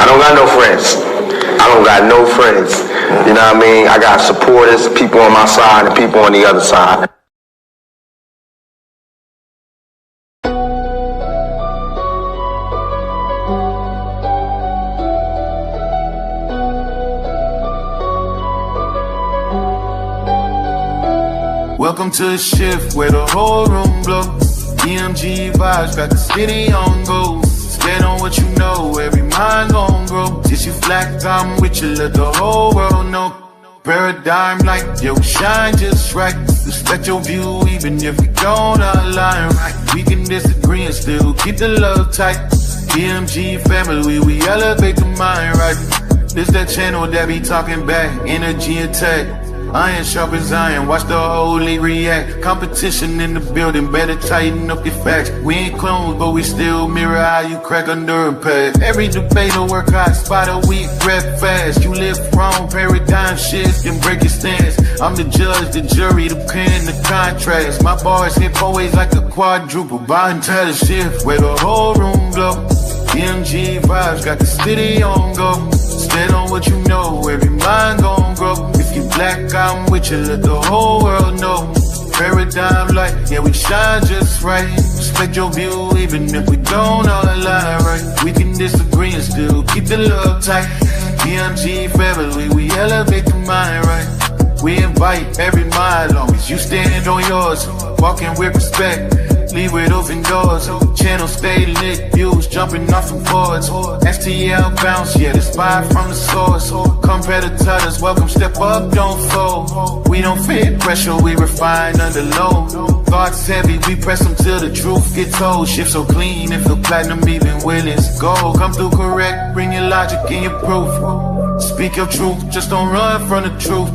I don't got no friends. I don't got no friends. You know what I mean? I got supporters, people on my side, and people on the other side. Welcome to the shift where the whole room blows. EMG vibes got the city on go. Stand on what you know, every mind gon' grow. Since you black, I'm with you, let the whole world know. Paradigm like, yo, shine just right. Respect your view even if we don't align right. We can disagree and still keep the love tight. EMG family, we elevate the mind right. This that channel that be talking back, energy attack. Iron sharpens iron, watch the whole league react. Competition in the building, better tighten up your facts. We ain't clones, but we still mirror how you crack under impact. Every debate will work hot, spot a weak, rap fast. You live wrong, paradigm shifts, then break your stance. I'm the judge, the jury, the pen, the contrast. My bars hit always like a quadruple. Buying tell the shift where the whole room glow. EMG vibes got the city on go. Stand on what you know, every mind gon' grow. If you black, I'm with you, let the whole world know. Paradigm light, yeah, we shine just right. Respect your view, even if we don't all align right. We can disagree and still keep the love tight. EMG family, we elevate the mind right. We invite every mind, long as you stand on yours. Walking with respect, leave with open doors. Channel stay lit, views jumping off from boards. STL bounce, yeah, the spy from the source. Competitors, welcome, step up, don't fold. We don't fit pressure, we refine under load. Thoughts heavy, we press them till the truth gets told. Shift so clean, it feel platinum even when it's gold. Come through correct, bring your logic and your proof. Speak your truth, just don't run from the truth.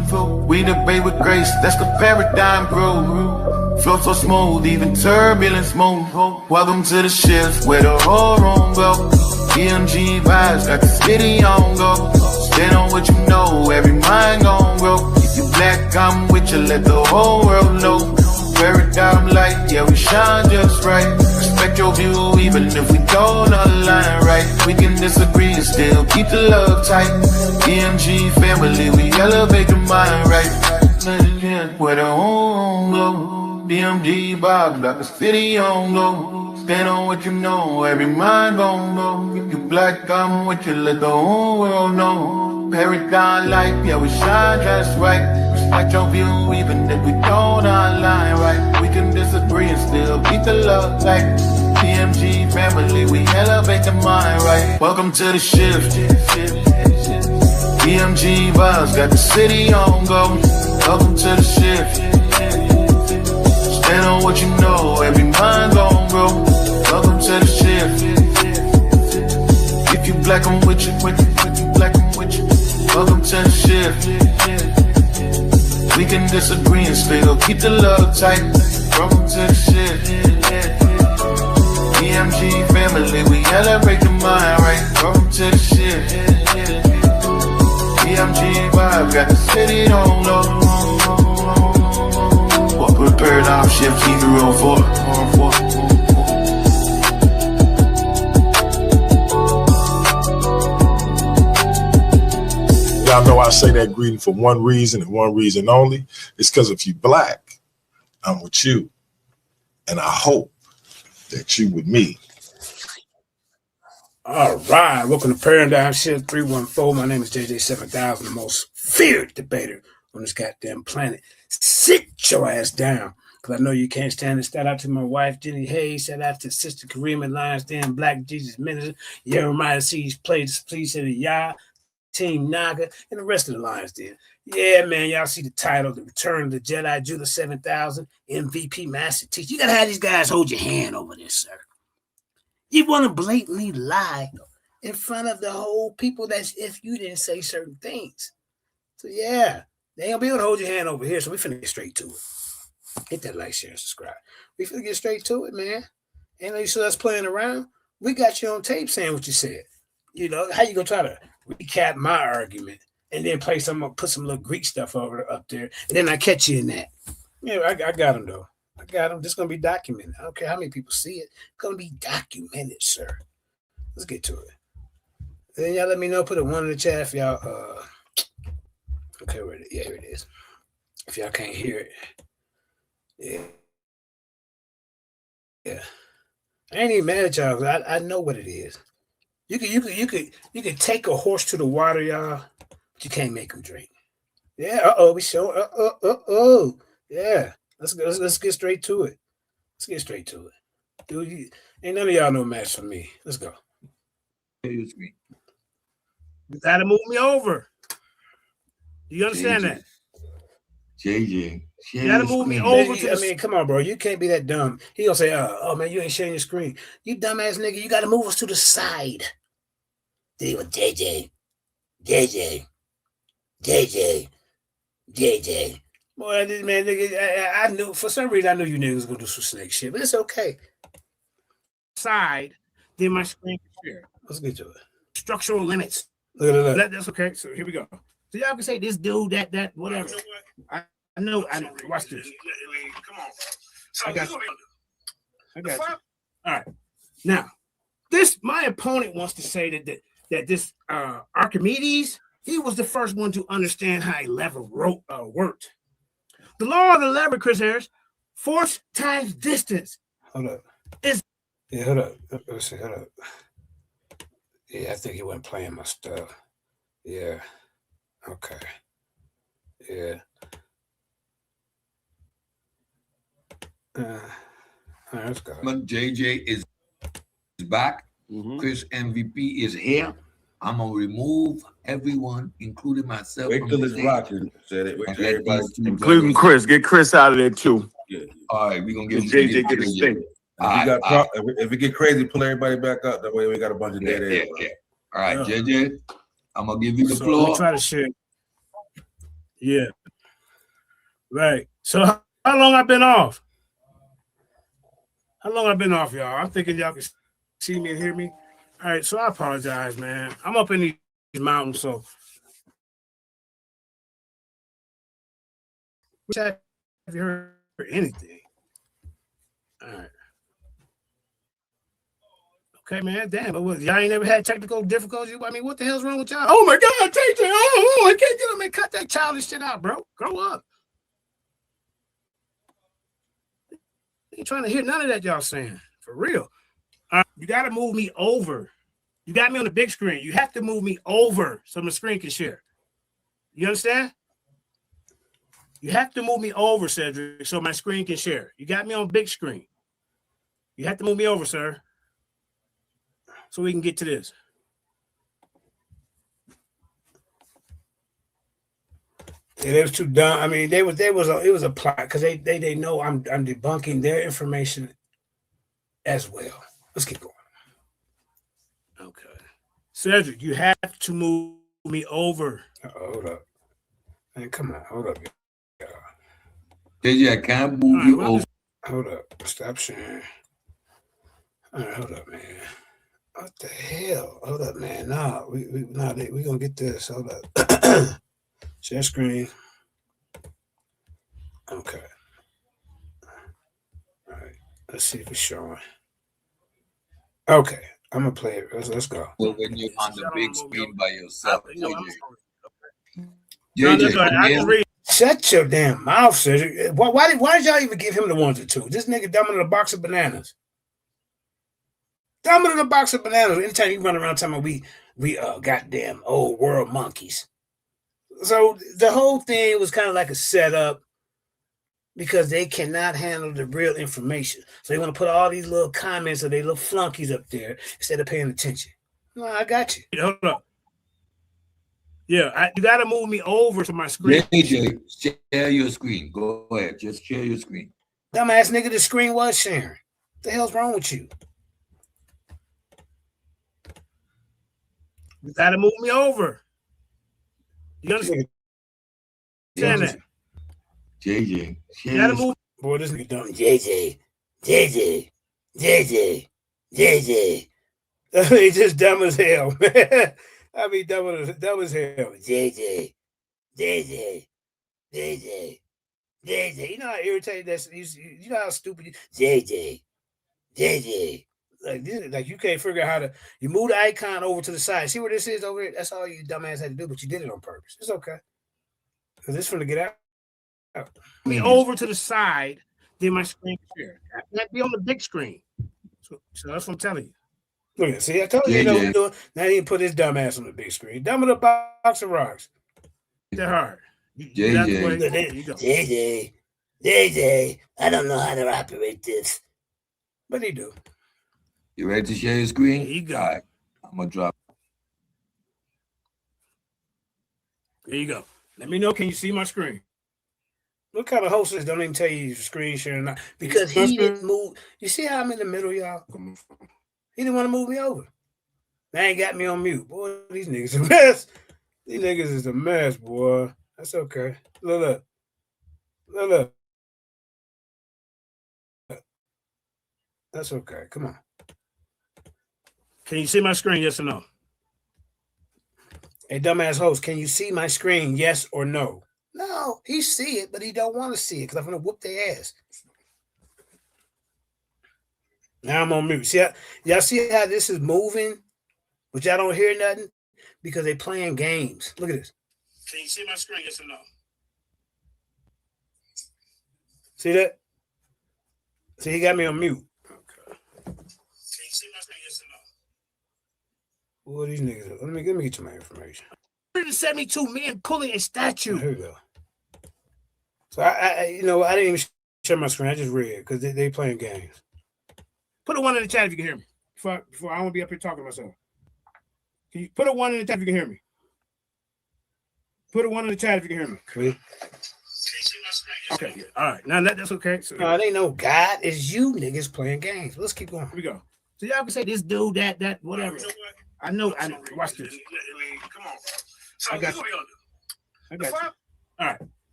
We debate with grace, that's the paradigm groove. Flow so smooth, even turbulence move. Welcome to the shift where the whole room go. EMG vibes got the city on go. Stand on what you know, every mind gon' grow. If you black, I'm with you, let the whole world know. Paradigm light, yeah, we shine just right. Respect your view, even if we don't align right. We can disagree and still keep the love tight. EMG family, we elevate the mind right. Where the home glow. DMG vibes got the city on go. Stand on what you know, every mind gon' go. If you black, I'm with you, let the whole world know. Paradigm light, yeah, we shine just right. Respect your view, even if we don't align right. We can disagree and still keep the love tight. DMG family, we elevate the mind right. Welcome to the shift. DMG vibes got the city on go. Welcome to the shift. Stand on what you know, every mind gon' grow. Welcome to the shift. If you black, I'm with you, if you black, I'm with you. Welcome to the shift. We can disagree and still keep the love tight. Welcome to the shift. EMG family, we elevate the mind right. Welcome to the shift. EMG vibe, got the city on low. With paradigm shift, T304. Y'all know I say that greeting for one reason and one reason only. It's because if you black, I'm with you. And I hope that you with me. All right. Welcome to Paradigm Shift 314. My name is JJ7000, the most feared debater on this goddamn planet. Sit your ass down, because I know you can't stand it. Shout out to my wife, Jenny Hayes. Shout out to Sister Kareem and Lions Den, Black Jesus Minister. Jeremiah C's Please say the Yah, Team Naga, and the rest of the Lions Den. Yeah, man, y'all see the title, The Return of the Jedi, Judah 7000, MVP Master Teacher. You got to have these guys hold your hand over this, sir. You want to blatantly lie in front of the whole people that's if you didn't say certain things. So, yeah. They ain't gonna be able to hold your hand over here, so we finna get straight to it. Hit that like, share, and subscribe. We finna get straight to it, man. Ain't no use us playing around. We got you on tape saying what you said. You know, how you gonna try to recap my argument and then put some little Greek stuff up there, and then I catch you in that. Yeah, I got them, though. I got them. This is gonna be documented. I don't care how many people see it. It's gonna be documented, sir. Let's get to it. Then y'all let me know. Put a 1 in the chat if y'all. Okay, where yeah, here it is. If y'all can't hear it, yeah. I ain't even mad at y'all. I know what it is. You could take a horse to the water, y'all, but you can't make him drink. Yeah. We show. Yeah. Let's get straight to it. Let's get straight to it. Dude, ain't none of y'all no match for me. Let's go. You gotta move me over. Do you understand that? JJ, you gotta move me over to I mean, come on, bro. You can't be that dumb. He gonna say, oh man, you ain't sharing your screen. You dumbass nigga, you gotta move us to the side. Then he went, JJ. Boy, this man, nigga, I knew for some reason I knew you niggas was gonna do some snake shit, but it's okay. Side, then my screen can share. Let's get to it. Structural limits. Look. That's okay. So here we go. So y'all can say this dude, that, whatever. I know. Watch this. Come on. I got you. All right. Now, my opponent wants to say that this Archimedes, he was the first one to understand how a lever worked. The law of the lever, Chris Harris, force times distance. Hold up. Hold up. Let's see. Hold up. Yeah, I think he wasn't playing my stuff. Yeah. Okay. Yeah. All right, let's go. JJ is back. Chris MVP is here. I'm gonna remove everyone, including myself. Wait till it's rocking. Including Chris. Get Chris out of there too. Yeah. All right, we're gonna get JJ get his thing. If we get crazy, pull everybody back up. That way we got a bunch of dead air. Yeah. All right, JJ, I'm gonna give you the floor. Let me try to share. Yeah. Right. So how long I've been off? How long I've been off, y'all? I'm thinking y'all can see me and hear me. All right, so I apologize, man. I'm up in these mountains, so have you heard anything? All right. Okay, man. Damn, but y'all ain't never had technical difficulties. I mean, what the hell's wrong with y'all? Oh my God, TJ! Oh, I can't get him and cut that childish shit out, bro. Grow up. Ain't trying to hear none of that y'all saying for real. You got to move me over. You got me on the big screen. You have to move me over so the screen can share. You understand? You have to move me over, Cedric, so my screen can share. You got me on big screen. You have to move me over, sir, so we can get to this. Yeah, they was too dumb. I mean, it was a plot because they know I'm debunking their information as well. Let's keep going. Okay. Cedric, you have to move me over. Hold up. Man, come on. Hold up. JJ, I can't move you over. Hold up. Stop sharing. All right, hold up, man. What the hell? Hold up, man. Nah, we gonna get this. Hold up. Share screen. Okay. All right. Let's see if it's showing. Okay. I'm gonna play it. Let's go. Well, when you're on the big screen by yourself, JJ. Shut your damn mouth, Cedric. Why did y'all even give him the 1 or 2? This nigga dumber than a box of bananas. Dumber than a box of bananas. Anytime you run around telling me we goddamn old world monkeys. So the whole thing was kind of like a setup because they cannot handle the real information. So they want to put all these little comments or they little flunkies up there instead of paying attention. No, I got you. Hold up. Yeah, you got to move me over to my screen. JJ, share your screen. Go ahead. Just share your screen. Dumbass nigga, the screen was sharing. What the hell's wrong with you? You got to move me over. You understand that? JJ, you gotta move. Boy, this nigga dumb. JJ. He's just dumb as hell, man. I mean, dumb as hell. JJ. You know how irritated that's. You know how stupid. JJ. Like you can't figure out how to. You move the icon over to the side. See where this is over here? That's all you dumbass had to do, but you did it on purpose. It's okay because it's going to get out. Me over to the side. Then my screen share. I can't be on the big screen. So that's what I'm telling you. Look at see, I told you, you know what we're doing. Now he put his dumb ass on the big screen. Dumb with a box of rocks. They're hard. There you go. JJ, I don't know how to operate this. But he do. You ready to share your screen? There you go. All right. I'm gonna drop. There you go. Let me know. Can you see my screen? What kind of host is don't even tell you your screen sharing or not? Because he didn't move. You see how I'm in the middle, y'all? He didn't want to move me over. They ain't got me on mute. Boy, these niggas a mess. These niggas is a mess, boy. That's okay. Look. That's okay. Come on. Can you see my screen? Yes or no? Hey, dumbass host, can you see my screen? Yes or no? No, he see it, but he don't want to see it because I'm gonna whoop their ass. Now I'm on mute. See, y'all see how this is moving, but y'all don't hear nothing because they playing games. Look at this. Can you see my screen? Yes or no? See that? See, he got me on mute. Okay. Can you see my screen? Yes or no? What these niggas? Let me get you my information. 172 men pulling a statue. Here we go. So I didn't even share my screen. I just read because they playing games. Put a 1 in the chat if you can hear me. Before I won't be up here talking to myself. Can you put a 1 in the chat if you can hear me? Put a 1 in the chat if you can hear me. Please. Okay, yeah. All right. Now that's okay. So, it ain't no God. It's you niggas playing games. Let's keep going. Here we go. So y'all can say this dude, that, whatever. You know what? I know. Watch this. Come on, bro. So I got you. I got you. All right.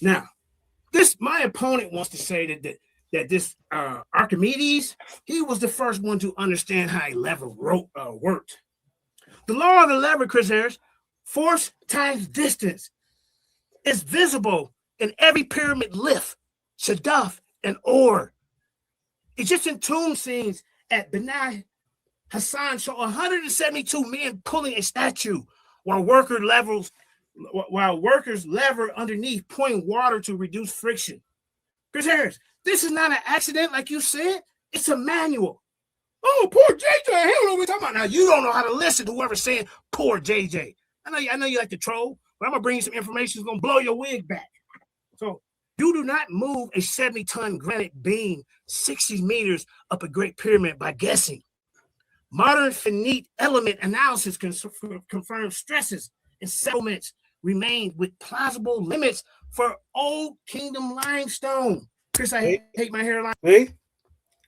Now, my opponent wants to say that this Archimedes, he was the first one to understand how a lever worked. The law of the lever, Chris Harris, force times distance, is visible in every pyramid lift, Shadaf, and Or. Egyptian tomb scenes at Benai Hassan show 172 men pulling a statue while workers lever underneath, pouring water to reduce friction. Chris Harris, this is not an accident like you said. It's a manual. Oh, poor JJ. Hell, what we talking about now? You don't know how to listen to whoever's saying poor JJ. I know you like to troll, but I'm gonna bring you some information that's gonna blow your wig back. So you do not move a 70-ton granite beam 60 meters up a Great Pyramid by guessing. Modern finite element analysis confirms stresses and settlements remain with plausible limits for Old Kingdom limestone. Chris, I hate my hairline. See?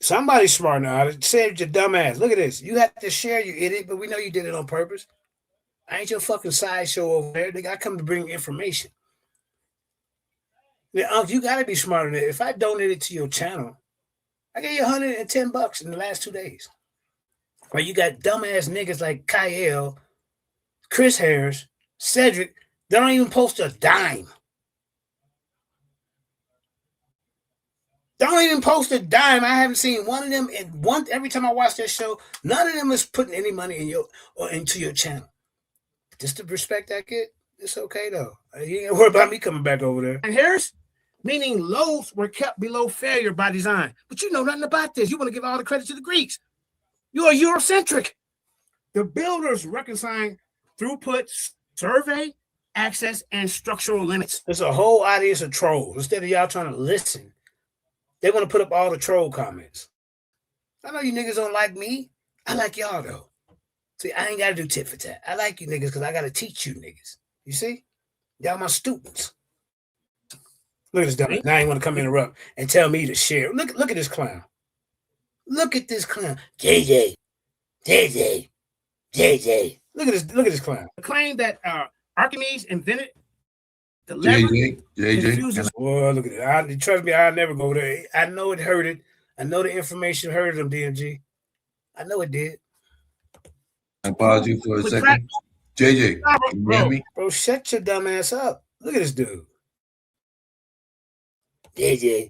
Somebody's smart now. I said your dumb ass. Look at this. You have to share, you idiot, but we know you did it on purpose. I ain't your fucking sideshow over there. I come to bring information. Now, you got to be smarter than that. If I donated to your channel, I gave you $110 in the last 2 days. Well, you got dumbass niggas like Kyle, Chris Harris, Cedric. They don't even post a dime. Don't even post a dime. I haven't seen one of them every time I watch that show. None of them is putting any money into your channel. Just the respect I get, it's okay though. You ain't worry about me coming back over there. And Harris, meaning loads were kept below failure by design. But you know nothing about this. You want to give all the credit to the Greeks. You are Eurocentric. The builders reconciling throughput, survey, access, and structural limits. There's a whole audience of trolls. Instead of y'all trying to listen, they want to put up all the troll comments. I know you niggas don't like me. I like y'all though. See, I ain't got to do tit for tat. I like you niggas because I got to teach you niggas. You see? Y'all my students. Look at this dummy. Now you want to come interrupt and tell me to share. Look at this clown. Look at this clown. JJ. Look at this clown. The claim that Archimedes invented the lever. JJ. Oh, look at it. Trust me, I'll never go there. I know it hurted. I know the information hurted him, DMG. I know it did. I pause you for a second. JJ, you hear me? Bro, shut your dumb ass up. Look at this dude. JJ.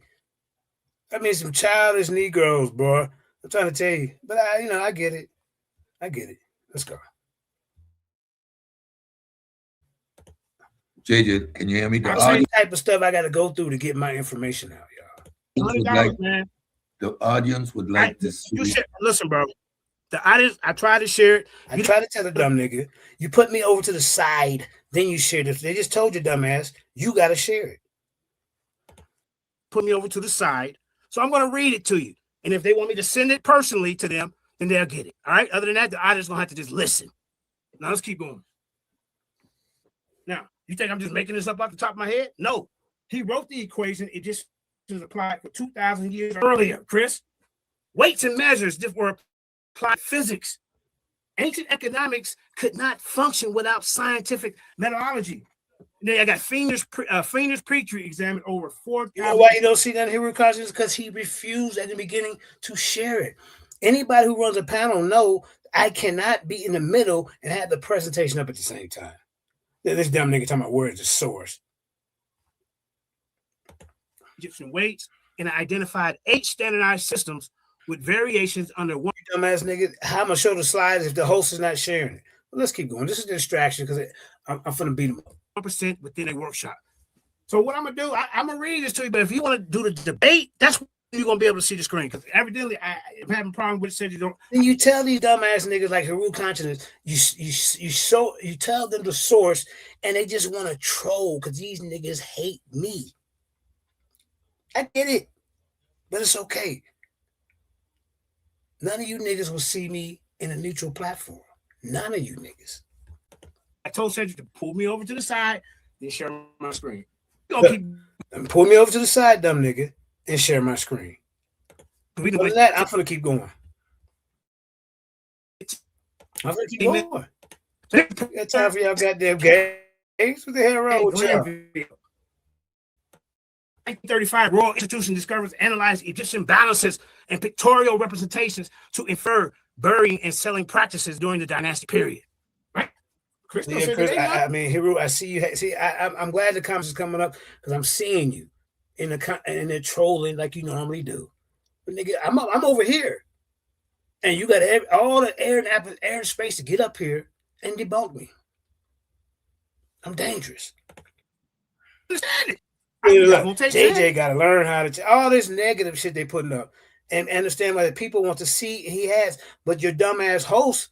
I mean, some childish Negroes, bro. I'm trying to tell you, but I get it. I get it. Let's go. JJ, can you hear me? The same type of stuff I got to go through to get my information out, y'all. $20, man. The audience would like to see. Listen, bro. The audience, I try to share it. I try to tell the dumb nigga, you put me over to the side, then you share it. They just told you, dumbass, you got to share it. Put me over to the side. So I'm going to read it to you. And if they want me to send it personally to them, then they'll get it. All right? Other than that, the audience going to have to just listen. Now, let's keep going. Now, you think I'm just making this up off the top of my head? No. He wrote the equation. It just was applied for 2,000 years earlier, Chris. Weights and measures were applied physics. Ancient economics could not function without scientific methodology. Then I got Feener's preacher examined over 4,000. You know why you don't see that in Hebrew conscience? Because he refused at the beginning to share it. Anybody who runs a panel know I cannot be in the middle and have the presentation up at the same time. This dumb nigga talking about where is the source. Egyptian weights, and I identified 8 standardized systems with variations under one. Dumbass nigga, how am I gonna show the slides if the host is not sharing it? Well, let's keep going. This is a distraction because I'm finna beat them up. 1% within a workshop. So what I'm gonna do, I'm gonna read this to you, but if you want to do the debate, that's when you're gonna be able to see the screen. Because evidently I'm having a problem with it. Said you don't. Then you tell these dumbass niggas like Haru Consciousness, you tell them the source, and they just want to troll because these niggas hate me. I get it, but it's okay. None of you niggas will see me in a neutral platform. None of you niggas. I told Cedric to pull me over to the side and share my screen. Pull me over to the side, dumb nigga, and share my screen. Other than that, I'm gonna keep going. I'm gonna keep going. Got time for y'all goddamn games. What the hell wrong with y'all? 1935, Royal Institution discovers analyzed Egyptian balances and pictorial representations to infer burying and selling practices during the dynastic period. Right? Chris, I mean, Hiru, I see you. See, I'm glad the comments is coming up because I'm seeing you in the trolling like you normally do. But nigga, I'm over here, and you got all the air and space to get up here and debunk me. I'm dangerous. Understand it. JJ got to learn how to all this negative shit they putting up and understand why the people want to see he has, but your dumbass host,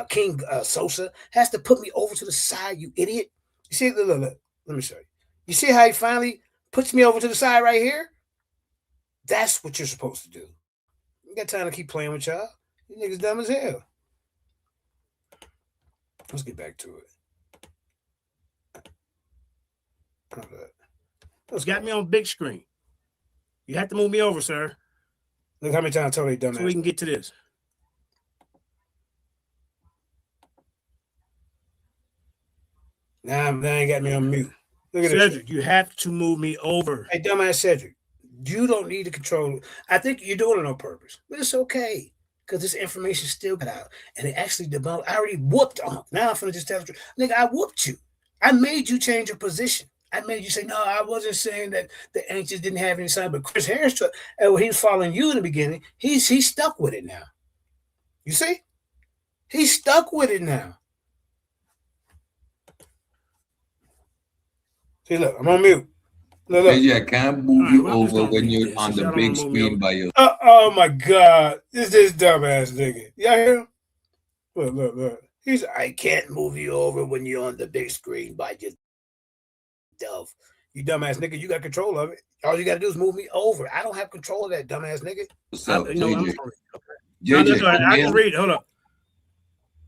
King Sosa, has to put me over to the side, you idiot. You see, look, let me show you. You see how he finally puts me over to the side right here? That's what you're supposed to do. You got time to keep playing with y'all. You niggas dumb as hell. Let's get back to it. It's got me on big screen. You have to move me over, sir. Look how many times I told you dumb. So we can get to this. Nah, they ain't got me on mute. Look at Cedric, you have to move me over. Hey, dumbass Cedric, you don't need to control. I think you're doing it on purpose, but it's okay because this information still got out and it actually debunked. I already whooped on. Now I'm finna just tell the truth. Nigga, I whooped you. I made you change your position. I made you say, no, I wasn't saying that the ancients didn't have any sign, but Chris Harris, he was following you in the beginning. He's stuck with it now. You see? He's stuck with it now. See, look, I'm on mute. Look. I can't move you over when you're on the big screen by yourself. Oh my God. This dumbass nigga. Y'all hear him? Look. He's I can't move you over when you're on the big screen by yourself. You dumbass nigga, you got control of it. All you got to do is move me over. I don't have control of that dumbass nigga. What's up, JJ? I can read. Hold up.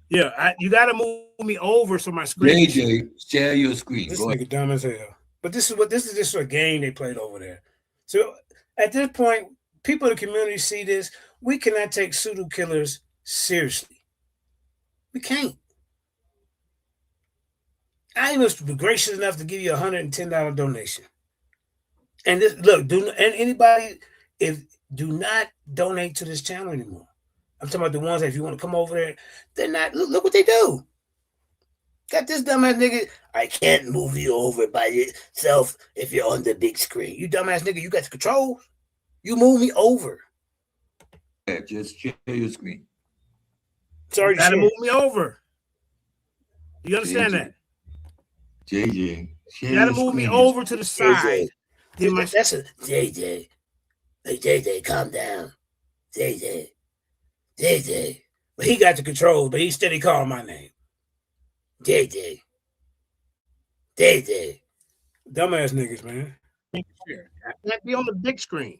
Yeah, you got to move me over so my screen. JJ, share your screen. This nigga dumb as hell. But this is just a game they played over there. So at this point, people in the community see this. We cannot take pseudo killers seriously. We can't. I was gracious enough to give you $110 donation. And this, look, anybody do not donate to this channel anymore. I'm talking about the ones that if you want to come over there, they're not. Look what they do. Got this dumbass nigga. I can't move you over by yourself if you're on the big screen. You dumbass nigga, you got the control. You move me over. Yeah, just share your screen. Sorry, you gotta move me over. You understand that? JJ, share You gotta your move me screen. over to the side. That's a JJ. Hey, JJ, calm down. JJ. But he got the controls, but he steady calling my name. JJ. Dumbass niggas, man. I can't be on the big screen.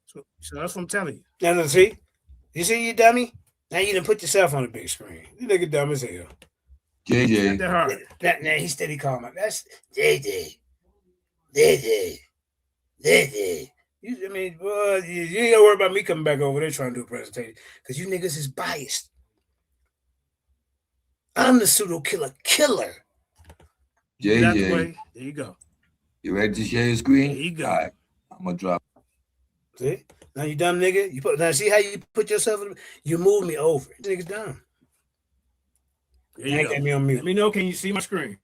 So that's what I'm telling you. Now, see? You see, you dummy? Now you done put yourself on the big screen. You nigga dumb as hell. JJ. That hard. Now he steady calling my. That's JJ. You ain't gonna worry about me coming back over there trying to do a presentation because you niggas is biased. I'm the pseudo killer. Get out the way. There you go. You ready to share your screen? There you go. All right. I'm gonna drop. See? Now you dumb nigga. Now see how you put yourself in, you move me over. This nigga's dumb. There you go. Got me on mute. Let me know, can you see my screen?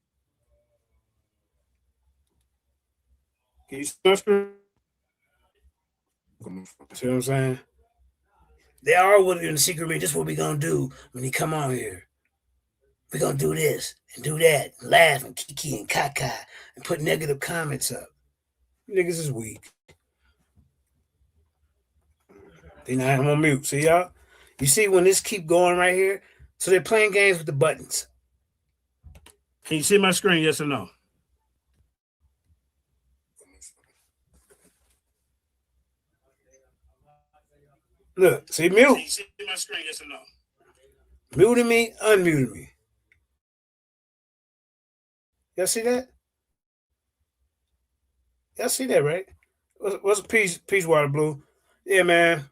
Can you see my screen? See what I'm saying? They are in the secret meeting. This is what we're gonna do when he come on here. We're gonna do this and do that, and laugh and kiki and caca and put negative comments up. You niggas is weak. Then I'm on mute. See y'all? You see when this keep going right here? So they're playing games with the buttons. Can you see my screen? Yes or no? Look, see mute. Can you see my screen? Yes or no? Muting me, unmuting me. Y'all see that? Y'all see that, right? What's peace, water blue? Yeah, man.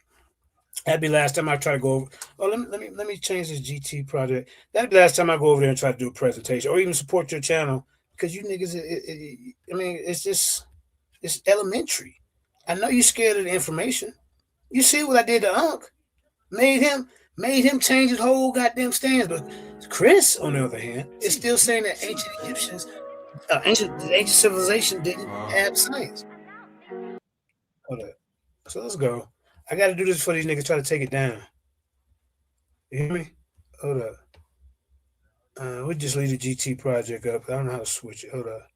That'd be last time I try to go over. Oh, let me change this GT project. That'd be last time I go over there and try to do a presentation or even support your channel because you niggas. I mean, it's elementary. I know you're scared of the information. You see what I did to Unc? Made him change his whole goddamn stance. But Chris, on the other hand, is still saying that ancient Egyptians, ancient civilization didn't have science. Hold up. So let's go. I got to do this before these niggas try to take it down. You hear me? Hold up. We just leave the GT project up. I don't know how to switch it. Hold up.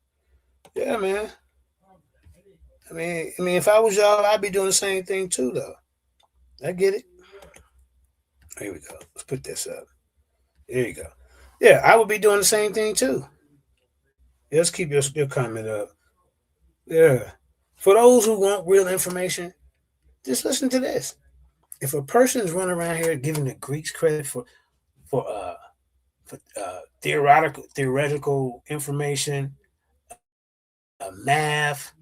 Yeah, man. I mean, if I was y'all, I'd be doing the same thing too, though. I get it. Here we go. Let's put this up. There you go. Yeah, I would be doing the same thing too. Yeah, let's keep your comment up. Yeah. For those who want real information, just listen to this. If a person's running around here giving the Greeks credit for theoretical information, math,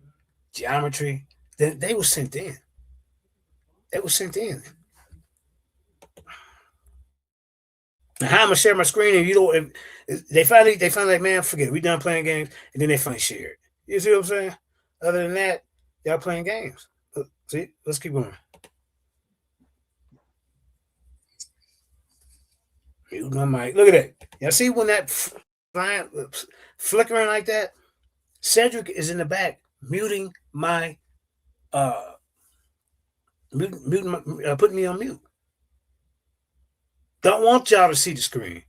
geometry, then they were sent in. Now, how I'm gonna share my screen and you don't? If they finally like, man, forget it. We done playing games, and then they finally share it. You see what I'm saying? Other than that, y'all playing games. See, let's keep going. Mute my mic. Look at that. Y'all see when that flickering like that? Cedric is in the back muting my putting me on mute. Don't want y'all to see the screen.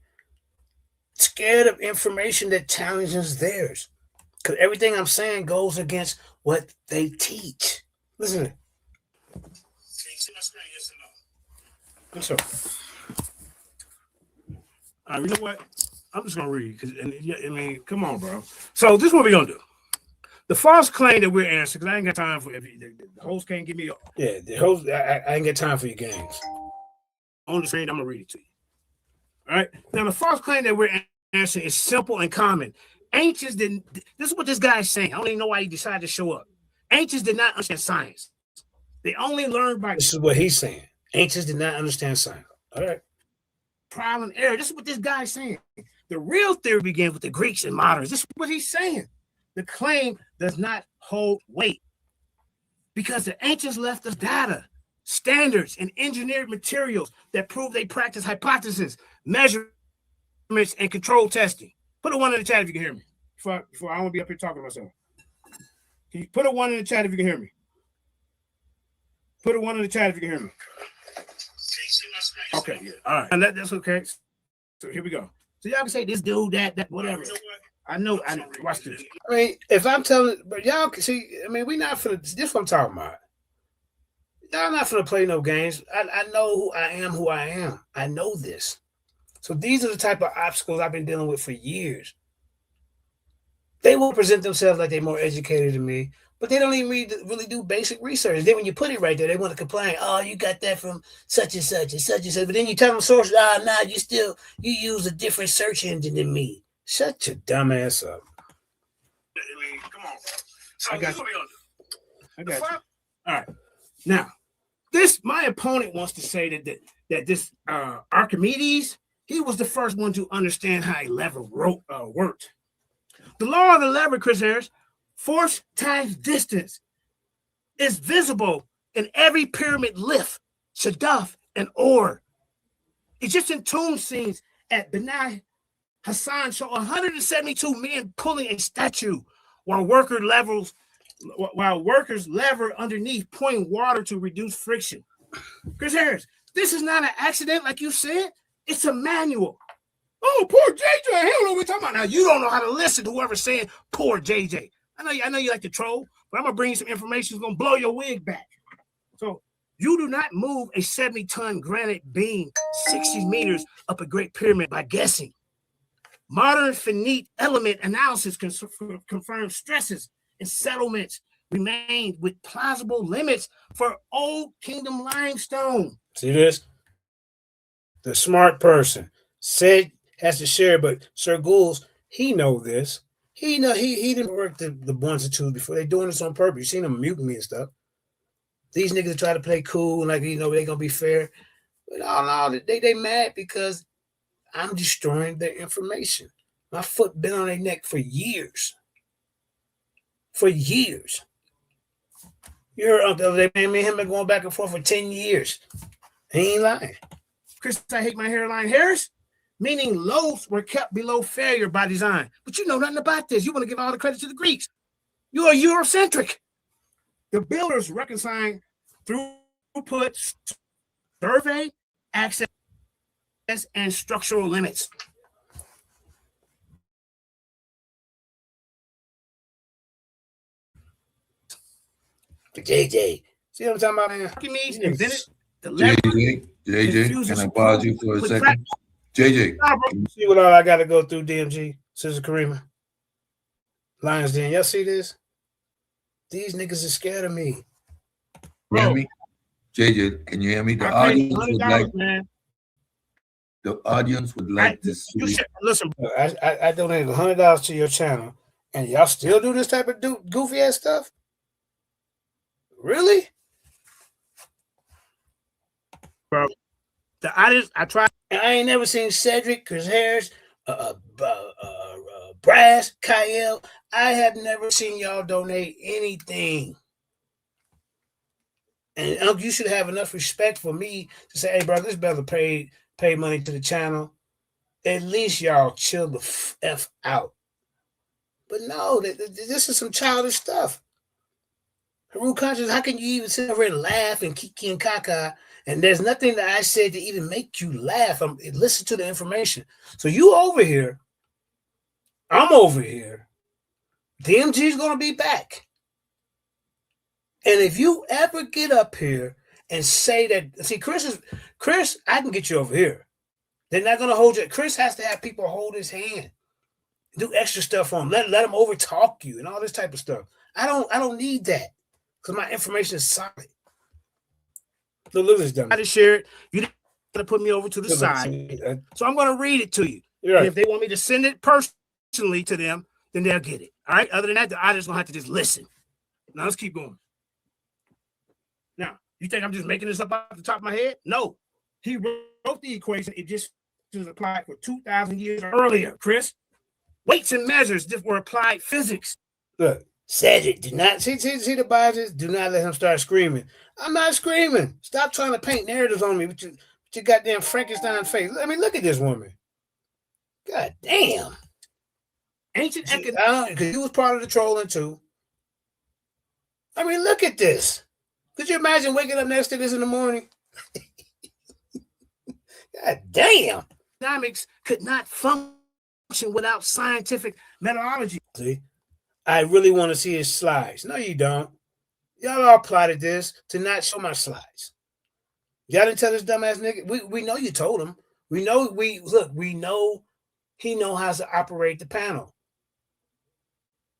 Scared of information that challenges theirs. Because everything I'm saying goes against what they teach. Listen to it. Can you see my screen? Yes or no? So, you know what? I'm just going to read. I mean, come on, bro. So this is what we're going to do. The false claim that we're answering, because I ain't got time for the host can't give me. Yeah, the host, I ain't got time for your games. On the screen, I'm going to read it to you. All right. Now, the false claim that we're answering is simple and common. Ancients didn't. This is what this guy is saying. I don't even know why he decided to show up. Ancients did not understand science. They only learned by. This is what he's saying. Ancients did not understand science. All right. Trial and error. This is what this guy is saying. The real theory began with the Greeks and moderns. This is what he's saying. The claim does not hold weight because the ancients left us data, standards, and engineered materials that prove they practice hypothesis, measurements, and control testing. Put a 1 in the chat if you can hear me. Before I won't be up here talking to myself. Can you put a 1 in the chat if you can hear me? Put a 1 in the chat if you can hear me. Okay, yeah. All right. And that's okay. So here we go. So y'all can say this dude, that, whatever. I know. Watch this. I mean, if I'm telling, but y'all can see, I mean, we not for this is what I'm talking about. Y'all not for to play no games. I know who I am. I know this. So these are the type of obstacles I've been dealing with for years. They will present themselves like they're more educated than me, but they don't even really do basic research. Then when you put it right there, they want to complain. Oh, you got that from such and such and such and such. But then you tell them source, you use a different search engine than me. Shut your dumb ass up. I mean, come on. So I got you. I got you. All right. Now, my opponent wants to say that this Archimedes, he was the first one to understand how a lever worked. The law of the lever, Chris Harris, force times distance, is visible in every pyramid lift, shadaf, and ore. Egyptian tomb scenes at Beni Hassan show 172 men pulling a statue while workers lever underneath, pouring water to reduce friction. Chris Harris, this is not an accident like you said. It's a manual. Oh, poor JJ. Hell, know what we're talking about. Now, you don't know how to listen to whoever's saying poor JJ. I know you like to troll, but I'm going to bring you some information that's going to blow your wig back. So you do not move a 70-ton granite beam 60 meters up a Great Pyramid by guessing. Modern finite element analysis confirms stresses and settlements remain with plausible limits for Old Kingdom limestone. See this? The smart person said has to share, but Sir Gould's, he know this. He didn't work the ones and twos before. They doing this on purpose. You seen them muting me and stuff. These niggas try to play cool and like they gonna be fair. But no, they mad because I'm destroying their information. My foot been on their neck for years. For years. You heard the other day, me and him been going back and forth for 10 years. He ain't lying. Chris, I hate my hairline. Harris, meaning loaves were kept below failure by design. But you know nothing about this. You want to give all the credit to the Greeks. You are Eurocentric. The builders reconciling throughput, survey, access, and structural limits. JJ, see what I'm talking about, man? Archimedes invented the lever. JJ, can I pause you for a second? JJ, see what all I got to go through, DMG, Sister Karima, Lions Den. Y'all see this? These niggas are scared of me. You hear me? JJ, can you hear me? The audience would like to see. Listen, bro, I donated $100 to your channel, and y'all still do this type of goofy ass stuff? Really? Bro, the audience, I tried. I ain't never seen Cedric, Chris Harris, Brass, Kyle. I have never seen y'all donate anything. And you should have enough respect for me to say, hey, bro, this brother paid money to the channel. At least y'all chill the F out. But no, this is some childish stuff. Haru conscious, how can you even sit over and laugh and kiki and kaka? And there's nothing that I said to even make you laugh. Listen to the information. So you over here, I'm over here. DMG is going to be back. And if you ever get up here and say that, see, Chris, I can get you over here. They're not going to hold you. Chris has to have people hold his hand, do extra stuff on him, let him over talk you and all this type of stuff. I don't need that because my information is solid. So look at this dumb. I just share it. You got to put me over to the side. So I'm going to read it to you. Right. And if they want me to send it personally to them, then they'll get it. All right. Other than that, the audience going to have to just listen. Now let's keep going. Now, you think I'm just making this up off the top of my head? No. He wrote the equation. It just was applied for 2,000 years earlier, Chris. Weights and measures that were applied physics. Look, Cedric, do not see the biases. Do not let him start screaming. I'm not screaming. Stop trying to paint narratives on me with your goddamn Frankenstein face. I mean, look at this woman. God damn. Ancient economics, because you was part of the trolling too. I mean, look at this. Could you imagine waking up next to this in the morning? God damn. Dynamics could not function without scientific methodology. See, I really want to see his slides. No, you don't. Y'all all plotted this to not show my slides. Y'all didn't tell this dumbass nigga. We know you told him. We know he know how to operate the panel.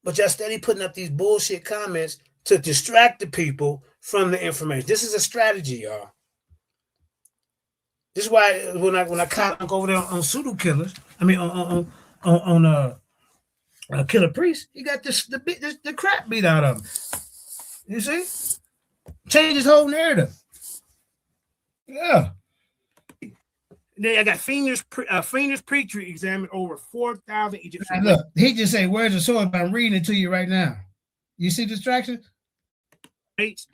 But y'all steady putting up these bullshit comments to distract the people from the information. This is a strategy, y'all. This is why when I caught over there on pseudo killers, I mean on Killer Priest, he got the crap beat out of him. You see? Change his whole narrative. Yeah. Then I got Phoenix preacher examined over 4,000 Egyptian. Look, he just say, "Where's the sword?" I'm reading it to you right now. You see distraction?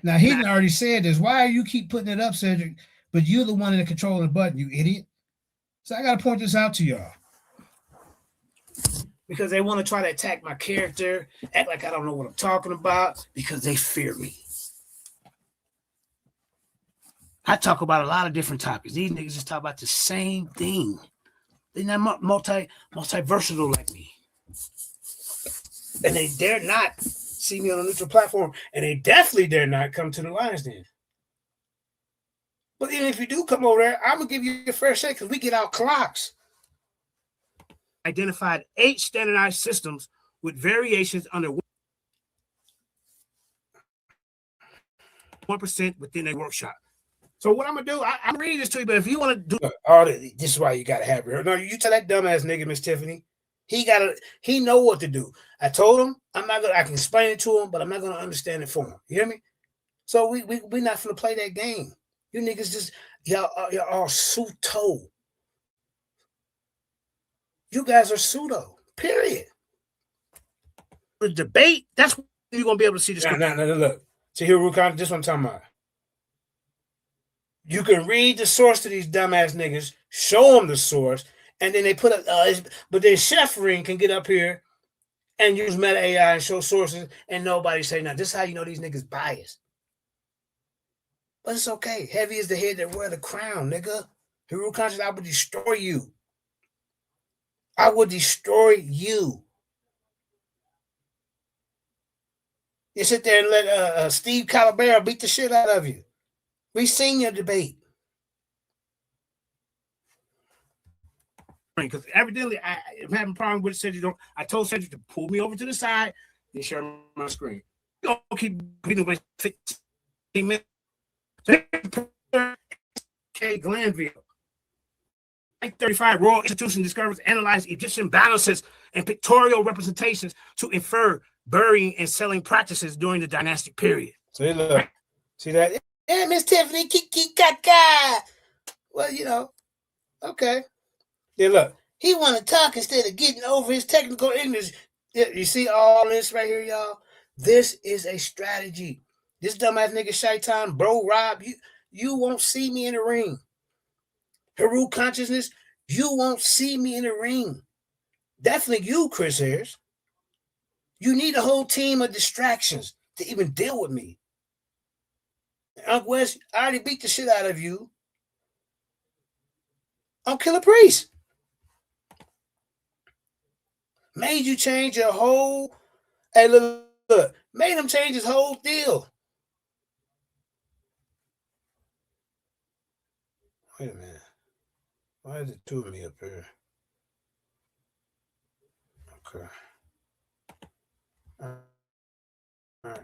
Now he already said this. Why you keep putting it up, Cedric? But you're the one in the controlling the button, you idiot. So I gotta point this out to y'all. Because they want to try to attack my character, act like I don't know what I'm talking about, because they fear me. I talk about a lot of different topics. These niggas just talk about the same thing. They're not multi-versatile like me. And they dare not see me on a neutral platform. And they definitely dare not come to the Lion's Den. But even if you do come over there, I'm going to give you a fair shake because we get our clocks. Identified 8 standardized systems with variations under 1% within a workshop. So what I'm gonna do, I'm reading this to you, but if you want to do all this is why you gotta have it. No, you tell that dumbass nigga, Miss Tiffany, he know what to do. I told him I can explain it to him, but I'm not gonna understand it for him. You hear me? So we not gonna play that game. You niggas just y'all all pseudo. You guys are pseudo. Period. The debate, that's when you're gonna be able to see this. No, look. See here, Rukan, this one I'm talking about. You can read the source to these dumbass niggas, show them the source, and then they put up. But then Chefring can get up here and use meta AI and show sources, and nobody say nothing. This is how you know these niggas biased. But it's okay. Heavy is the head that wear the crown, nigga. Hero conscious, I would destroy you. I would destroy you. You sit there and let Steve Calabera beat the shit out of you. We seen your debate. Because evidently I'm having a problem with Cedric. I told Cedric to pull me over to the side and share my screen. Don't keep beating away 15 minutes. Okay, Glanville. 35 Royal Institution discovers analyzed Egyptian balances and pictorial representations to infer burying and selling practices during the dynastic period. See, look. See that? Yeah, Miss Tiffany, kiki kaka. Well, you know, okay. Yeah, look, he want to talk instead of getting over his technical ignorance. Yeah, you see all this right here, y'all? This is a strategy. This dumbass nigga Shaitan, bro, Rob, you won't see me in the ring. Heru consciousness, you won't see me in the ring. Definitely you, Chris Harris. You need a whole team of distractions to even deal with me. Uncle West, I already beat the shit out of you. I'm Killer Priest. Made you change your whole. Hey, look. Made him change his whole deal. Wait a minute. Why is it two of me up here? Okay. All right.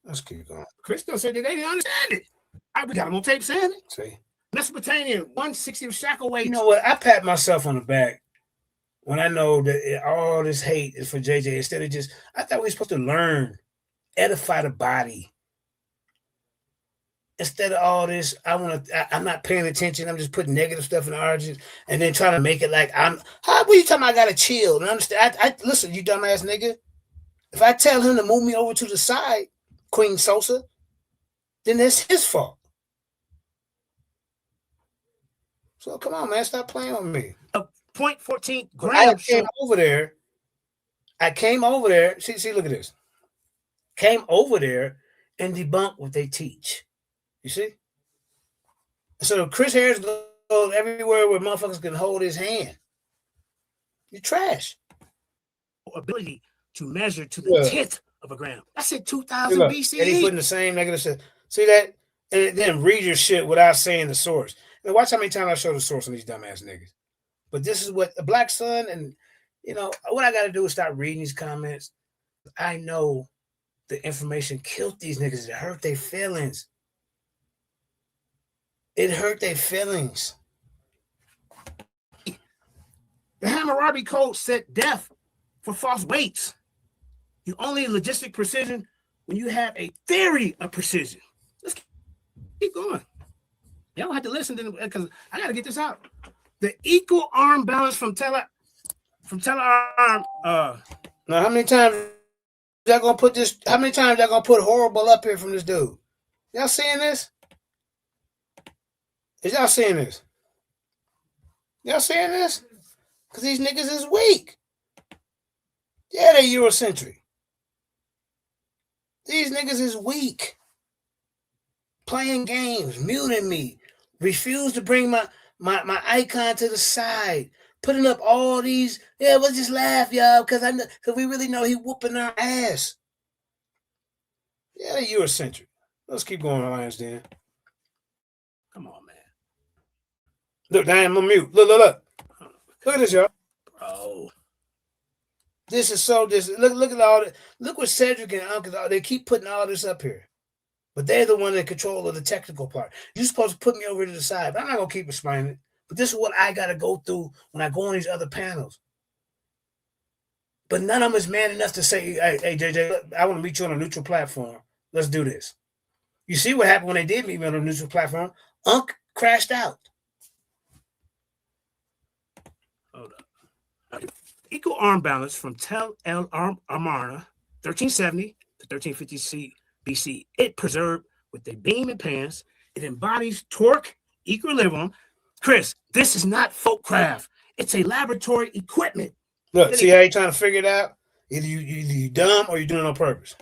Let's keep going. Crystal said that they didn't understand it. We got them on tape saying it. See? Mesopotamian, 160th shackle weight. You know what? I pat myself on the back when I know that all this hate is for JJ. Instead of just, I thought we were supposed to learn, edify the body. Instead of all this, I'm not paying attention. I'm just putting negative stuff in the origins and then trying to make it like what are you talking about? I gotta chill and understand. I listen, you dumbass nigga. If I tell him to move me over to the side, Queen Sosa, then that's his fault. So come on, man, stop playing with me. 0.14 grams. I came over there. See, look at this. Came over there and debunked what they teach. You see? So Chris Harris everywhere where motherfuckers can hold his hand. You're trash. Ability to measure to the 10th of a gram. That's at 2000 BCE. And he putting the same negative shit. See that? And then read your shit without saying the source. And watch how many times I show the source on these dumbass niggas. But this is what the Black Sun, and you know what I got to do is stop reading these comments. I know the information killed these niggas. It hurt their feelings. It hurt their feelings. The Hammurabi Code set death for false weights. You only logistic precision when you have a theory of precision. Let's keep going. Y'all don't have to listen to because I got to get this out. The equal arm balance from telearm. Now, how many times y'all gonna put this? How many times y'all gonna put horrible up here from this dude? Y'all seeing this? Is y'all seeing this? Y'all seeing this? Because these niggas is weak. Yeah, they Eurocentric. These niggas is weak. Playing games, muting me, refuse to bring my icon to the side, putting up all these, yeah, we'll just laugh, y'all, because we really know he whooping our ass. Yeah, they Eurocentric. Let's keep going, Alliance Dan. Come on, man. Look, damn, I'm mute. Look. Look at this, y'all. Bro. This is so look at all this. Look what Cedric and Uncle, they keep putting all this up here. But they're the one in control of the technical part. You're supposed to put me over to the side, but I'm not gonna keep explaining it. But this is what I gotta go through when I go on these other panels. But none of them is man enough to say, hey, JJ, I want to meet you on a neutral platform. Let's do this. You see what happened when they did meet me on a neutral platform? Unc crashed out. Hold up. Equal arm balance from Tel El Amarna, 1370 to 1350 BC. It preserved with the beam and pans. It embodies torque, equilibrium. Chris, this is not folk craft. It's a laboratory equipment. Look, see how you trying to figure it out? Either you dumb or you're doing it on purpose.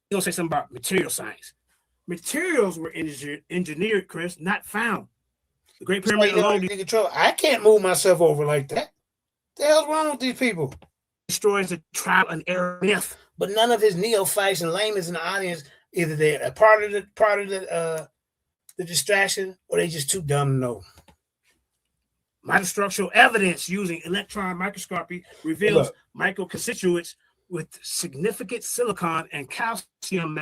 You're going to say something about material science. Materials were engineered, Chris, not found. The Great Pyramid alone. Control. I can't move myself over like that. The hell's wrong with these people? Destroys the trial and error myth. But none of his neophytes and laymen in the audience, either they're a part of the distraction or they just too dumb to know. Microstructural evidence using electron microscopy reveals microconstituents with significant silicon and calcium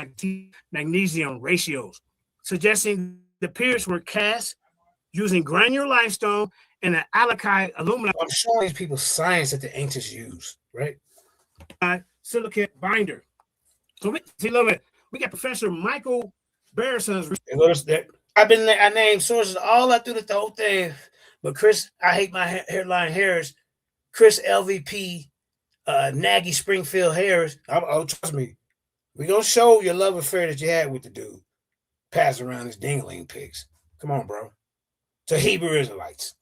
magnesium ratios, suggesting the pyramids were cast using granular limestone and an alkali aluminum. I'm showing these people science that the ancients used, right? Silicate binder. So we got Professor Michael Barrison's. I named sources all up through the whole thing, but Chris, I hate my hairline Harris, Chris LVP, Nagy Springfield Harris. Oh, trust me, we gonna show your love affair that you had with the dude. Pass around his dingling pigs. Come on, bro. To Hebrew Israelites.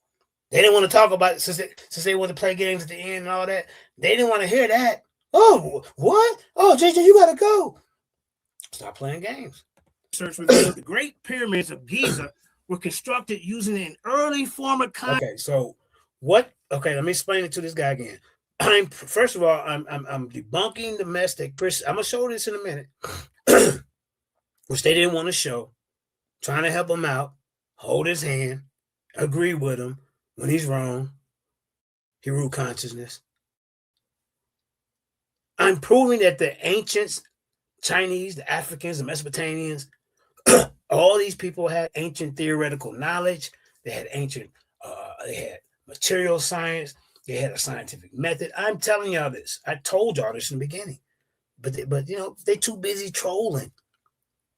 They didn't want to talk about it since they wanted to play games at the end and all that. They didn't want to hear that. Oh, what? Oh, JJ, you gotta go. Stop playing games. Research revealed the Great Pyramids of Giza were constructed using an early form of Okay, so what? Okay, let me explain it to this guy again. First of all, I'm debunking the mess that Chris. I'm gonna show this in a minute, which they didn't want to show. Trying to help him out, hold his hand, agree with him when he's wrong. Hebrew consciousness. I'm proving that the ancients, Chinese, the Africans, the Mesopotamians, all these people had ancient theoretical knowledge. They had ancient, they had material science. They had a scientific method. I'm telling y'all this. I told y'all this in the beginning. But you know, they too busy trolling.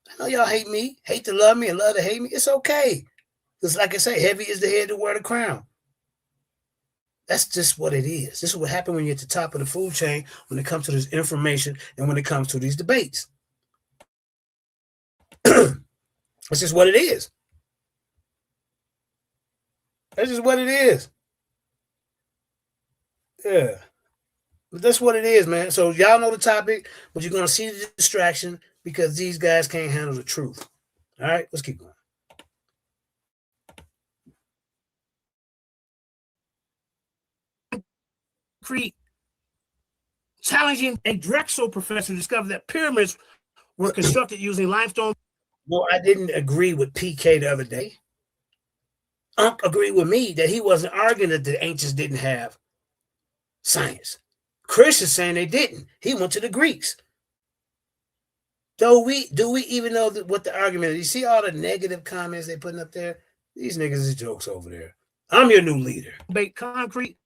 I know y'all hate me, hate to love me and love to hate me. It's okay. Because like I say, heavy is the head to wear the crown. That's just what it is. This is what happened when you're at the top of the food chain when it comes to this information and when it comes to these debates. That's just what it is. That's just what it is. Yeah. But that's what it is, man. So y'all know the topic, but you're going to see the distraction because these guys can't handle the truth. All right, let's keep going. challenging a Drexel professor discovered that pyramids were constructed using limestone. No, I didn't agree with PK the other day. Unc agreed with me that he wasn't arguing that the ancients didn't have science. Chris is saying they didn't. He went to the Greeks. Do we even know what the argument is? You see all the negative comments they putting up there? These niggas is jokes over there. I'm your new leader. Bait concrete,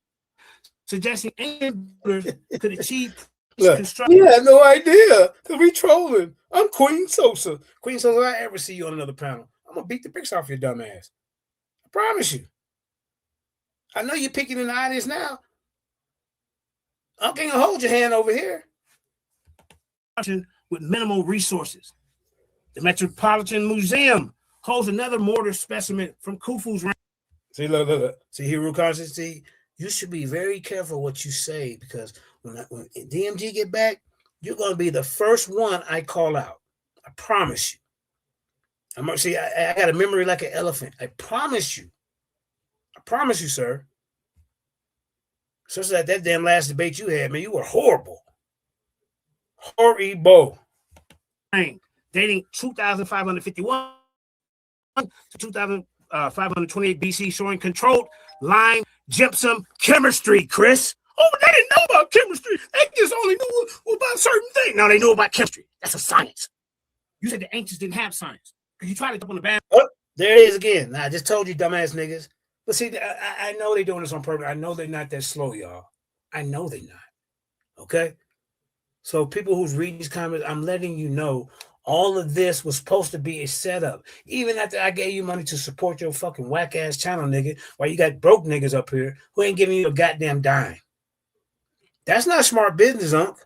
suggesting ancient builders could achieve construction. You have no idea because we trolling. I'm Queen Sosa. Queen Sosa, if I ever see you on another panel, I'm gonna beat the bricks off your dumb ass. I promise you. I know you're picking in the audience now. I'm gonna hold your hand over here. With minimal resources. The Metropolitan Museum holds another mortar specimen from Khufu's range. See, look. See, Hero Conscious, see, you should be very careful what you say because when DMG get back, you're going to be the first one I call out. I promise you. I'm gonna see. I got a memory like an elephant. I promise you. I promise you, sir. Just like that damn last debate you had, man, you were horrible. Horrible. Dating 2,551 to 2,528 BC, showing controlled lime gypsum chemistry, Chris. Oh, they didn't know about chemistry. They just only knew about certain things. Now they know about chemistry. That's a science. You said the ancients didn't have science. Because you tried to jump on the band. Oh, there it is again. Now, I just told you, dumbass niggas. But see, I know they're doing this on purpose. I know they're not that slow, y'all. I know they're not. Okay? So people who's reading these comments, I'm letting you know all of this was supposed to be a setup. Even after I gave you money to support your fucking whack-ass channel, nigga, while you got broke niggas up here who ain't giving you a goddamn dime. That's not smart business, Unc.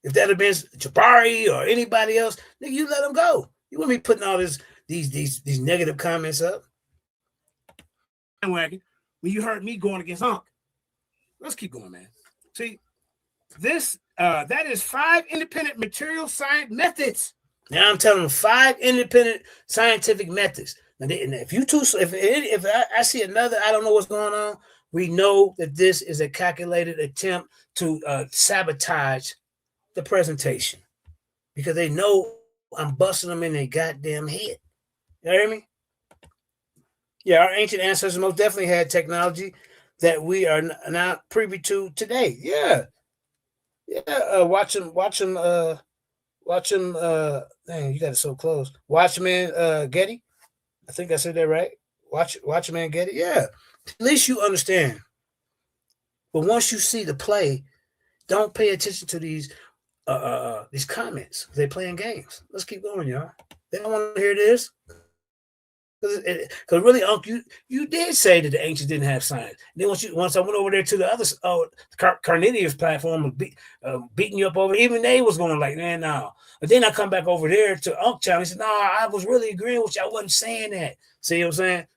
If that had been Jabari or anybody else, nigga, you let them go. You wouldn't be putting all these negative comments up. When you heard me going against Unc. Let's keep going, man. See, this that is 5 independent material science methods. Now I'm telling them 5 independent scientific methods. Now, if I see another, I don't know what's going on. We know that this is a calculated attempt to sabotage the presentation because they know I'm busting them in their goddamn head. You hear me? Yeah, our ancient ancestors most definitely had technology that we are not privy to today. Yeah. Watch him. Dang, you got it so close. Watchman Getty. I think I said that right. Watchman Getty. Yeah. At least you understand. But once you see the play, don't pay attention to these comments. They're playing games. Let's keep going, y'all. They don't want to hear this. Because really, Unc, you did say that the ancients didn't have science. And then once I went over there to the other Carnelius platform, beating you up over, even they was going like, man, no. But then I come back over there to Unc channel. He said, no, I was really agreeing with you. I wasn't saying that. See what I'm saying?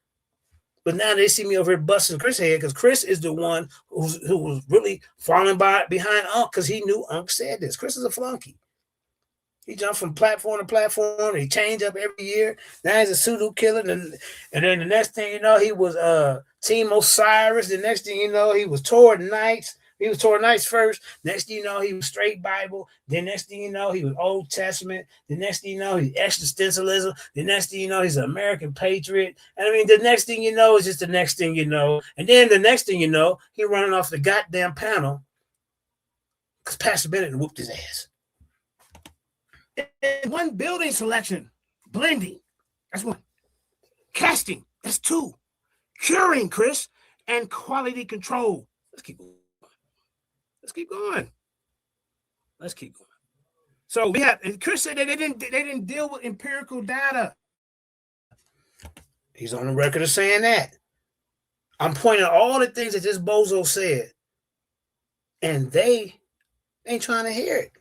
But now they see me over here busting Chris' head because Chris is the one who was really falling behind Unc because he knew Unc said this. Chris is a flunky. He jumped from platform to platform. He changed up every year. Now he's a pseudo killer. And then the next thing you know, he was Team Osiris. The next thing you know, he was Torah Knights. He was Torah Knights first. Next thing you know, he was straight Bible. Then next thing you know, he was Old Testament. The next thing you know, he's existentialism. The next thing you know, he's an American patriot. And I mean, the next thing you know is just the next thing you know. And then the next thing you know, he running off the goddamn panel because Pastor Bennett whooped his ass. And one, building selection, blending, that's 1. Casting, that's 2. Curing, Chris, and quality control. Let's keep going. So we have, and Chris said that they didn't deal with empirical data. He's on the record of saying that. I'm pointing out all the things that this bozo said, and they ain't trying to hear it.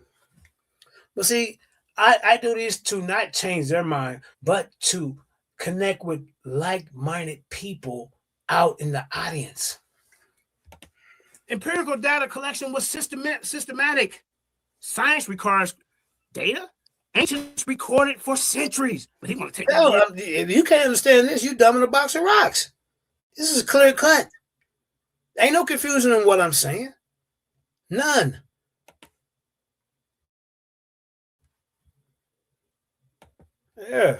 But see, I do this to not change their mind, but to connect with like-minded people out in the audience. Empirical data collection was systematic. Science requires data. Ancients recorded for centuries. But he want to take that. If you can't understand this, you dumb in a box of rocks. This is clear cut. Ain't no confusion in what I'm saying. None. Yeah.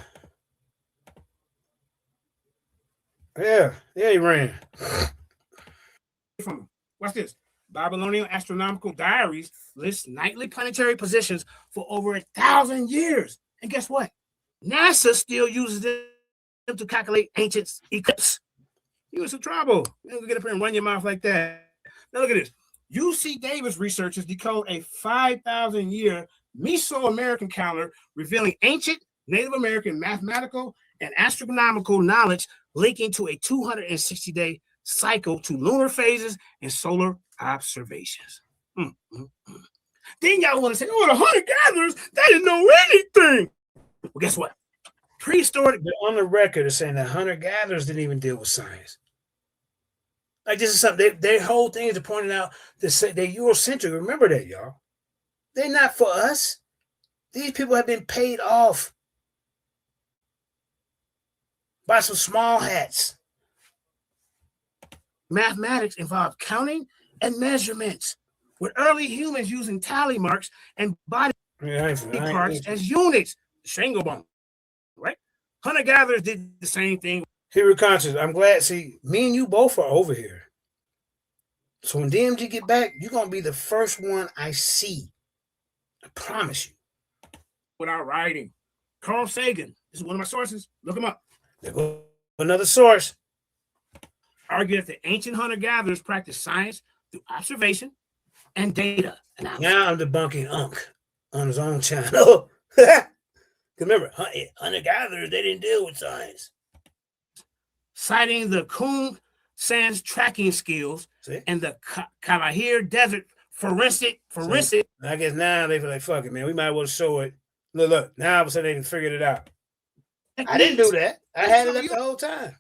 Yeah. Yeah, he ran. Watch this. Babylonian astronomical diaries list nightly planetary positions for over 1,000 years. And guess what? NASA still uses them to calculate ancient eclipses. You in some trouble. You don't get up here and run your mouth like that. Now look at this. UC Davis researchers decode a 5,000-year Mesoamerican calendar revealing ancient Native American mathematical and astronomical knowledge linking to a 260-day cycle to lunar phases and solar observations. Then y'all want to say, oh, the hunter-gatherers, they didn't know anything. Well, guess what? Prehistoric, they're on the record is saying that hunter-gatherers didn't even deal with science. Like this is something, their whole thing is pointing out they're Eurocentric. Remember that, y'all. They're not for us. These people have been paid off by some small hats. Mathematics involved counting and measurements, with early humans using tally marks and body parts as units. Shingle bone, right? Hunter-gatherers did the same thing. Here we're conscious. I'm glad. See, me and you both are over here. So when DMG get back, you're going to be the first one I see. I promise you. Without writing. Carl Sagan. This is one of my sources. Look him up. There goes another source. Argue that the ancient hunter-gatherers practiced science through observation and data analysis. Now I'm debunking Unc on his own channel. Remember, hunter-gatherers, they didn't deal with science. Citing the Kung Sands tracking skills and the Kalahari Desert forensic. I guess now they feel like, fuck it, man. We might as well show it. Look. Now all of a sudden they figured it out. I didn't do that. I had it up the whole time.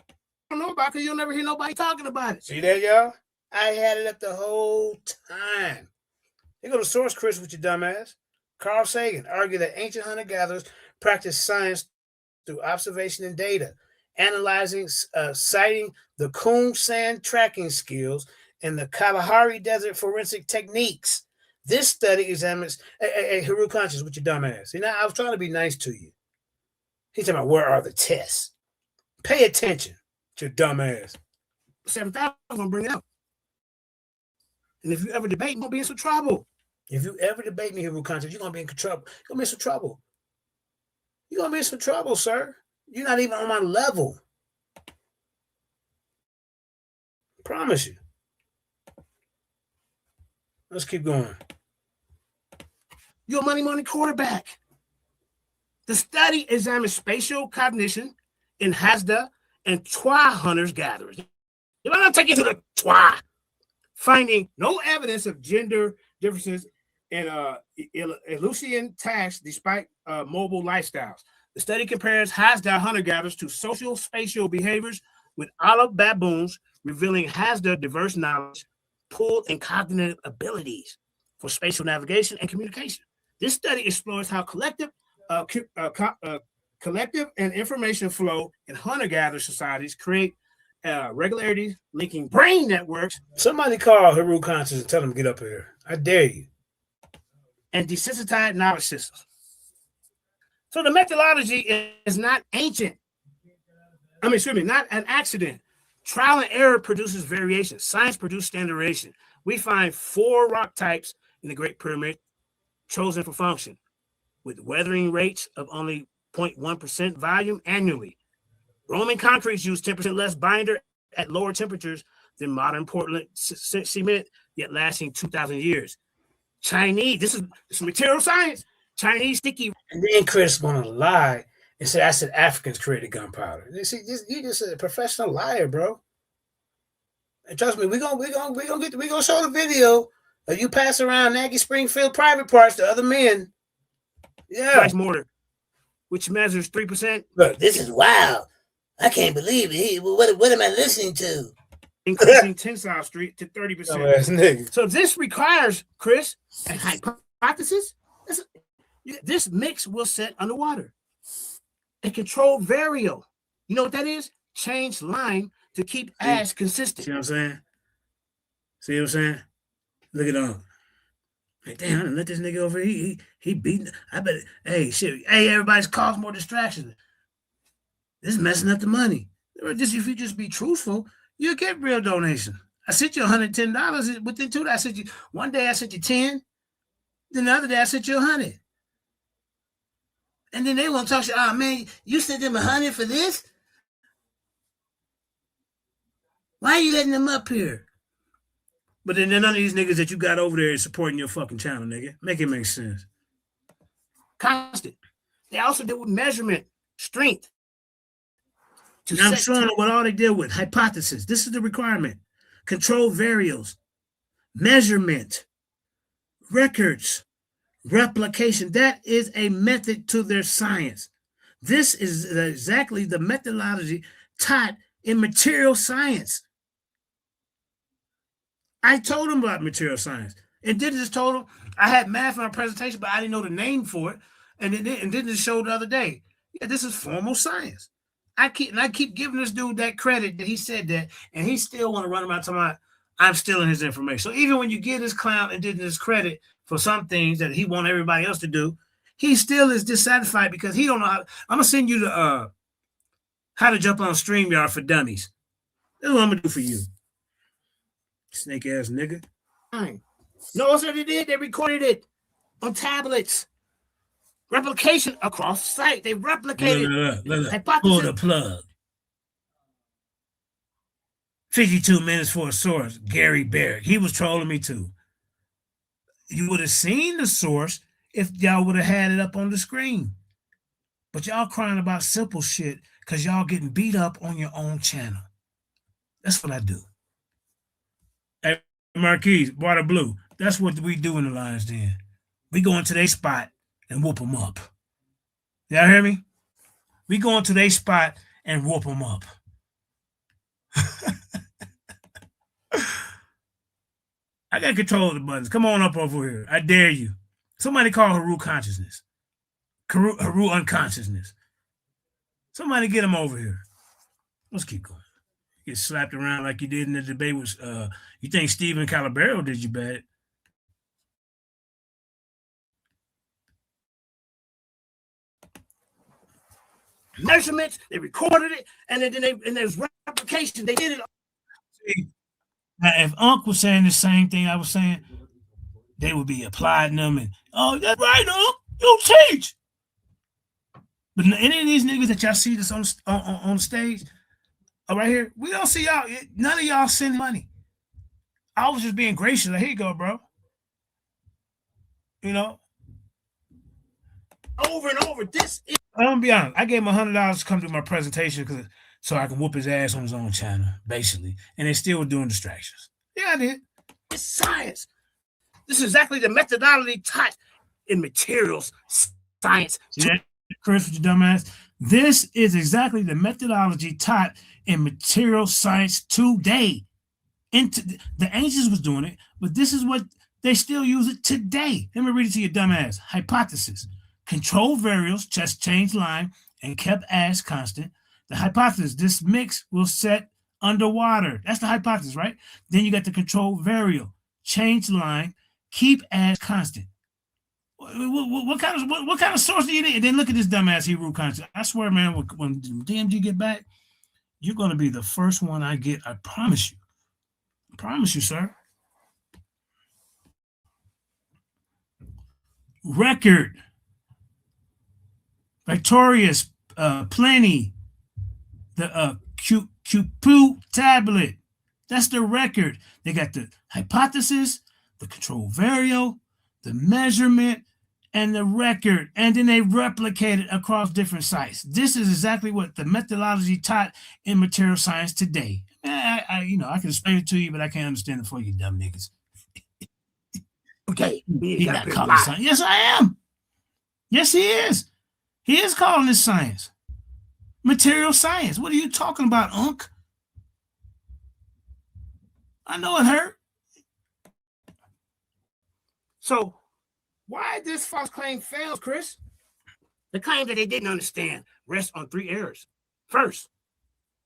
I don't know about it because you'll never hear nobody talking about it. See that, y'all? I had it up the whole time. You go to source, Chris, with your dumbass. Carl Sagan argued that ancient hunter-gatherers practiced science through observation and data, analyzing, citing the Kung Sand tracking skills and the Kalahari Desert forensic techniques. This study examines, hey, Haru Conscious with your dumbass. See, now I was trying to be nice to you. He's talking about where are the tests? Pay attention to your dumbass. 7,000, I'm going to bring it up. And if you ever debate, you're going to be in some trouble. If you ever debate me, Haru Conscious, you're going to be in trouble. You're going to be in some trouble. You're going to be in some trouble, sir. You're not even on my level. I promise you. Let's keep going. You're a money quarterback. The study examines spatial cognition in Hasda and Twa hunters-gatherers. You might not take you to the Twa. Finding no evidence of gender differences in Eleusinian tasks despite mobile lifestyles. The study compares Hasda hunter-gatherers to social spatial behaviors with olive baboons, revealing Hasda diverse knowledge, pool, and cognitive abilities for spatial navigation and communication. This study explores how collective and information flow in hunter-gatherer societies create regularities linking brain networks. Somebody call Haru Conscious and tell him to get up here. I dare you. And desensitized knowledge systems. So the methodology is not ancient. Not an accident. Trial and error produces variation. Science produces standardization. We find 4 rock types in the Great Pyramid chosen for function, with weathering rates of only 0.1% volume annually. Roman concretes use 10% less binder at lower temperatures than modern Portland cement, yet lasting 2,000 years. Chinese, this is material science. Chinese sticky. And then Chris want to lie and say, I said Africans created gunpowder. You see, you just a professional liar, bro. And trust me, we're gonna show the video of you pass around Nagy Springfield private parts to other men. Yeah. Rice mortar, which measures 3%. Look, this is wild. I can't believe it. What am I listening to? Increasing tensile street to 30%. So this requires, Chris, a hypothesis. This mix will set underwater. A controlled variable. You know what that is? Change line to keep ass consistent. See what I'm saying? See what I'm saying? Look at him. Hey, damn, I done let this nigga over here. He beating. I bet. Hey, shit. Hey, everybody's causing more distractions. This is messing up the money. Just if you just be truthful, you'll get real donation. I sent you $110 within 2 days. I sent you one day. I sent you 10. Then the other day I sent you 100. And then they want to talk shit. Oh man, you sent them 100 for this? Why are you letting them up here? But then none of these niggas that you got over there is supporting your fucking channel, nigga. Make it make sense. Constant. They also deal with measurement, strength. I'm showing what all they deal with. Hypothesis. This is the requirement. Control variables. Measurement. Records. Replication. That is a method to their science. This is exactly the methodology taught in material science. I told them about material science. And then just told them I had math in my presentation, but I didn't know the name for it. And then just showed the other day. Yeah, this is formal science. I keep giving this dude that credit that he said that, and he still want to run him out to my. I'm stealing his information. So even when you give this clown and did this credit for some things that he want everybody else to do, he still is dissatisfied because he don't know how. I'm gonna send you the how to jump on StreamYard for dummies. That's what I'm gonna do for you, snake ass nigga. No, that's what they did. They recorded it on tablets. Replication across site. They replicated. Look. Pull the plug. 52 minutes for a source. Gary Barrick. He was trolling me too. You would have seen the source if y'all would have had it up on the screen. But y'all crying about simple shit because y'all getting beat up on your own channel. That's what I do. Hey, Marquise, Water Blue. That's what we do in the Lions Den. We go into their spot and whoop them up. Y'all hear me? We go into their spot and whoop them up. I got control of the buttons. Come on up over here. I dare you. Somebody call Haru consciousness. Haru unconsciousness. Somebody get him over here. Let's keep going. Get slapped around like you did in the debate with you think Stephen Calabero did you bad. Measurements, they recorded it, and then there's replication. They did it. See, now, if Unc was saying the same thing I was saying, they would be applying them and, oh, that's right, Unc, you teach. But any of these niggas that y'all see that's on stage, right here, we don't see y'all. None of y'all send money. I was just being gracious. Like, here you go, bro. You know, over and over. This is. I'm gonna be honest. I gave him $100 to come do my presentation so I can whoop his ass on his own channel, basically. And they still were doing distractions. Yeah, I did. It's science. This is exactly the methodology taught in materials science. See that, Chris, with your dumbass? This is exactly the methodology taught in material science today. The ancients was doing it, but this is what they still use it today. Let me read it to your dumbass. Hypothesis. Control variables, just change line, and kept as constant. The hypothesis, this mix will set underwater. That's the hypothesis, right? Then you got the control variable, change line, keep as constant. What kind of source do you need? And then look at this dumbass Hebrew concept. I swear, man, when DMG get back, you're going to be the first one I get. I promise you. I promise you, sir. Record. Victorious, plenty, the Cupu tablet. That's the record. They got the hypothesis, the control variable, the measurement, and the record. And then they replicate it across different sites. This is exactly what the methodology taught in material science today. I can explain it to you, but I can't understand it for you, dumb niggas. Okay. You're not calling it science. Yes, I am. Yes, he is. He is calling this science. Material science. What are you talking about, Unc? I know it hurt. So, why this false claim fails, Chris? The claim that they didn't understand rests on 3 errors. First,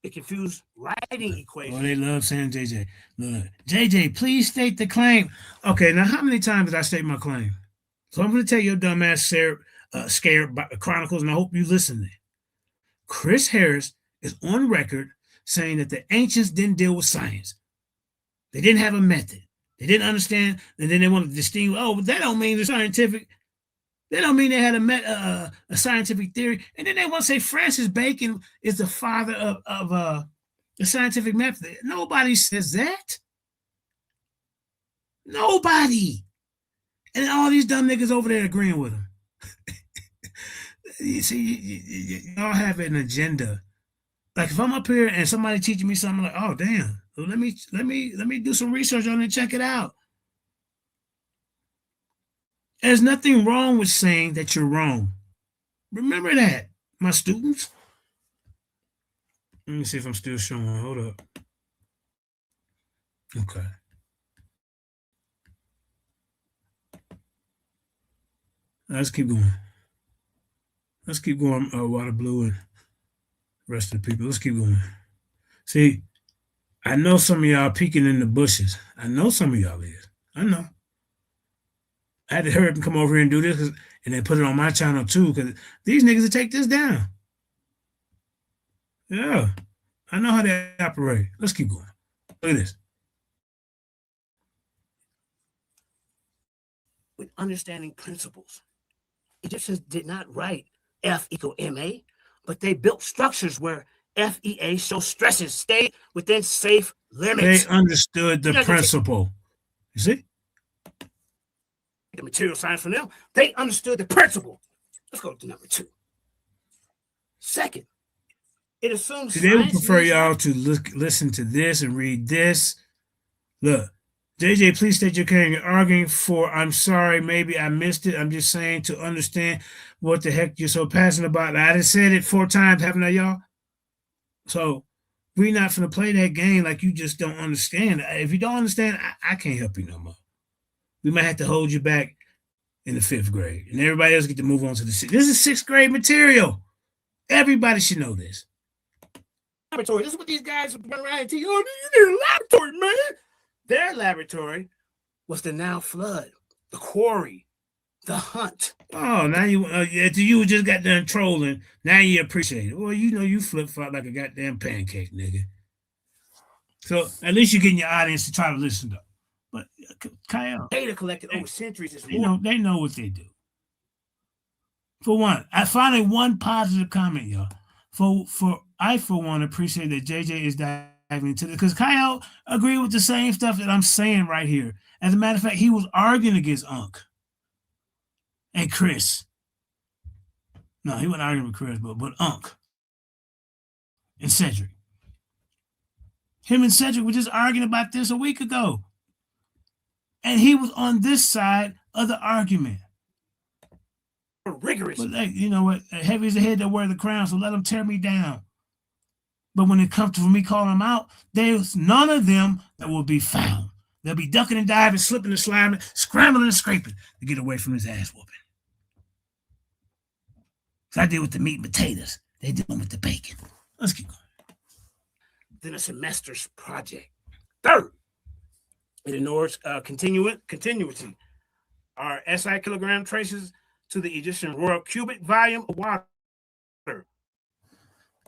It confused writing equations. Oh, they love saying JJ. Look, JJ, please state the claim. Okay, now how many times did I state my claim? So I'm going to tell your dumb ass scared chronicles, and I hope you listen. Chris Harris is on record saying that the ancients didn't deal with science. They didn't have a method. They didn't understand, and then they want to distinguish. Oh, but that don't mean they're scientific. They don't mean they had a scientific theory. And then they want to say Francis Bacon is the father of the scientific method. Nobody says that. Nobody. And all these dumb niggas over there agreeing with him. You see, y'all have an agenda. Like if I'm up here and somebody teaching me something, like, oh damn, well, let me do some research on it and check it out. There's nothing wrong with saying that you're wrong. Remember that, my students. Let me see if I'm still showing. Hold up. Okay. Let's keep going. Let's keep going, Water Blue and the rest of the people. Let's keep going. See, I know some of y'all peeking in the bushes. I know some of y'all is. I know. I had to hurry up and come over here and do this and then put it on my channel too, because these niggas will take this down. Yeah. I know how they operate. Let's keep going. Look at this. With understanding principles. Egyptians did not write F equal MA, but they built structures where FEA shows stresses stay within safe limits. They understood the principle. You see? The material science from them, they understood the principle. Let's go to number 2. Second, it assumes they would prefer y'all to listen to this and read this. Look, JJ, please state your claim. You're arguing for, I'm sorry, maybe I missed it. I'm just saying to understand what the heck you're so passionate about. I done said it 4 times, haven't I, y'all? So we're not going to play that game like you just don't understand. If you don't understand, I can't help you no more. We might have to hold you back in the 5th grade. And everybody else get to move on to the 6th. This is 6th grade material. Everybody should know this. Laboratory. This is what these guys run around and tell you. Oh, you need a laboratory, man. Their laboratory was the Nile flood, the quarry, the hunt. Oh, now you just got done trolling. Now you appreciate it. Well, you know you flip-flop like a goddamn pancake, nigga. So at least you're getting your audience to try to listen to. But Kyle, data collected over centuries is more. They know what they do. For one, I finally one positive comment, y'all. I for one appreciate that JJ is diving into this because Kyle agreed with the same stuff that I'm saying right here. As a matter of fact, he was arguing against Unc and Chris. No, he wasn't arguing with Chris, but Unc and Cedric. Him and Cedric were just arguing about this a week ago. And he was on this side of the argument. Rigorous. But you know what? Heavy is the head that wear the crown, so let them tear me down. But when it comes to me calling them out, there's none of them that will be found. They'll be ducking and diving, slipping and sliding, scrambling and scraping to get away from his ass whooping. So I deal with the meat and potatoes. They deal with the bacon. Let's keep going. Then a semester's project. Third, it ignores continuity. Our SI kilogram traces to the Egyptian royal cubic volume of water.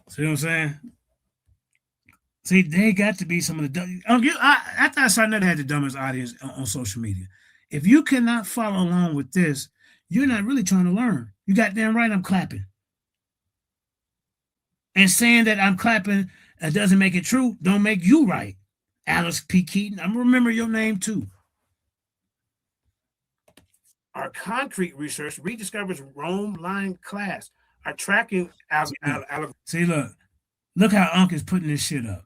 See what I'm saying? See, they got to be some of the dumb. I thought Sarnetta had the dumbest audience on social media. If you cannot follow along with this, you're not really trying to learn. You got damn right I'm clapping. And saying that I'm clapping doesn't make it true, don't make you right. Alice P. Keaton, I'm going to remember your name too. Our concrete research rediscovers Rome line class. Our tracking. See, look how Unc is putting this shit up.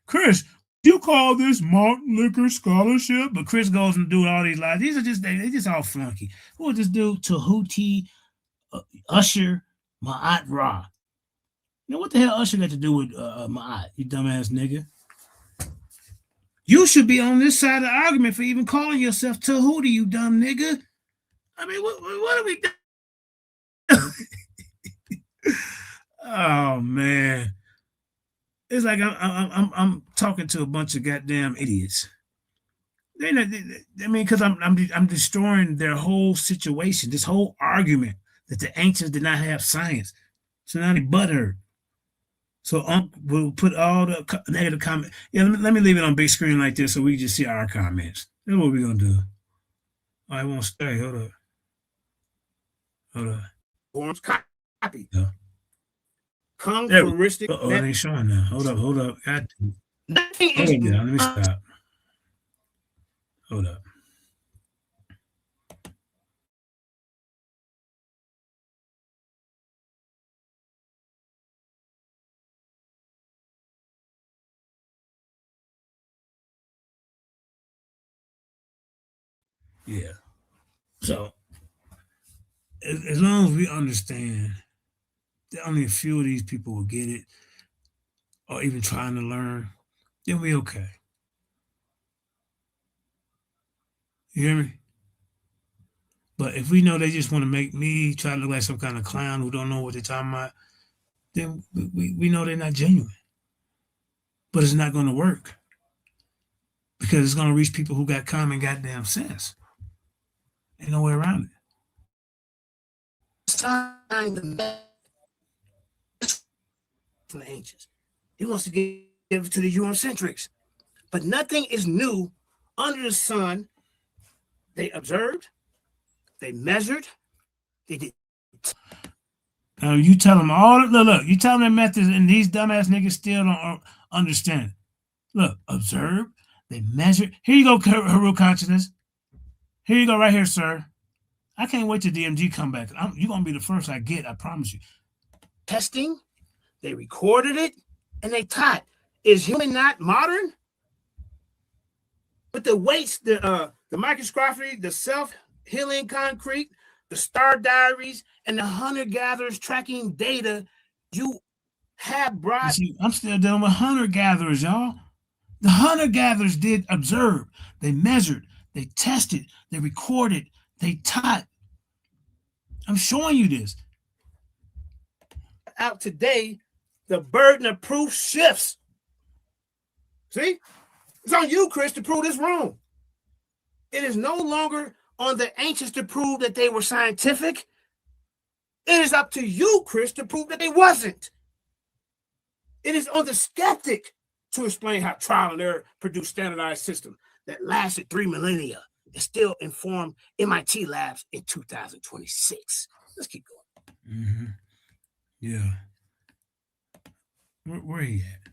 Chris, you call this malt liquor scholarship? But Chris goes and do all these lies. These are they just all flunky. Who would this do? Tahuti, Usher, Ma'at Ra. You know what the hell Usher got to do with Ma'at, you dumbass nigga? You should be on this side of the argument for even calling yourself Tahuti, you dumb nigga. I mean, what are we doing? Oh, man. It's like I'm talking to a bunch of goddamn idiots. They're not, I mean, because I'm destroying their whole situation, this whole argument that the ancients did not have science. So now they butthurt. So we'll put all the negative comments. Yeah, let me leave it on big screen like this so we can just see our comments. That's what we're gonna do. I won't stay. Hold up. Hold up. Forms copy. Yeah. Conformistic. Oh, it ain't showing now. Hold up. God. Nothing Hold is up, let me stop. Hold up. Yeah. So as long as we understand that only a few of these people will get it or even trying to learn, then we okay. You hear me? But if we know they just want to make me try to look like some kind of clown who don't know what they're talking about, then we know they're not genuine. But it's not going to work because it's going to reach people who got common goddamn sense. Ain't no way around it. Sign the from the ancients. He wants to give it to the Eurocentrics. But nothing is new under the sun. They observed, they measured, they did. You tell them all. Look, you tell them their methods, and these dumbass niggas still don't understand. Look, observe, they measure. Here you go, Haru consciousness. Here you go, right here, sir. I can't wait till DMG come back. You're gonna be the first I get. I promise you. Testing, they recorded it, and they taught. Is human not modern? But the weights, the microscopy, the self-healing concrete, the star diaries, and the hunter-gatherers tracking data, you have brought. See, I'm still dealing with hunter-gatherers, y'all. The hunter-gatherers did observe, they measured, they tested, they recorded, they taught. I'm showing you this. Out today, the burden of proof shifts. See? It's on you, Chris, to prove this wrong. It is no longer on the ancients to prove that they were scientific. It is up to you, Chris, to prove that they wasn't. It is on the skeptic to explain how trial and error produced standardized systems that lasted 3 millennia and still inform MIT labs in 2026. Let's keep going. Mm-hmm. Yeah. Where he at?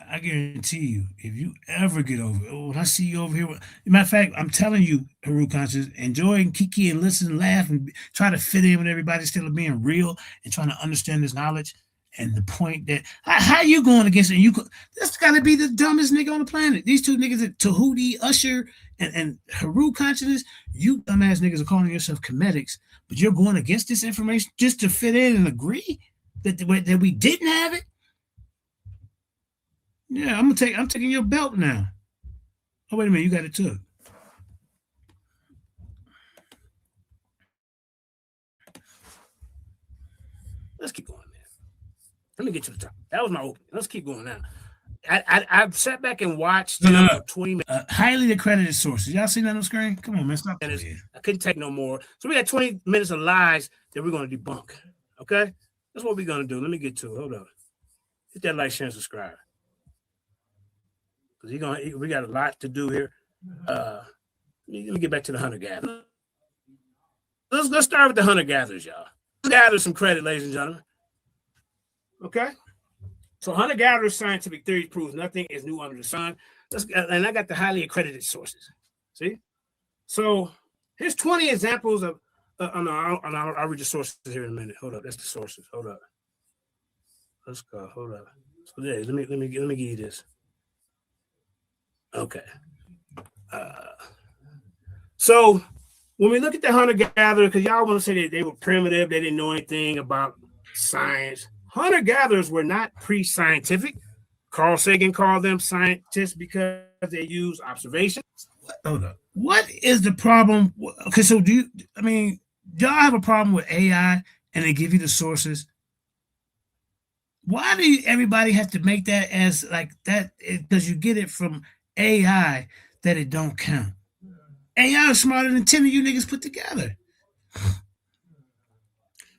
I guarantee you, if you ever get over, when I see you over here, matter of fact, I'm telling you, Haru Conscious, enjoy and kiki and listen and laugh and try to fit in with everybody, still being real and trying to understand this knowledge. And the point that how you going against it? That's got to be the dumbest nigga on the planet. These two niggas, Tahuti, Usher, and Haru Consciousness, you dumbass niggas are calling yourself comedics, but you're going against this information just to fit in and agree that we didn't have it. Yeah, I'm taking your belt now. Oh, wait a minute, you got it too. Let's keep going, man. Let me get to the top. That was my opening. Let's keep going now. I've sat back and watched 20 minutes. Highly accredited sources. Y'all seen that on the screen? Come on, man. Stop. I couldn't take no more. So we got 20 minutes of lies that we're going to debunk. Okay? That's what we're going to do. Let me get to it. Hold on. Hit that like, share, and subscribe. Because we got a lot to do here. Let me get back to the hunter-gatherers. Let's start with the hunter-gatherers, y'all. Gather some credit, ladies and gentlemen. Okay? So hunter-gatherers scientific theory proves nothing is new under the sun. And I got the highly accredited sources. See? So here's 20 examples of I'll read the sources here in a minute. Hold up. That's the sources. Hold up. Let's go. Hold up. So yeah, let me give you this. Okay. So when we look at the hunter-gatherer, because y'all want to say that they were primitive, they didn't know anything about science. Hunter-gatherers were not pre-scientific. Carl Sagan called them scientists because they use observation. Hold up. What is the problem? Okay, so y'all have a problem with AI and they give you the sources? Why do everybody have to make that as like that? Because you get it from AI that it don't count. AI is smarter than 10 of you niggas put together.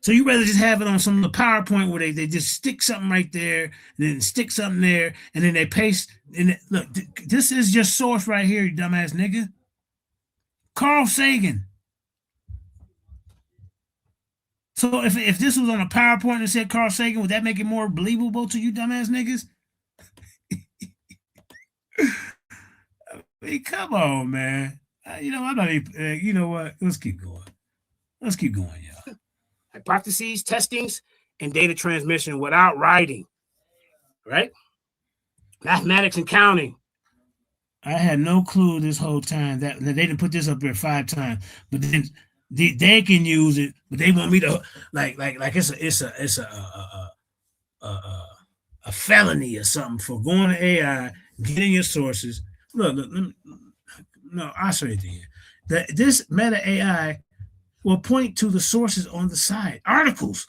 So you rather just have it on some of the PowerPoint where they just stick something right there, and then stick something there, and then they paste. And look, this is your source right here, you dumbass nigga. Carl Sagan. So if this was on a PowerPoint and said Carl Sagan, would that make it more believable to you dumbass niggas? I mean, come on, man. You know, I'm not even, you know what? Let's keep going. Let's keep going, y'all. Hypotheses, testings, and data transmission without writing, right? Mathematics and counting. I had no clue this whole time that they didn't put this up there 5 times, but then they can use it, but they want me to like it's a felony or something for going to AI, getting your sources. Look, no, I'll show you here. This meta AI will point to the sources on the side. Articles.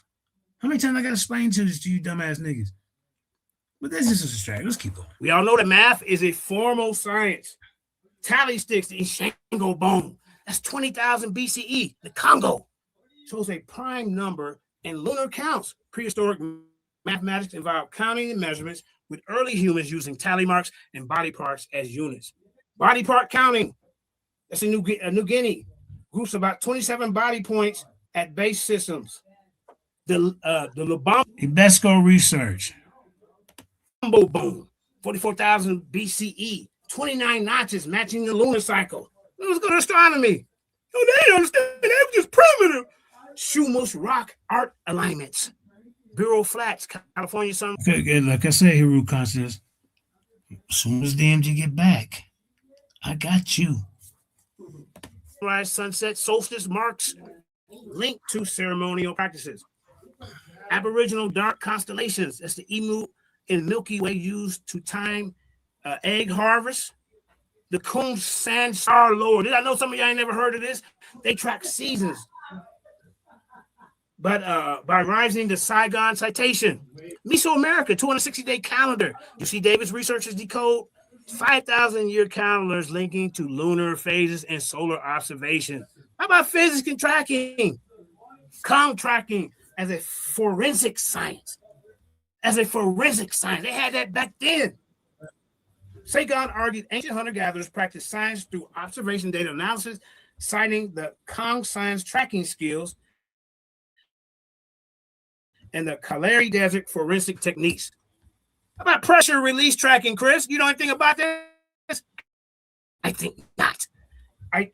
How many times I got to explain to this to you dumbass niggas? But this is a distraction. Let's keep going. We all know that math is a formal science. Tally sticks, the Ishango bone. That's 20,000 BCE. The Congo shows a prime number and lunar counts. Prehistoric mathematics involved counting and measurements, with early humans using tally marks and body parts as units. Body part counting. That's in New Guinea. Groups about 27 body points at base systems. The Lubombo Ibesco research. Bone, 44,000 BCE, 29 notches matching the lunar cycle. Let's go to astronomy. Oh, they didn't understand. They were just primitive. Shumus rock art alignments. Bureau Flats, California sun. Okay, like I said, Hero Consciousness. As soon as DMG get back, I got you. Sunrise, sunset, solstice marks linked to ceremonial practices. Aboriginal dark constellations. That's the Emu in Milky Way used to time egg harvest. The Coon Sand Star Lord. Did I know some of y'all ain't never heard of this? They track seasons. But by rising the Saigon citation. Mesoamerica, 260-day calendar. You see David's researchers decode 5,000-year calendars linking to lunar phases and solar observation. How about physics and tracking? Tracking as a forensic science. As a forensic science. They had that back then. Sagan argued ancient hunter-gatherers practiced science through observation data analysis, citing the Kong science tracking skills and the Kalahari Desert forensic techniques. How about pressure release tracking, Chris? You know anything about this? I think not. I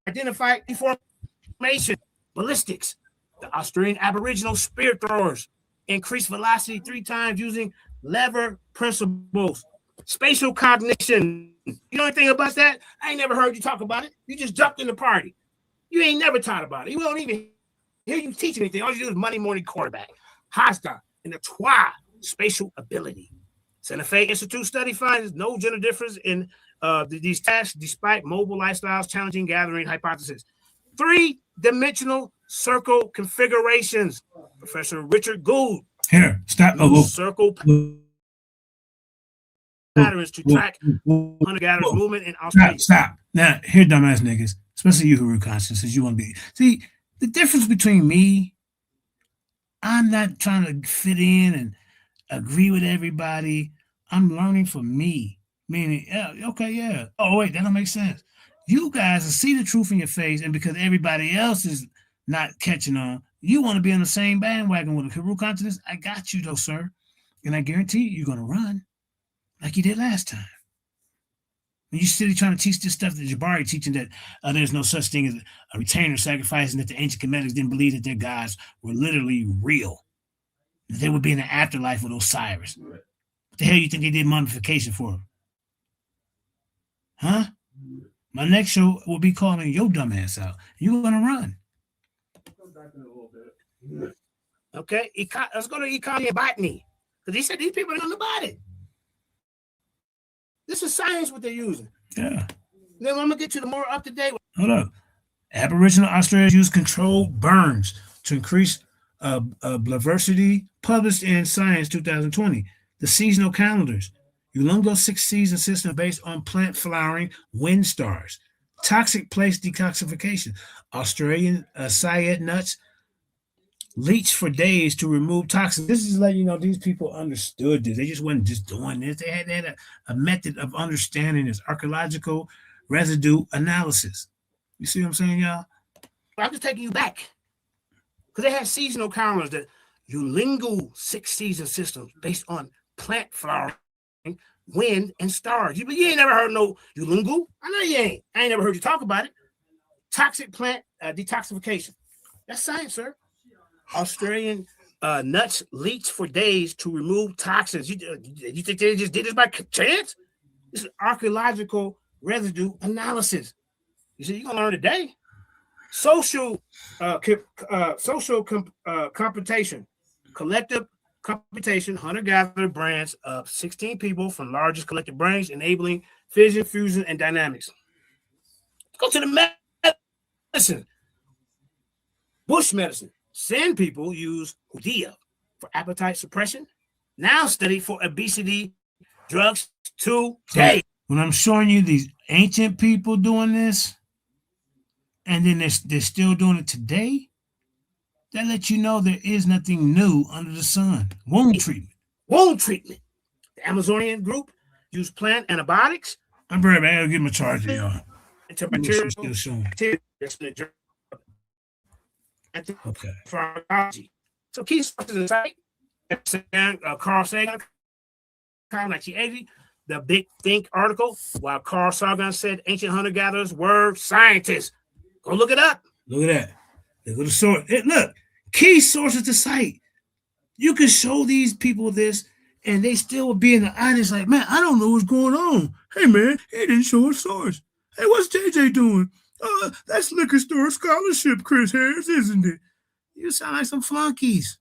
identified information, ballistics, the Australian Aboriginal spear throwers, increased velocity 3 times using lever principles. Spatial cognition. You know anything about that? I ain't never heard you talk about it. You just jumped in the party. You ain't never taught about it. You don't even hear you teach anything. All you do is Monday morning quarterback. Hasta and the Twa spatial ability. Santa Fe Institute study finds no gender difference in these tasks despite mobile lifestyles challenging gathering hypothesis. 3-dimensional circle configurations. Professor Richard Gould. Here, stop. Circle patterns to track hunter-gatherers movement in Australia. Stop. Now, here, dumbass niggas, especially you who are conscious, as you want to be. See, the difference between me, I'm not trying to fit in and agree with everybody. I'm learning from me. Meaning, yeah, okay, yeah. Oh, wait, that don't make sense. You guys see the truth in your face, and because everybody else is not catching on, you want to be on the same bandwagon with a Heru consciousness. I got you, though, sir. And I guarantee you're going to run like you did last time. When you're still trying to teach this stuff that Jabari teaching that there's no such thing as a retainer sacrifice and that the ancient Kemetals didn't believe that their gods were literally real. That they would be in the afterlife with Osiris. What the hell you think they did mummification for? Huh? My next show will be calling your dumb ass out. You're going to run. Okay, let's go to ecology and botany. Because he said these people don't know about it. This is science what they're using. Yeah. Then I'm going to get to the more up-to-date. Hold up. Aboriginal Australians use controlled burns to increase Blaversity, published in Science 2020. The seasonal calendars. Ulungo 6-season system based on plant flowering wind stars. Toxic place detoxification. Australian syed nuts leach for days to remove toxins. This is letting you know these people understood this. They just wasn't just doing this. They had a method of understanding this archaeological residue analysis. You see what I'm saying, y'all? I'm just taking you back. Because they had seasonal calendars that Ulungo 6-season systems based on plant flowering, wind, and stars. You ain't never heard no Ulungo. I know you ain't. I ain't never heard you talk about it. Toxic plant detoxification. That's science, sir. Australian nuts leach for days to remove toxins. You think they just did this by chance? This is archaeological residue analysis. You see, you're going to learn today. Social computation, collective computation, hunter-gatherer branch of 16 people from largest collective brains, enabling fission, fusion, and dynamics. Go to the medicine. Bush medicine. San people use Hudea for appetite suppression. Now study for obesity drugs today. When I'm showing you these ancient people doing this, and then they're still doing it today, that lets you know there is nothing new under the sun. Wound treatment. The Amazonian group use plant antibiotics. I'm very bad. I'll give them a charge to y'all. Into material. Okay. Pharmacology. So key sources of the site. Carl Sagan, 1980, the Big Think article, while Carl Sagan said ancient hunter-gatherers were scientists. Go look it up. Look at that. Look at the source. Look, key sources to cite. You can show these people this, and they still will be in the audience like, man, I don't know what's going on. Hey, man, he didn't show a source. Hey, what's JJ doing? That's liquor store scholarship, Chris Harris, isn't it? You sound like some flunkies.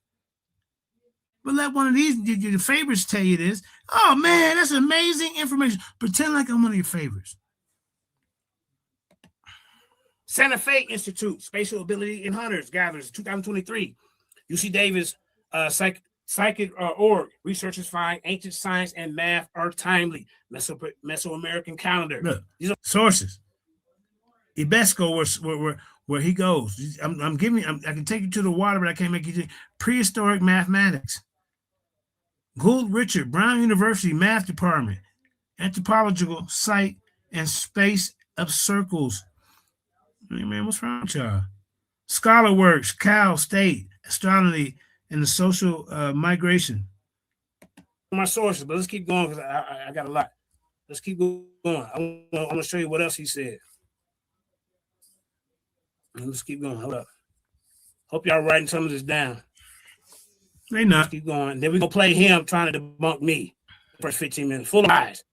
But let one of these your favorites tell you this. Oh, man, that's amazing information. Pretend like I'm one of your favorites. Santa Fe Institute, Spatial Ability in Hunters Gatherers, 2023. UC Davis, Psychic org. Researchers find ancient science and math are timely. Mesoamerican calendar. Look, these are sources. Ibesco, where he goes. I can take you to the water, but I can't make you do prehistoric mathematics. Gould Richard, Brown University Math Department, Anthropological Site and Space of Circles. Hey, man, what's wrong with y'all? Scholar Works, Cal State, Astronomy, and the Social Migration. My sources, but let's keep going because I got a lot. Let's keep going. I'm going to show you what else he said. Let's keep going. Hold up. Hope y'all writing some of this down. They not. Let's keep going. Then we're going to play him trying to debunk me. First 15 minutes. Full of lies.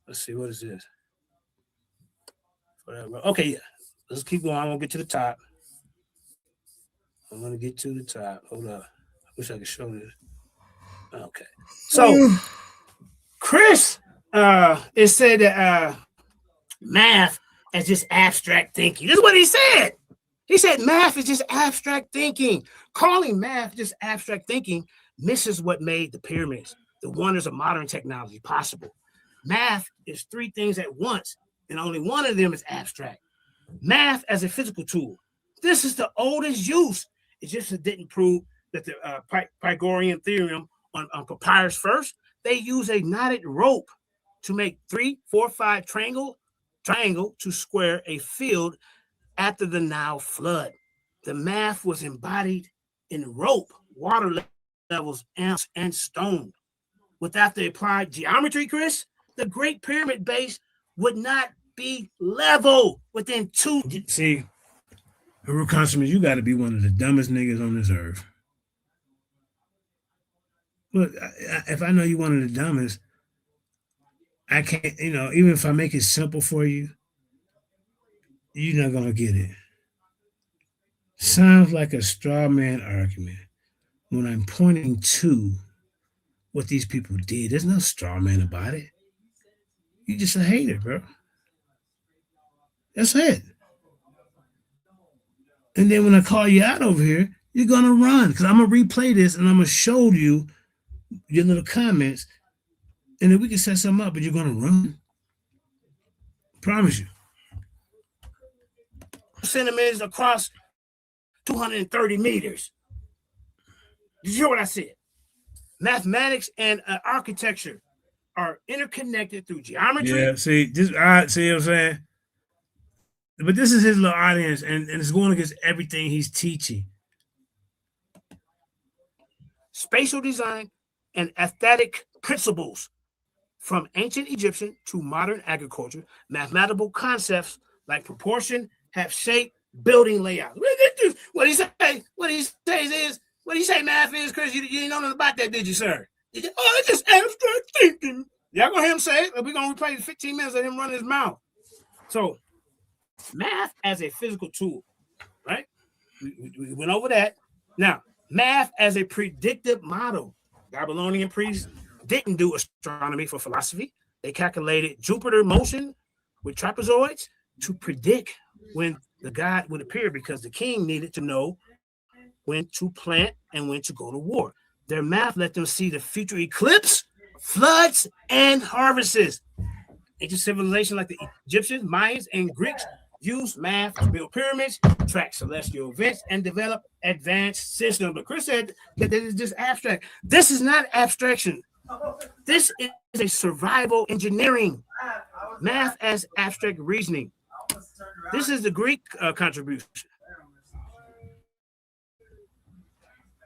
Let's see. What is this? Okay, yeah. Let's keep going. I'm going to get to the top. Hold up. I wish I could show this. Okay. So, Chris, it said that math is just abstract thinking. This is what he said. He said math is just abstract thinking. Calling math just abstract thinking misses what made the pyramids, the wonders of modern technology possible. Math is three things at once, and only one of them is abstract. Math as a physical tool. This is the oldest use. It just didn't prove that the Pythagorean theorem on papyrus first. They use a knotted rope to make 3, 4, 5 triangle to square a field after the Nile flood. The math was embodied in rope, water levels, amps, and stone. Without the applied geometry, Chris, the Great Pyramid base would not be level within 2. See, Haru Consummate, you got to be one of the dumbest niggas on this earth. Look, if I know you one of the dumbest, I can't, even if I make it simple for you, you're not going to get it. Sounds like a straw man argument when I'm pointing to what these people did. There's no straw man about it. You're just a hater, bro. That's it. And then when I call you out over here, You're going to run because I'm going to replay this and I'm going to show you your little comments. And then we can set something up, but you're going to run. Promise you. Centimeters across 230 meters. Did you hear what I said? Mathematics and architecture are interconnected through geometry. Yeah, see what I'm saying? But this is his little audience, and it's going against everything he's teaching. Spatial design and aesthetic principles from ancient Egyptian to modern agriculture, mathematical concepts like proportion have shaped building layout. What he say? What he says is, what he say math is, Chris? You didn't know nothing about that, did you, sir? It's just abstract thinking. Y'all gonna hear him say it? We're gonna replay 15 minutes of him running his mouth. So, math as a physical tool, right? We went over that. Now, math as a predictive model. Babylonian priests didn't do astronomy for philosophy. They calculated Jupiter motion with trapezoids to predict when the god would appear because the king needed to know when to plant and when to go to war. Their math let them see the future eclipse, floods, and harvests. Ancient civilization like the Egyptians, Mayans, and Greeks used math to build pyramids, track celestial events, and develop advanced systems. But Chris said that this is just abstract. This is not abstraction. This is a survival engineering. Math as abstract reasoning. This is the Greek contribution.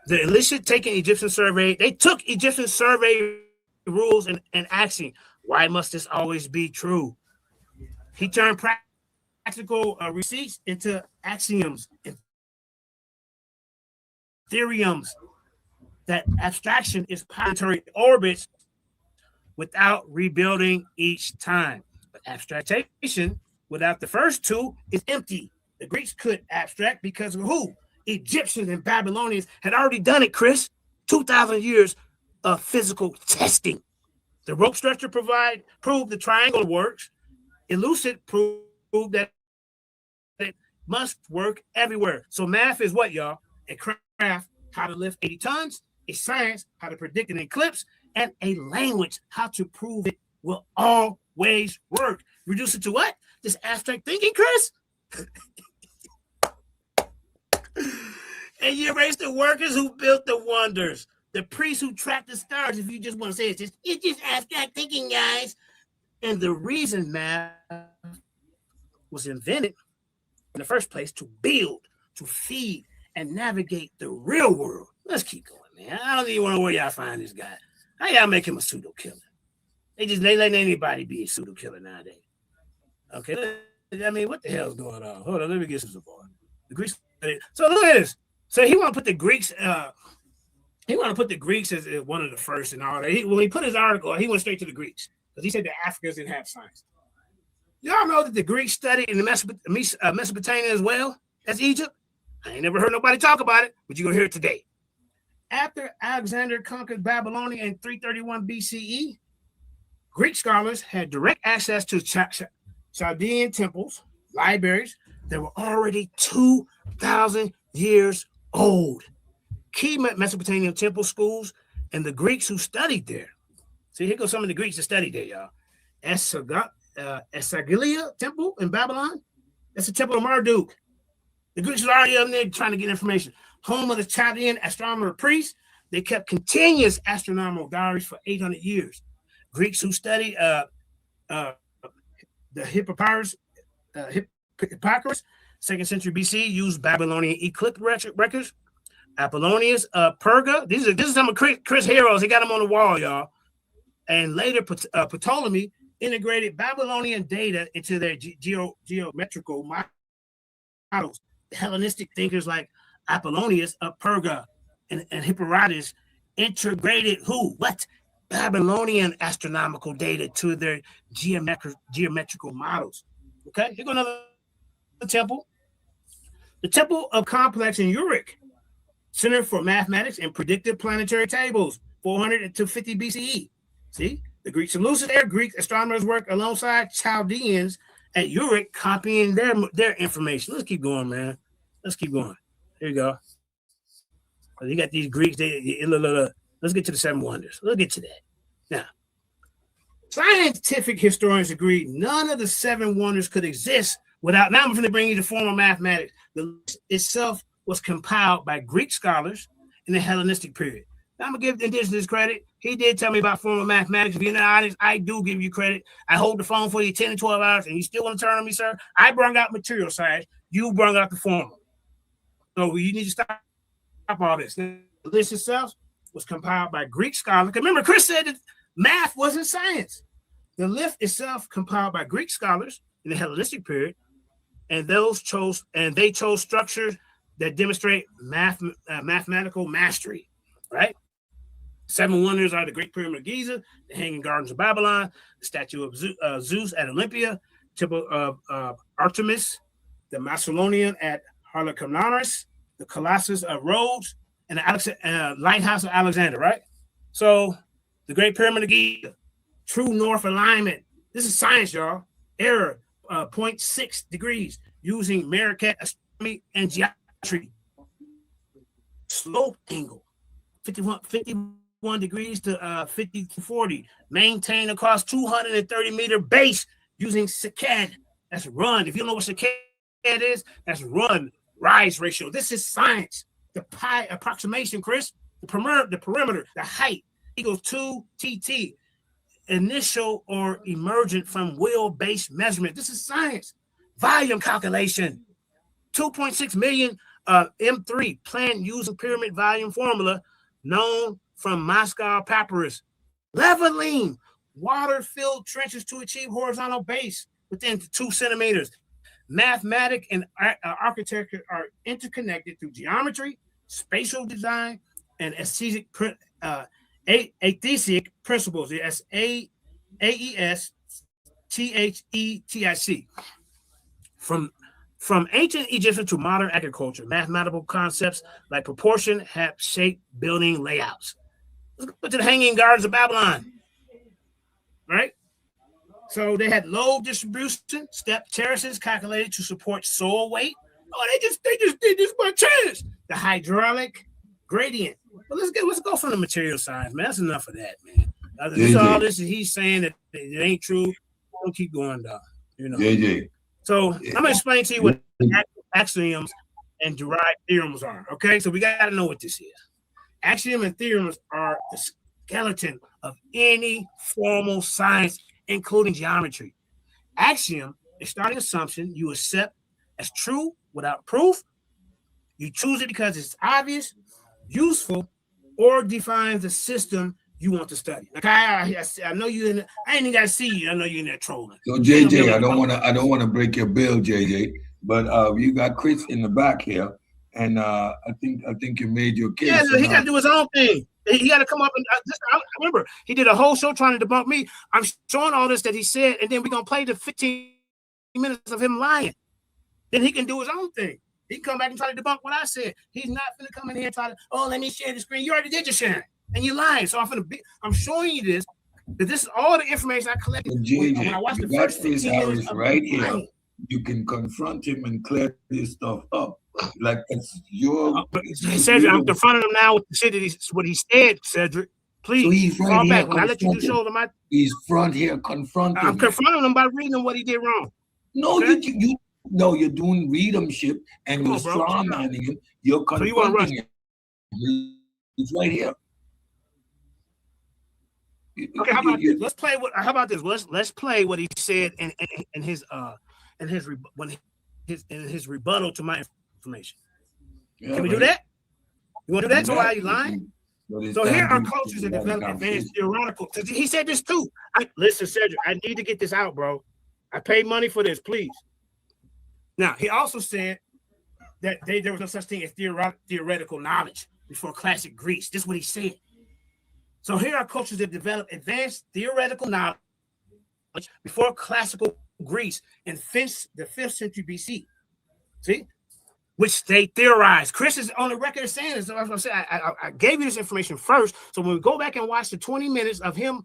The illicit taking Egyptian survey, they took Egyptian survey rules and asking, why must this always be true? He turned practical receipts into axioms and theorems. That abstraction is planetary orbits without rebuilding each time. But abstraction without the first two is empty. The Greeks could abstract because of who? Egyptians and Babylonians had already done it, Chris. 2,000 years of physical testing. The rope structure proved the triangle works. Elucid proved that it must work everywhere. So math is what, y'all? A craft, how to lift 80 tons, a science, how to predict an eclipse, and a language, how to prove it will always work. Reduce it to what? This abstract thinking, Chris? And you erase the workers who built the wonders, the priests who tracked the stars. If you just want to say it's just abstract thinking, guys. And the reason math was invented in the first place to build, to feed, and navigate the real world. Let's keep going, man. I don't even know where y'all find this guy. How y'all make him a pseudo killer? They let anybody be a pseudo killer nowadays. Okay, I mean, what the hell's going on? Hold on, let me get some support. The Greeks. So look at this. So he want to put the Greeks. He want to put the Greeks as one of the first and all that. When he put his article, he went straight to the Greeks because he said the Africans didn't have science. Y'all know that the Greeks studied in the Mesopotamia as well as Egypt. I ain't never heard nobody talk about it, but you're gonna hear it today. After Alexander conquered Babylonia in 331 BCE, Greek scholars had direct access to Chaldean temples, libraries that were already 2,000 years old. Key Mesopotamian temple schools and the Greeks who studied there. See, here goes some of the Greeks that studied there, y'all. Esagila temple in Babylon. That's the temple of Marduk. The Greeks were already up there trying to get information. Home of the Chaldean astronomer priests. They kept continuous astronomical diaries for 800 years. Greeks who studied the Hipparchus, 2nd century BC, used Babylonian eclipse records. Apollonius, Perga. These are some of Chris heroes. He got them on the wall, y'all. And later, Ptolemy integrated Babylonian data into their geometrical models. Hellenistic thinkers like Apollonius of Perga and Hipparchus integrated Babylonian astronomical data to their geometrical models. Okay, here go another temple. The Temple of Complex in Uruk, Center for Mathematics and Predictive Planetary Tables, 400 to 50 BCE. See, the Greeks and lucid air Greek astronomers work alongside Chaldeans at Uruk, copying their information. Let's keep going, man. Let's keep going. Here you go. You got these Greeks. Let's get to the 7 wonders. Let's get to that. Now, scientific historians agree none of the 7 wonders could exist without. Now I'm going to bring you the form of mathematics. The list itself was compiled by Greek scholars in the Hellenistic period. Now I'm going to give the indigenous credit. He did tell me about form of mathematics. If you're not honest, I do give you credit. I hold the phone for you 10 to 12 hours, and you still want to turn on me, sir? I brought out material science. You brought out the formula. So you need to stop all this. The list itself was compiled by Greek scholars. Remember, Chris said that math wasn't science. The list itself compiled by Greek scholars in the Hellenistic period, and they chose structures that demonstrate mathematical mastery, right? 7 wonders are the Great Pyramid of Giza, the Hanging Gardens of Babylon, the statue of Zeus at Olympia, temple of Artemis, the Macedonian at Heliacal, the Colossus of Rhodes, and the Lighthouse of Alexander, right? So the Great Pyramid of Giza, true north alignment. This is science, y'all. Error, 0.6 degrees using Mercat astronomy and geometry. Slope angle, 51 degrees to 50 to 40. Maintain across 230-meter base using saccade. That's run. If you don't know what saccade is, that's run rise ratio. This is science. The pi approximation, Chris. The perimeter, the height equals 2 TT. Initial or emergent from wheel-based measurement. This is science. Volume calculation. 2.6 million M3 plant using pyramid volume formula known from Moscow papyrus. Leveling water-filled trenches to achieve horizontal base within 2 centimeters. Mathematics and architecture are interconnected through geometry, spatial design, and aesthetic principles. That's AESTHETIC. From ancient Egyptian to modern agriculture, mathematical concepts like proportion have shaped building layouts. Let's go to the Hanging Gardens of Babylon, right? So they had load distribution, step terraces calculated to support soil weight. Oh, they just did this by chance. The hydraulic gradient. But let's go from the material science, man. That's enough of that, man. All this he's saying that it ain't true. Don't keep going, dog. You know. JJ. So I'm gonna explain to you what axioms and derived theorems are. Okay, so we gotta know what this is. Axiom and theorems are the skeleton of any formal science, including geometry. Axiom is starting assumption you accept as true without proof. You choose it because it's obvious, useful, or defines the system you want to study. Okay, I know you in. I ain't even got to see you. I know you in there trolling. So JJ, I don't want to break your bill, JJ, but you got Chris in the back here, and I think you made your case. Yeah, he got to do his own thing. He got to come up and I remember he did a whole show trying to debunk me. I'm showing all this that he said, and then we're gonna play the 15 minutes of him lying. Then he can do his own thing. He can come back and try to debunk what I said. He's not gonna come in here and try to, let me share the screen. You already did your sharing, and you're lying. So I'm showing you this, that this is all the information I collected. JJ, when I watched the you got first Chris 15 minutes Harris right here. You can confront him and clear this stuff up. Like it's your. Cedric, I'm confronting him now with the shit that what he said, Cedric. Please, so he's right here back. When I let you do shows, he's front here confronting. I'm confronting him by reading him what he did wrong. No, okay? you're doing readumship and you're straw manning him. You're confronting him. He's right here. Okay, how about this? Let's play what. How about this? Let's play what he said in his rebuttal to my information. Yeah, can we do that? You want to do that? So why are you lying? So here are cultures that develop advanced theoretical. He said this too. Listen, Cedric, I need to get this out, bro. I paid money for this, please. Now, he also said that there was no such thing as theoretical knowledge before classic Greece. This is what he said. So here are cultures that develop advanced theoretical knowledge before classical Greece in the 5th century BC. See? Which they theorized. Chris is on the record saying this. So I gave you this information first. So when we go back and watch the 20 minutes of him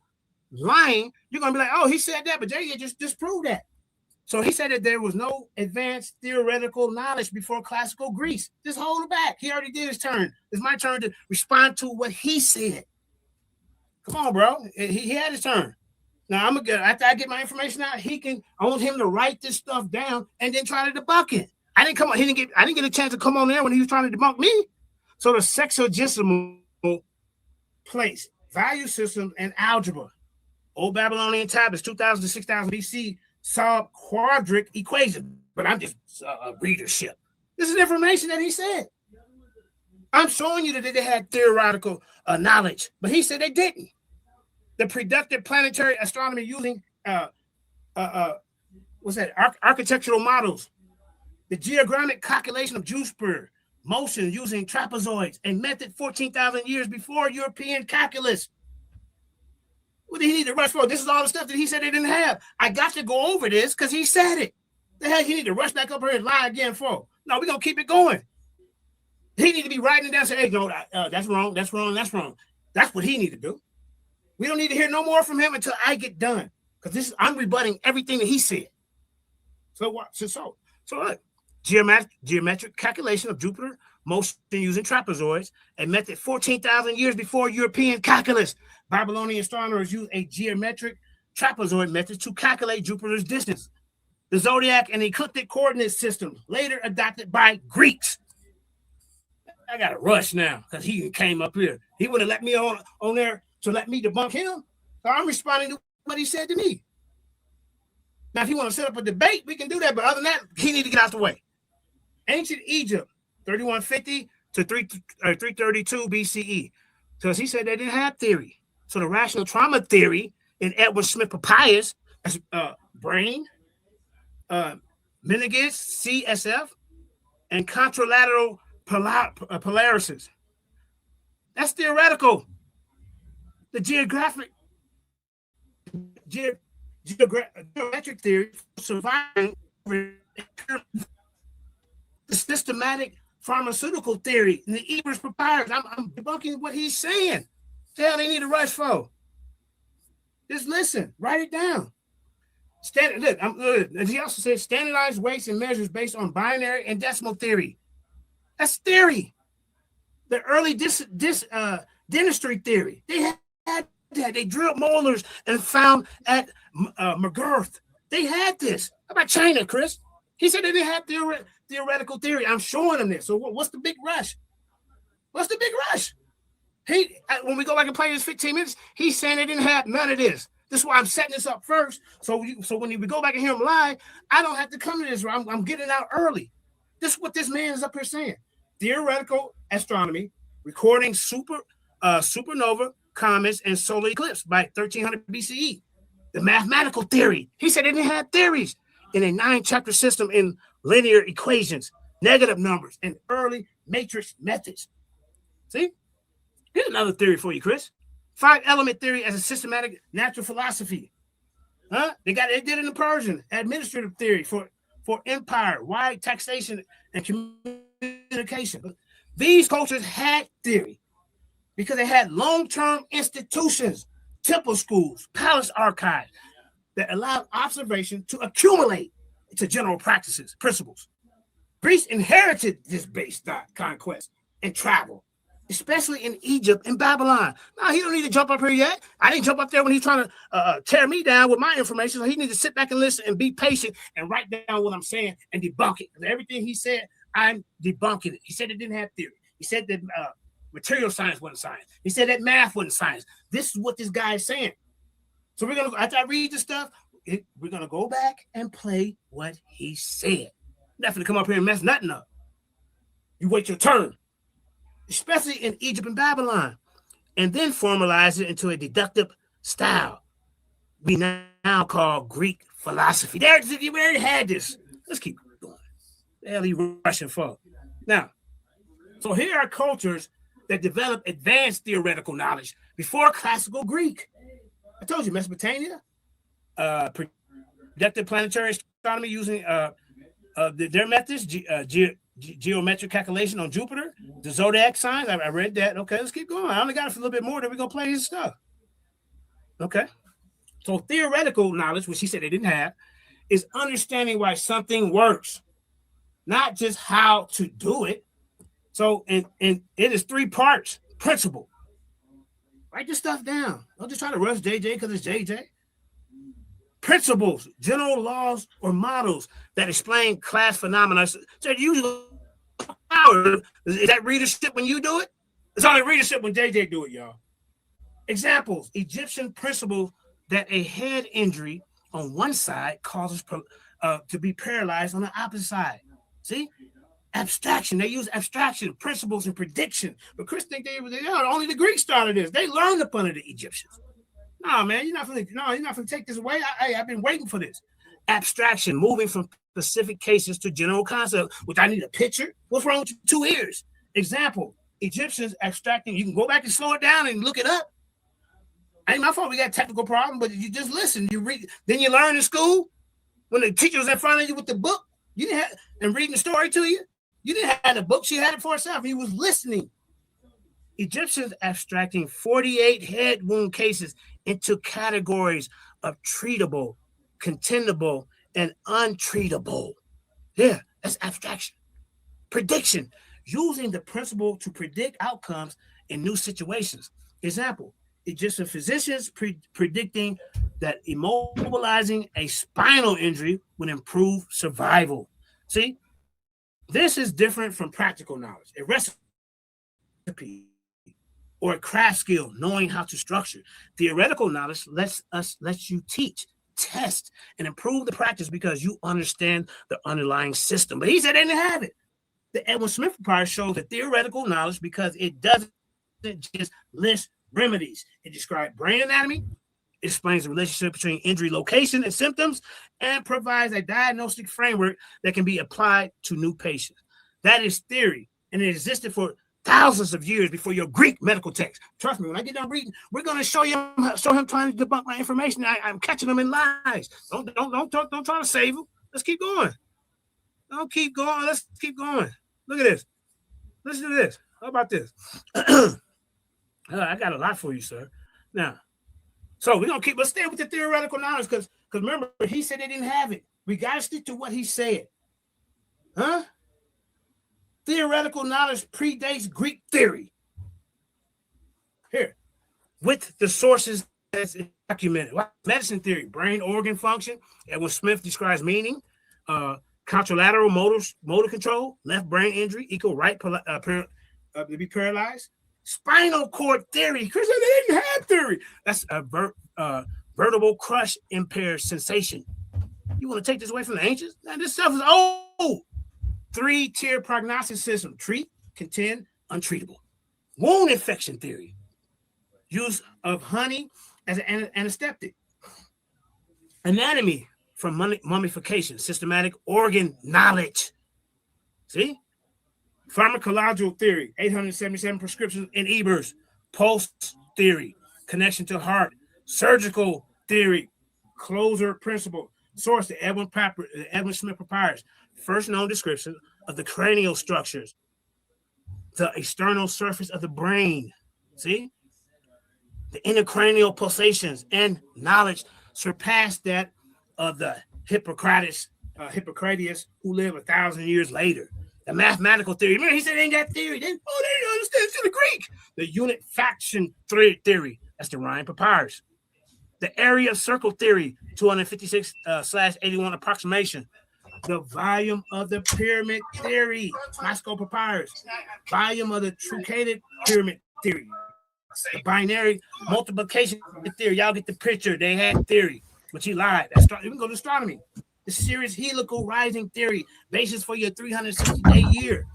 lying, you're going to be like, oh, he said that, but JJ just disproved that. So he said that there was no advanced theoretical knowledge before classical Greece. Just hold it back. He already did his turn. It's my turn to respond to what he said. Come on, bro. He had his turn. Now I'm gonna after I get my information out, I want him to write this stuff down and then try to debunk it. I didn't get a chance to come on there when he was trying to debunk me. So the sexagesimal place, value systems, and algebra. Old Babylonian tablets, 2000 to 6000 BC, saw quadratic equation. But I'm just readership. This is information that he said. I'm showing you that they had theoretical knowledge, but he said they didn't. The predicted planetary astronomy using architectural models, the geographic calculation of Jupiter motion using trapezoids, a method 14,000 years before European calculus. What did he need to rush for? This is all the stuff that he said they didn't have. I got to go over this because he said it. The hell he need to rush back up here and lie again for? No, we're going to keep it going. He need to be writing it down and say, hey, no, that's wrong, that's wrong, that's wrong. That's what he need to do. We don't need to hear no more from him until I get done. Because I'm rebutting everything that he said. So what? So look, geometric calculation of Jupiter motion using trapezoids, a method 14,000 years before European calculus. Babylonian astronomers used a geometric trapezoid method to calculate Jupiter's distance. The zodiac and ecliptic coordinate system, later adopted by Greeks. I got to rush now because he came up here. He would have let me on there to let me debunk him. So I'm responding to what he said to me. Now, if he want to set up a debate, we can do that. But other than that, he need to get out the way. Ancient Egypt, 3150 to 332 BCE. Because he said they didn't have theory. So the rational trauma theory in Edward Smith Papyrus, brain, Meneges, CSF, and contralateral polarisis. That's theoretical. The geometric theory surviving the systematic pharmaceutical theory in the Ebers Papyrus. I'm debunking what he's saying. The hell they need to rush for? Just listen, write it down. He also said standardized weights and measures based on binary and decimal theory. That's theory. The early dentistry theory. They had that. They drilled molars and found at McGirth. They had this. How about China, Chris? He said they didn't have theoretical theory. I'm showing them this. So what's the big rush? What's the big rush? When we go back and play this 15 minutes, he's saying they didn't have none of this. This is why I'm setting this up first. So when we go back and hear him lie, I don't have to come to this. I'm getting out early. This is what this man is up here saying. Theoretical astronomy, recording supernova, comets, and solar eclipse by 1300 BCE. The mathematical theory. He said they didn't have theories in a 9-chapter system in linear equations, negative numbers, and early matrix methods. See? Here's another theory for you, Chris. 5-element theory as a systematic natural philosophy. They did it in the Persian. Administrative theory for empire, wide taxation, and communication. These cultures had theory because they had long-term institutions, temple schools, palace archives that allowed observation to accumulate into general practices, principles. Greece inherited this base conquest and travel, especially in Egypt and Babylon. Now, he don't need to jump up here yet. I didn't jump up there when he's trying to tear me down with my information. So he needs to sit back and listen and be patient and write down what I'm saying and debunk it. Because everything he said, I'm debunking it. He said it didn't have theory. He said that material science wasn't science. He said that math wasn't science. This is what this guy is saying. So we're gonna, after I read the stuff, we're gonna go back and play what he said. Definitely come up here and mess nothing up. You wait your turn, especially in Egypt and Babylon, and then formalize it into a deductive style we now call Greek philosophy. There, we already had this. Let's keep going. The hell you rushing for? Now, so here are cultures that develop advanced theoretical knowledge before classical Greek. I told you, Mesopotamia, predicted planetary astronomy using their methods, geometric calculation on Jupiter, the zodiac signs. I read that. Okay, let's keep going. I only got it for a little bit more, then we're going to play his stuff. Okay. So theoretical knowledge, which he said they didn't have, is understanding why something works, not just how to do it. So, and it is 3 parts. Principle. Write this stuff down. Don't just try to rush JJ because it's JJ. Principles, general laws or models that explain class phenomena. So usually, is that readership when you do it? It's only readership when JJ do it, y'all. Examples: Egyptian principles that a head injury on one side causes to be paralyzed on the opposite side. See? Abstraction. They use abstraction, principles, and prediction. But Chris think only the Greeks started this. They learned up under the Egyptians. No, man, you're not gonna take this away. I've been waiting for this. Abstraction, moving from specific cases to general concept, which I need a picture. What's wrong with your 2 ears? Example: Egyptians abstracting. You can go back and slow it down and look it up. Ain't my fault. We got a technical problem, but you just listen. You read. Then you learn in school when the teacher was in front of you with the book. You didn't have and reading the story to you. You didn't have the book. She had it for herself. He was listening. Egyptians abstracting 48 head wound cases into categories of treatable, contendable, and untreatable. Yeah, that's abstraction. Prediction, using the principle to predict outcomes in new situations. Example: Egyptian physicians predicting that immobilizing a spinal injury would improve survival. See, this is different from practical knowledge. A recipe or a craft skill, knowing how to structure. Theoretical knowledge lets you teach, test, and improve the practice because you understand the underlying system. But he said they didn't have it. The Edwin Smith Papyrus shows the theoretical knowledge because it doesn't just list remedies. It describes brain anatomy, it explains the relationship between injury location and symptoms, and provides a diagnostic framework that can be applied to new patients. That is theory, and it existed for thousands of years before your Greek medical text. Trust me, when I get done reading, we're going to show him trying to debunk my information. I'm catching them in lies. Don't try to save him. Let's keep going. Don't keep going. Let's keep going. Look at this. Listen to this. How about this? I got a lot for you, sir. Now, so we're gonna let's stay with the theoretical knowledge because remember, he said they didn't have it. We gotta stick to what he said. Huh? Theoretical knowledge predates Greek theory. Here, with the sources that's documented. Medicine theory, brain organ function. Edwin Smith describes meaning. Contralateral motor control, left brain injury equal right to be paralyzed. Spinal cord theory. Chris said they didn't have theory. That's a vertebral crush impaired sensation. You want to take this away from the ancients? Now, this stuff is old. 3-tier prognostic system: treat, contend, untreatable. Wound infection theory. Use of honey as an anesthetic. Anatomy from mummification. Systematic organ knowledge. See? Pharmacological theory. 877 prescriptions in Ebers. Pulse theory. Connection to heart. Surgical theory. Closer principle. Source: the Edwin Smith Papyrus. First known description of the cranial structures, the external surface of the brain. See? The intracranial pulsations and knowledge surpassed that of the Hippocrates, who lived 1,000 years later. The mathematical theory. Remember, he said they ain't got theory. They didn't understand. It's in the Greek. The unit fraction theory. That's the Rhind Papyrus. The area of circle theory, 256/81 approximation. The volume of the pyramid theory, Moscow Papyrus. Volume of the truncated pyramid theory. The binary multiplication theory. Y'all get the picture. They had theory, but he lied. You can go to astronomy. The Sirius heliacal rising theory, basis for your 360-day year.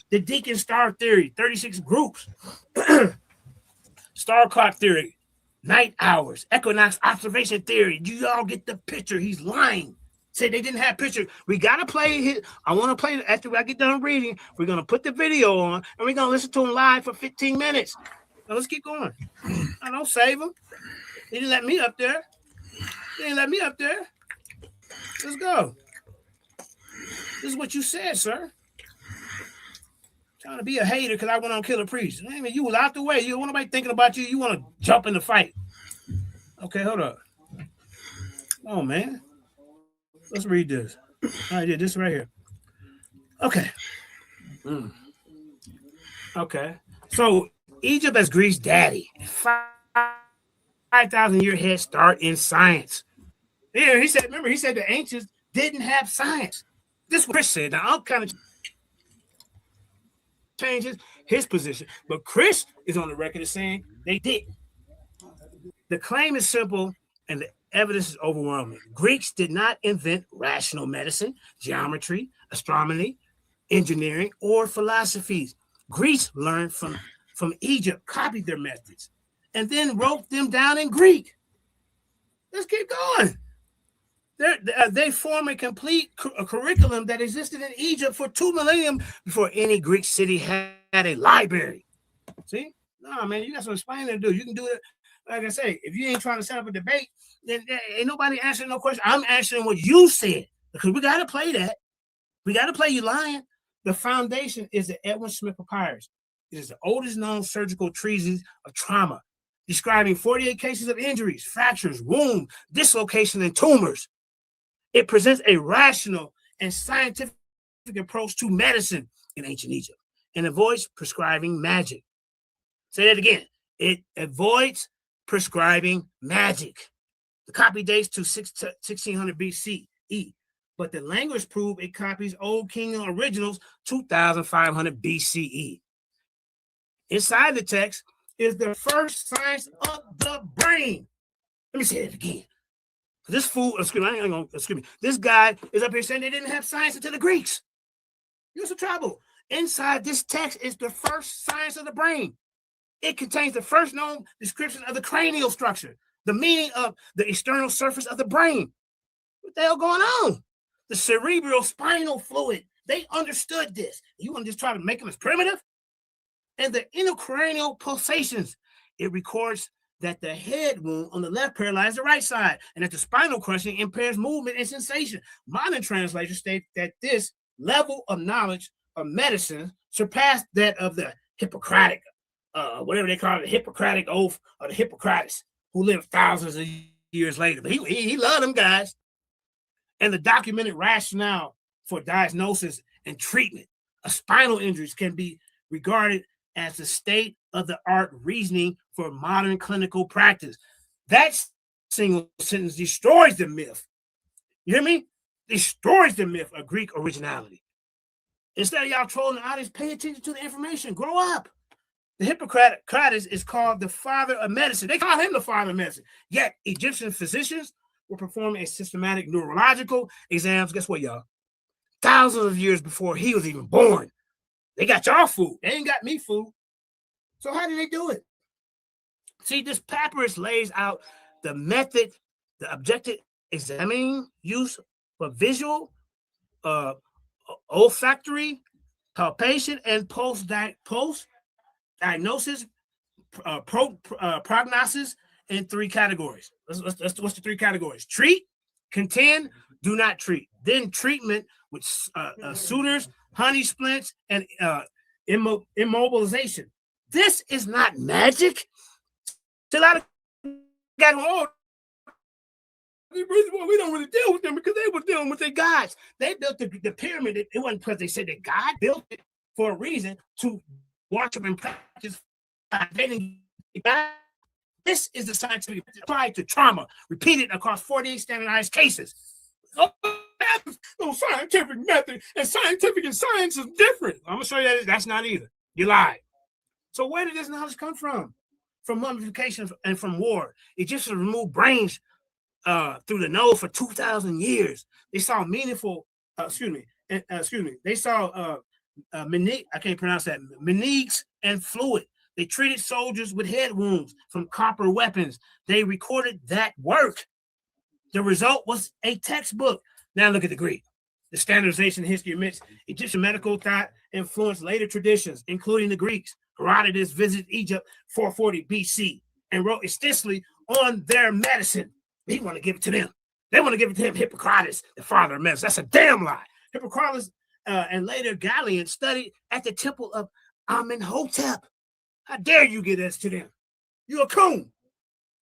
The Deacon star theory, 36 groups. Star clock theory, night hours. Equinox observation theory. You all get the picture. He's lying. Say they didn't have picture. We gotta play his. I want to play it after I get done reading. We're gonna put the video on and we're gonna listen to him live for 15 minutes. Now let's keep going. I don't save him. He didn't let me up there. Let's go. This is what you said, sir. Trying to be a hater because I went on Killer Priest. I mean, you was out the way. You don't want nobody thinking about you. You want to jump in the fight. Okay, hold up. Oh, man. Let's read this. I did this right here. Okay. Okay. So Egypt as Greece's daddy. 5,000-year head start in science. Yeah, he said the ancients didn't have science. This is what Chris said. Now I'm kind of changes his position, but Chris is on the record as saying they didn't. The claim is simple and the evidence is overwhelming. Greeks did not invent rational medicine, geometry, astronomy, engineering, or philosophies. Greece learned from Egypt, copied their methods, and then wrote them down in Greek. Let's keep going. They form a complete curriculum that existed in Egypt for 2 millennia before any Greek city had a library. See? No, man, you got some explaining to do. You can do it. Like I say, if you ain't trying to set up a debate, then ain't nobody answering no question. I'm answering what you said because we got to play that. We got to play you lying. The foundation is the Edwin Smith Papyrus. It is the oldest known surgical treatise of trauma, describing 48 cases of injuries, fractures, wound, dislocation, and tumors. It presents a rational and scientific approach to medicine in ancient Egypt and avoids prescribing magic. Say that again. It avoids prescribing magic. The copy dates to 1600 BCE, but the language proves it copies Old Kingdom originals 2500 BCE. Inside the text is the first science of the brain. Let me say that again. This fool, this guy is up here saying they didn't have science until the Greeks. Here's the trouble. Inside this text is the first science of the brain. It contains the first known description of the cranial structure, the meaning of the external surface of the brain. What the hell going on? The cerebral spinal fluid. They understood this. You want to just try to make them as primitive? And the intracranial pulsations. It records that the head wound on the left paralyzed the right side, and that the spinal crushing impairs movement and sensation. Modern translations state that this level of knowledge of medicine surpassed that of the Hippocratic, whatever they call it, the Hippocratic oath or the Hippocrates, who lived thousands of years later. But he loved them guys. And the documented rationale for diagnosis and treatment of spinal injuries can be regarded as the state-of-the-art reasoning for modern clinical practice. That single sentence destroys the myth. You hear me? Destroys the myth of Greek originality. Instead of y'all trolling the audience, pay attention to the information. Grow up. The Hippocrates is called the father of medicine. They call him the father of medicine. Yet Egyptian physicians were performing a systematic neurological exams. Guess what, y'all? Thousands of years before he was even born. They got y'all food. They ain't got me food. So how did they do it? See, this papyrus lays out the method, the objective examining use for visual, olfactory, palpation, and post-diagnosis, prognosis in 3 categories. What's the 3 categories? Treat, contend, do not treat. Then treatment with suitors, honey splints, and immobilization. This is not magic. A lot of guys go, the reason why we don't really deal with them because they were dealing with their gods. They built the pyramid. It wasn't because they said that God built it for a reason to worship and practice. This is the scientific applied to trauma, repeated across 48 standardized cases. No scientific method, and scientific and science is different. I'm gonna show you that that's not either. You lied. So where did this knowledge come from? From mummification and from war. Egyptians removed brains through the nose for 2,000 years. They saw meaningful. They saw I can't pronounce that. Meninges and fluid. They treated soldiers with head wounds from copper weapons. They recorded that work. The result was a textbook. Now look at the Greek. The standardization history admits Egyptian medical thought influenced later traditions, including the Greeks. Herodotus visited Egypt 440 BC and wrote extensively on their medicine. He want to give it to them. They want to give it to him, Hippocrates, the father of medicine. That's a damn lie. Hippocrates and later Gallian studied at the temple of Amenhotep. How dare you give this to them? You're a coon.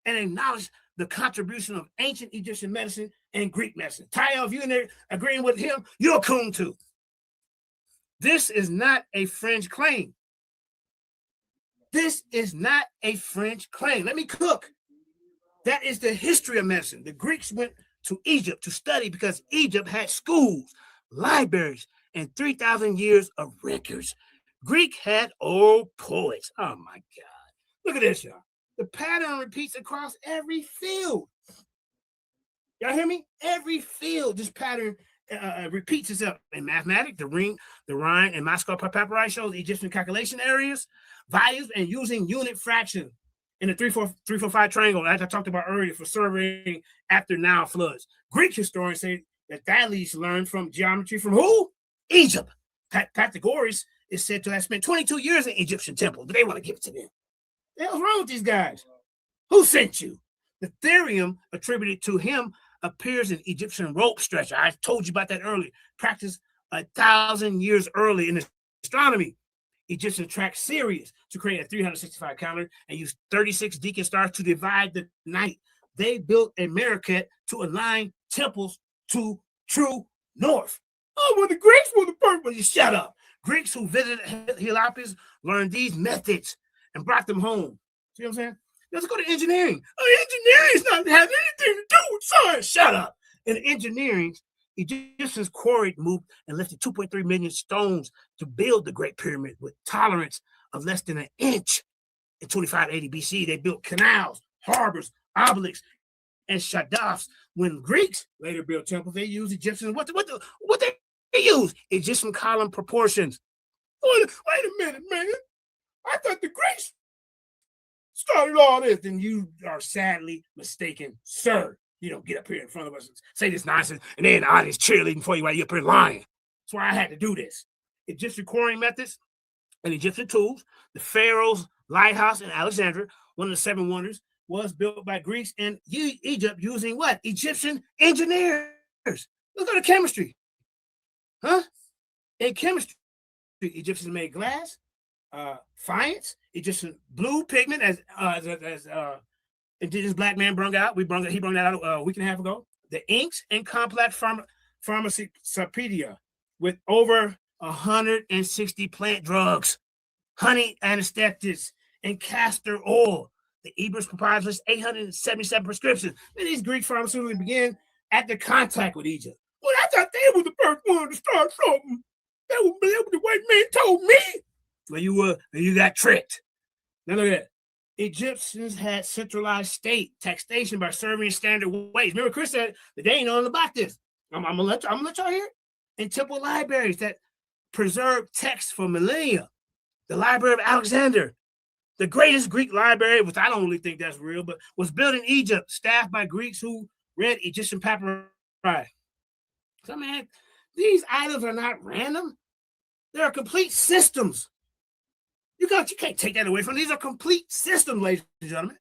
And acknowledge the contribution of ancient Egyptian medicine and Greek medicine. Tyler, if you're in there agreeing with him, you're a coon too. This is not a fringe claim. This is not a fringe claim. Let me cook. That is the history of medicine. The Greeks went to Egypt to study because Egypt had schools, libraries, and 3,000 years of records. Greek had old poets. Oh my God. Look at this, y'all. The pattern repeats across every field. Y'all hear me? Every field, this pattern repeats itself. In mathematics, the Rhine and Moscow papyri shows Egyptian calculation areas, values, and using unit fraction in the 3-4-5 triangle, as I talked about earlier, for surveying after Nile floods. Greek historians say that Thales learned from geometry from who? Egypt. Pythagoras is said to have spent 22 years in Egyptian temples, but they want to give it to them. What the hell's wrong with these guys? Who sent you? The theorem attributed to him appears in Egyptian rope stretcher. I told you about that earlier. Practiced 1,000 years early in astronomy. Egyptians tracked Sirius to create a 365 calendar and used 36 deacon stars to divide the night. They built a Meerkat to align temples to true north. Oh, well, the Greeks were the first. Well, you shut up. Greeks who visited Heliacal learned these methods and brought them home. See what I'm saying? Let's go to engineering. Oh, engineering is not have anything to do with science. Shut up. In engineering, Egyptians quarried, moved, and lifted 2.3 million stones to build the Great Pyramid with tolerance of less than an inch. In 2580 BC, they built canals, harbors, obelisks, and shaddafs. When Greeks later built temples, they used Egyptian what they use? Egyptian column proportions. Wait a minute, man. I thought the Greeks started all this, and you are sadly mistaken, sir. You don't get up here in front of us and say this nonsense, and then the audience cheerleading for you while you're up here lying. That's why I had to do this. Egyptian quarrying methods and Egyptian tools. The Pharaoh's lighthouse in Alexandria, one of the 7 wonders, was built by Greeks in Egypt using what? Egyptian engineers. Let's go to chemistry. Huh? In chemistry, Egyptians made glass, faience, Egyptian blue pigment, as indigenous black man he brought that out a week and a half ago. The inks and complex pharmacopoeia with over 160 plant drugs, honey anesthetics, and castor oil. The Ebers proposed 877 prescriptions. And these Greek pharmaceuticals began at the contact with Egypt. Well, I thought they were the first one to start something. That was what the white man told me. Well, you got tricked. Now look at that. Egyptians had centralized state taxation by serving standard ways. Remember, Chris said that they ain't know about this. I'm gonna let y'all hear it. In temple libraries that preserved texts for millennia. The Library of Alexander, the greatest Greek library, which I don't really think that's real, but was built in Egypt, staffed by Greeks who read Egyptian papyri. So, man, these items are not random. They are complete systems. You can't take that away from them. These are complete systems, ladies and gentlemen.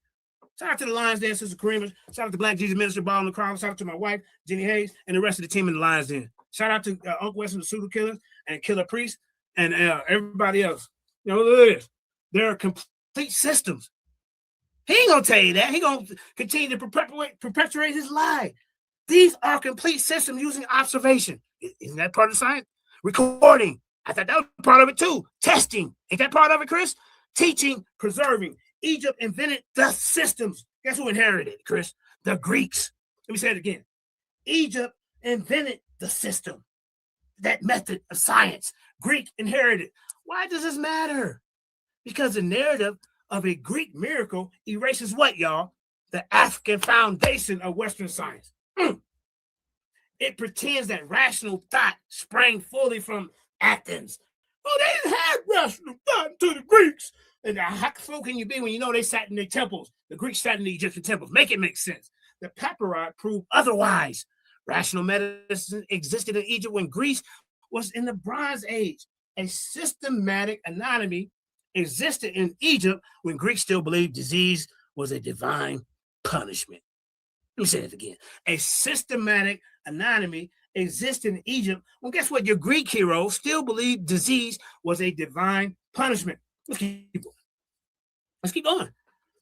Shout out to the Lions Den, Sister Kareem. Shout out to Black Jesus Minister, Ball in the Crowd. Shout out to my wife, Jenny Hayes, and the rest of the team in the Lions Den. Shout out to Uncle West and the Pseudo Killers and Killer Priest and everybody else. You know, look at this. They're complete systems. He ain't going to tell you that. He going to continue to perpetuate his lie. These are complete systems using observation. Isn't that part of science? Recording. I thought that was part of it too. Testing. Ain't that part of it, Chris? Teaching, preserving. Egypt invented the systems. Guess who inherited it, Chris? The Greeks. Let me say it again. Egypt invented the system, that method of science. Greek inherited. Why does this matter? Because the narrative of a Greek miracle erases what, y'all? The African foundation of Western science. It pretends that rational thought sprang fully from Athens. Oh, they didn't have rational thought until the Greeks. And how slow can you be when you know they sat in their temples? The Greeks sat in the Egyptian temples. Make it make sense. The papyri prove otherwise. Rational medicine existed in Egypt when Greece was in the Bronze Age. A systematic anatomy existed in Egypt when Greeks still believed disease was a divine punishment. Let me say that again. A systematic anatomy existed in Egypt when, guess what? Your Greek heroes still believed disease was a divine punishment. Let's keep going.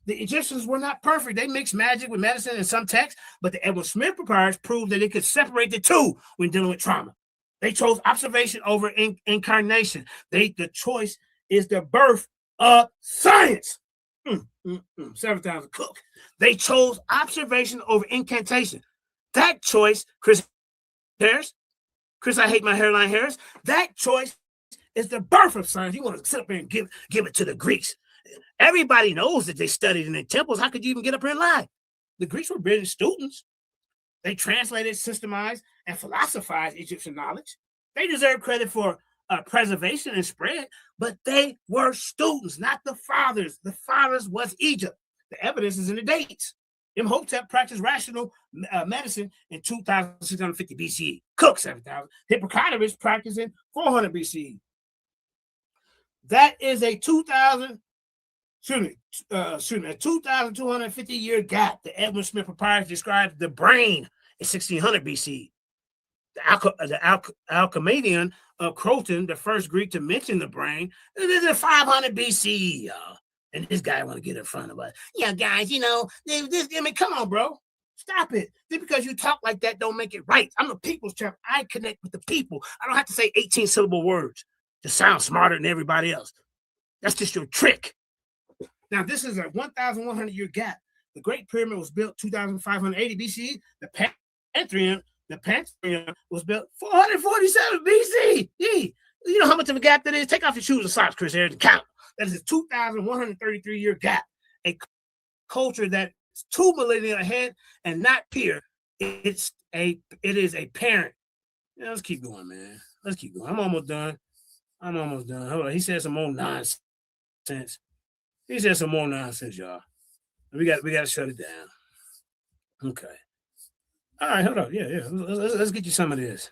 The Egyptians were not perfect. They mixed magic with medicine in some texts, but the Edward Smith papyrus proved that it could separate the two when dealing with trauma. They chose observation over incarnation. The choice is the birth of science. 7,000 Cook. They chose observation over incantation. That choice, Chris Harris, Chris, I hate my hairline Harris. That choice is the birth of science. You want to sit up here and give it to the Greeks. Everybody knows that they studied in the temples. How could you even get up here and lie? The Greeks were brilliant students. They translated, systemized, and philosophized Egyptian knowledge. They deserve credit for preservation and spread, but they were students, not the fathers. The fathers was Egypt. The evidence is in the dates. Imhotep practiced rational medicine in 2,650 BCE. Cook 7,000. Hippocrates practiced in 400 BCE. That is a 2,250 year gap. The Edward Smith papyrus describes the brain in 1600 BC. The Alcmedian of Croton, the first Greek to mention the brain, is in 500 BC, y'all. And this guy want to get in front of us. Yeah, guys, you know, come on, bro. Stop it. Just because you talk like that don't make it right. I'm a people's champ. I connect with the people. I don't have to say 18-syllable words to sound smarter than everybody else. That's just your trick. Now, this is a 1,100-year gap. The Great Pyramid was built 2,580 BCE. The Pantheon was built 447 BC. You know how much of a gap that is? Take off your shoes and socks, Chris, here to count. That is a 2,133-year gap. A culture that is 2 millennia ahead and not peer. It is a parent. Yeah, let's keep going, man. Let's keep going. I'm almost done. Hold on. He said some more nonsense. Y'all. We got to shut it down. Okay. All right, hold on. Yeah. Let's get you some of this.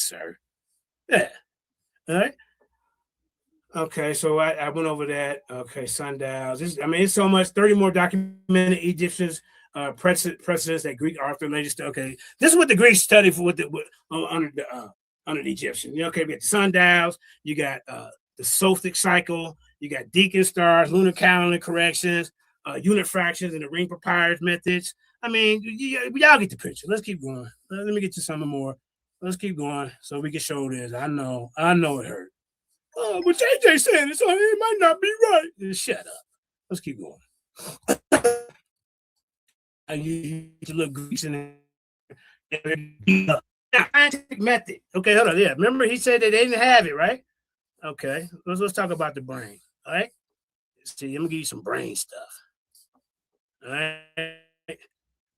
Sir. Yeah. All right. Okay, so I went over that. Okay, sundials. It's so much. 30 more documented Egyptians precedents that Greek author later. Okay, this is what the Greeks studied for under the Egyptians. Okay, we got the sundials. You got the Sophic cycle. You got deacon stars, lunar calendar corrections, unit fractions, and the ring papyrus methods. Y'all get the picture. Let's keep going. Let me get you some more. Let's keep going so we can show this. I know it hurt. Oh, but JJ saying it, so it might not be right. Just shut up. Let's keep going. You look Greeks in there. Scientific method. Okay, hold on. Yeah, remember he said that they didn't have it, right? Okay, let's talk about the brain. All right. See, I'm gonna give you some brain stuff. All right.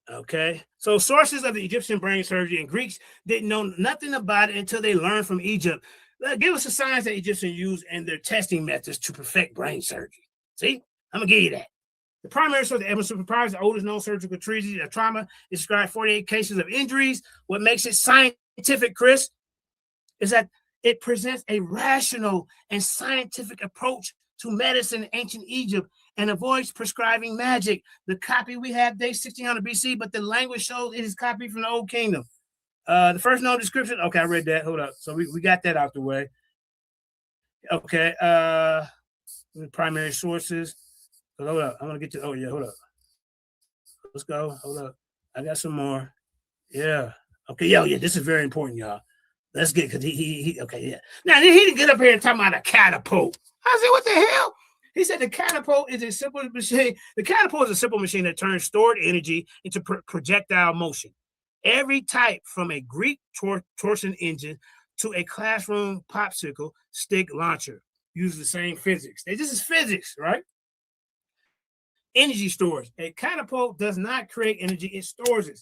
Okay. So sources of the Egyptian brain surgery, and Greeks didn't know nothing about it until they learned from Egypt. Give us the science that Egyptians use and their testing methods to perfect brain surgery. See, I'm gonna give you that. The primary source of the Edward Smith papyrus, the oldest known surgical treatise of trauma, described 48 cases of injuries. What makes it scientific, Chris, is that it presents a rational and scientific approach to medicine in ancient Egypt and avoids prescribing magic. The copy we have dates 1600 BC, but the language shows it is copied from the Old Kingdom. The first known description. Okay, I read that. Hold up. So we got that out the way. Okay. The primary sources. Hold up. I'm gonna get to. Oh yeah. Hold up. Let's go. Hold up. I got some more. Yeah. Okay. Yeah. This is very important, y'all. Let's get because he. Okay. Yeah. Now he didn't get up here and talk about a catapult. I said, what the hell? He said the catapult is a simple machine. The catapult is a simple machine that turns stored energy into projectile motion. Every type, from a Greek torsion engine to a classroom popsicle stick launcher, uses the same physics. This is physics, right? Energy storage. A catapult does not create energy; it stores it.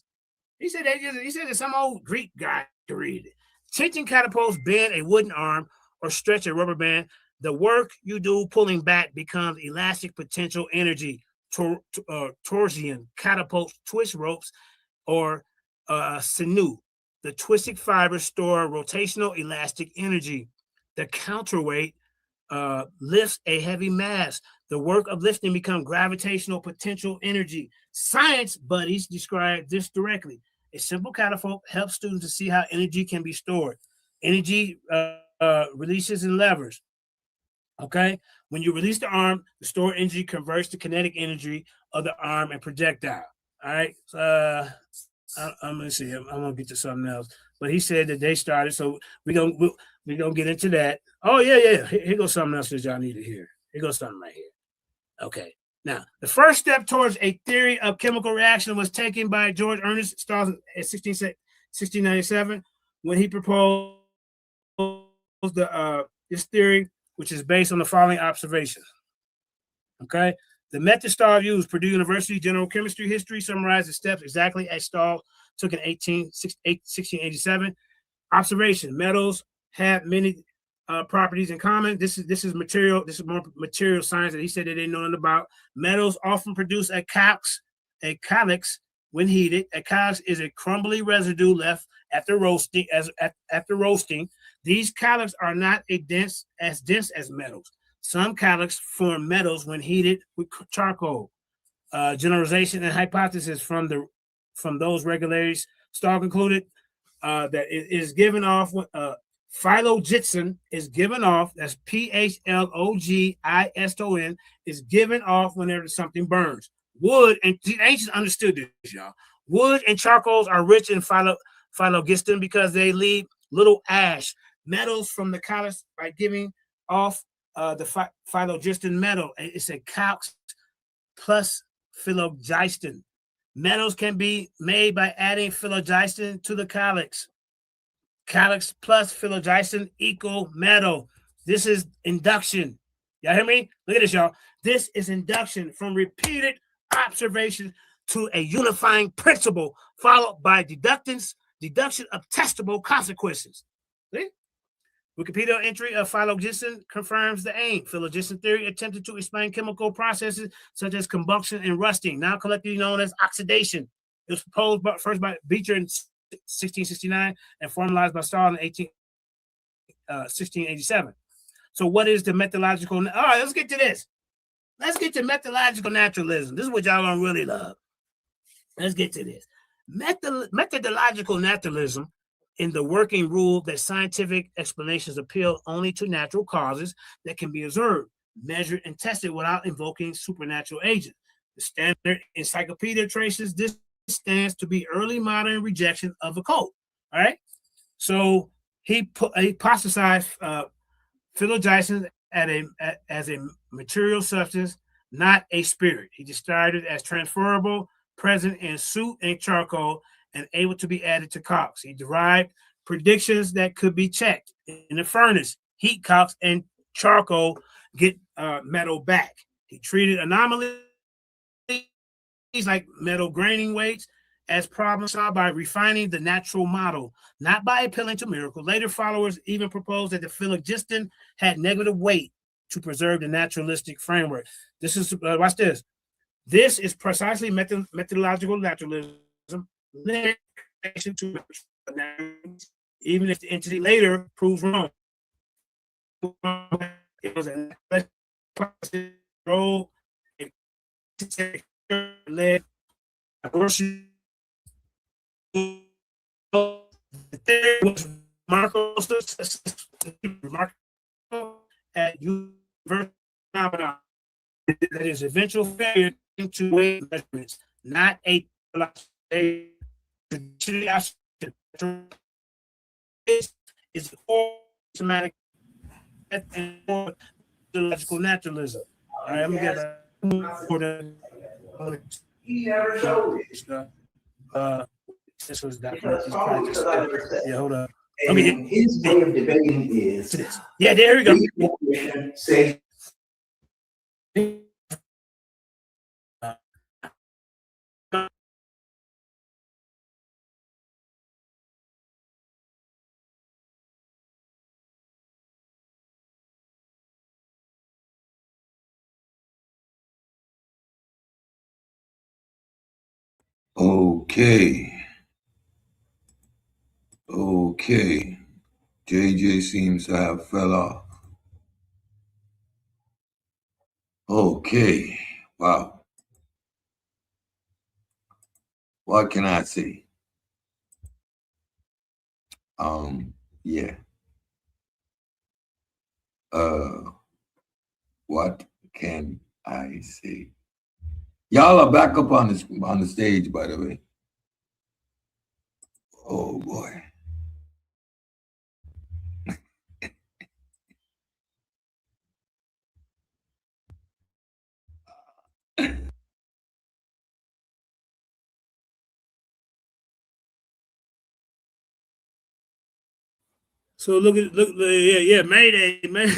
He said that some old Greek guy to read it. Tension catapults bend a wooden arm or stretch a rubber band. The work you do pulling back becomes elastic potential energy. Torsion catapults twist ropes or sinew. The twisted fibers store rotational elastic energy. The counterweight lifts a heavy mass. The work of lifting becomes gravitational potential energy. Science buddies describe this directly. A simple catapult helps students to see how energy can be stored. Energy releases and levers. Okay, when you release the arm, the stored energy converts to kinetic energy of the arm and projectile. All right, I'm gonna see. I'm gonna get to something else. But he said that they started, so we're gonna get into that. Oh yeah. Here goes something else that y'all need to hear. Here goes something right here. Okay. Now, the first step towards a theory of chemical reaction was taken by George Ernest Stars in 1697 when he proposed this theory, which is based on the following observations. Okay. The method Stahl used, Purdue University General Chemistry History, summarized the steps exactly as Stahl took in 1687. Observation: metals have many properties in common. This is material. This is more material science that he said they didn't know nothing about. Metals often produce a calyx when heated. A calyx is a crumbly residue left after roasting. After roasting, these calyx are not as dense as metals. Some calyx form metals when heated with charcoal. Generalization and hypothesis from those regulators. Stahl concluded that it is given off phlogiston is given off, that's phlogiston, is given off whenever something burns. Wood, and the ancients understood this, y'all. Wood and charcoals are rich in phlogiston because they leave little ash. Metals from the calyx by giving off the phlogiston metal. It's a calx plus phlogiston. Metals can be made by adding phlogiston to the calyx. Calyx plus phlogiston equal metal. This is induction. Y'all hear me? Look at this, y'all. This is induction from repeated observation to a unifying principle, followed by deduction of testable consequences. See? Wikipedia entry of phlogiston confirms the aim. Phlogiston theory attempted to explain chemical processes such as combustion and rusting, now collectively known as oxidation. It was proposed first by Beecher in 1669 and formalized by Stahl in 1687. So what is the methodological? All right, let's get to this. Let's get to methodological naturalism. This is what y'all don't really love. Let's get to this. Methodological naturalism in the working rule that scientific explanations appeal only to natural causes that can be observed, measured, and tested without invoking supernatural agents. The Standard Encyclopedia traces this stance to be early modern rejection of the cult. All right. So he hypothesized phlogiston as a material substance, not a spirit. He described it as transferable, present in soot and charcoal, and able to be added to calx. He derived predictions that could be checked in the furnace. Heat calx and charcoal get metal back. He treated anomalies like metal graining weights as problem solved by refining the natural model, not by appealing to miracles. Later followers even proposed that the phlogiston had negative weight to preserve the naturalistic framework. This is, watch this. This is precisely methodological naturalism, even if the entity later proves wrong. It was a role led abortion. The theory was remarkable at universal phenomena that is eventual failure into weight measurements, not a is semantic and logical naturalism. All right, I'm gonna get He never showed it. This was that. Yeah, hold up. And his way of debating is, yeah, there we go. Say, okay. JJ seems to have fell off. Okay. Wow. What can I say? Yeah. What can I say? Y'all are back up on the stage, by the way. Oh boy. So yeah, Mayday, man.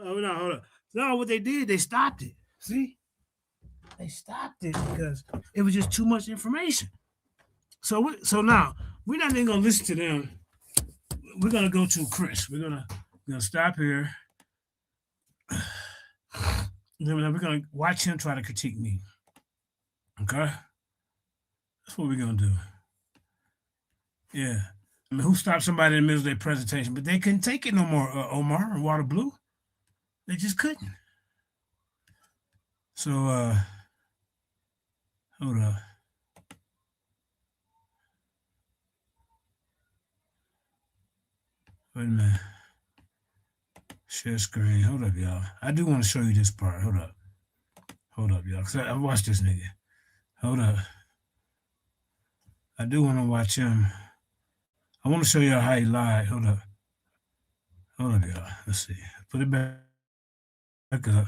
Oh no, hold on. No, what they did, they stopped it. See, they stopped it because it was just too much information. So now we're not even gonna listen to them. We're gonna go to Chris. We're gonna stop here. Then we're gonna watch him try to critique me. Okay, that's what we're gonna do. Yeah. I mean, who stopped somebody in the middle of their presentation? But they couldn't take it no more, Omar and Water Blue. They just couldn't. So, hold up. Wait a minute. Share screen. Hold up, y'all. I do want to show you this part. Hold up. Hold up, y'all. Because I watched this nigga. Hold up. I do want to watch him. I want to show y'all how he lied. Hold up. Hold up, y'all. Let's see. Put it back up.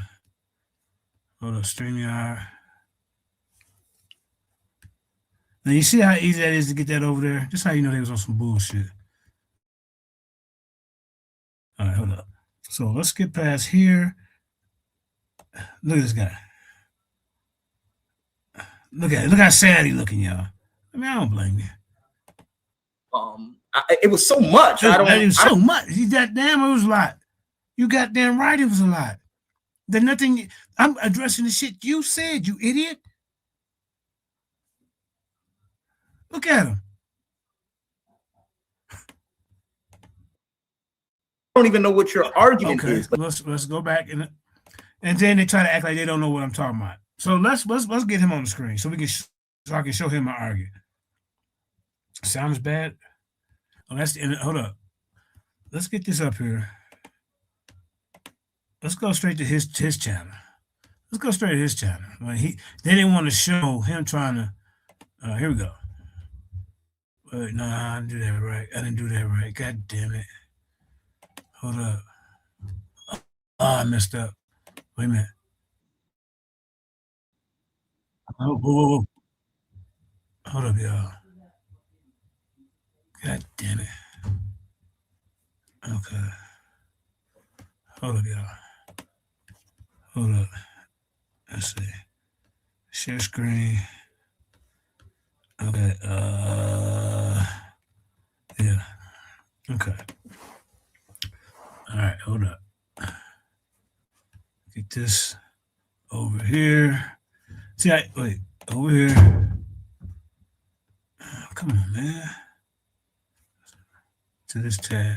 Hold up. StreamYard. Now, you see how easy that is to get that over there? Just how you know they was on some bullshit. All right, hold up. So let's get past here. Look at this guy. Look at it. Look how sad he looking, y'all. I mean, I don't blame you. It was so much. It was so much. It was a lot. You goddamn right, it was a lot. There's nothing. I'm addressing the shit you said, you idiot. Look at him. I don't even know what your argument is. But let's go back and then they try to act like they don't know what I'm talking about. So let's get him on the screen so I can show him my argument. Sounds bad. Oh, hold up. Let's get this up here. Let's go straight to his channel. Let's go straight to his channel. When they didn't want to show him trying to. Here we go. No, I didn't do that right. I didn't do that right. God damn it. Hold up. Oh, I messed up. Wait a minute. Oh, whoa. Hold up, y'all. God damn it. Okay. Hold up, y'all. Hold up. Let's see. Share screen. Okay. Yeah. Okay. All right. Hold up. Get this over here. See, wait. Over here. Oh, come on, man. To this tab.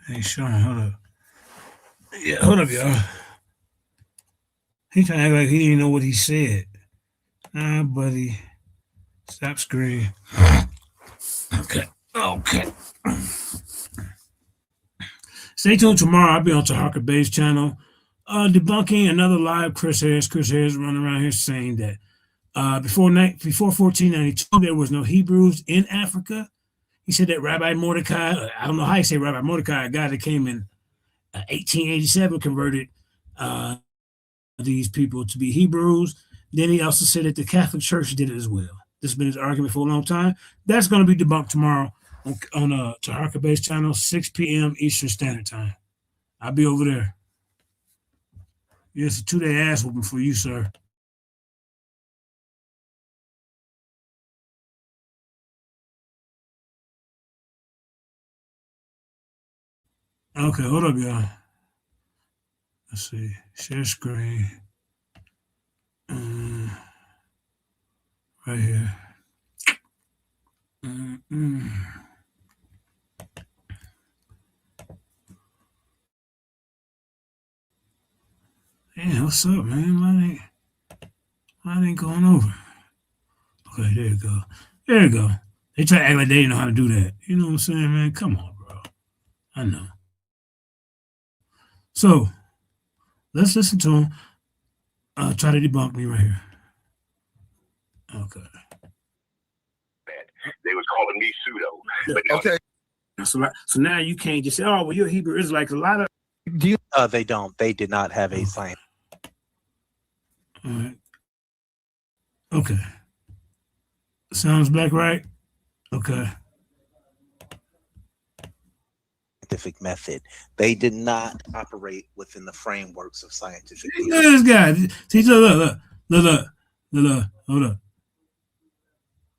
Ain't showing. Hold up. Yeah, hold up, y'all. He trying to act like he didn't know what he said. Nah, buddy. Stop screen. Okay. Stay tuned tomorrow. I'll be on Tahaka Bay's channel, debunking another live Chris Harris. Chris Harris running around here saying that before 1492 there was no Hebrews in Africa. He said that Rabbi Mordecai, I don't know how you say Rabbi Mordecai, a guy that came in 1887, converted these people to be Hebrews. Then he also said that the Catholic Church did it as well. This has been his argument for a long time. That's going to be debunked tomorrow on Tahaka Bay's channel, 6 p.m. Eastern Standard Time. I'll be over there. Yeah, it's a 2-day ass whooping for you, sir. Okay, hold up, y'all. Let's see. Share screen. Right here. Yeah, what's up, man? Why ain't going over? Okay, there you go. There you go. They try to act like they didn't know how to do that. You know what I'm saying, man? Come on, bro. I know. So let's listen to him. Try to debunk me right here. Okay. They was calling me pseudo. But Okay. So now you can't just say, "Oh, well, you're Hebrew Israelite." A lot of They don't. They did not have a science. All right. Okay. Sounds black, right? Okay. Scientific method. They did not operate within the frameworks of scientific Look at this guy. See, look. Hold up.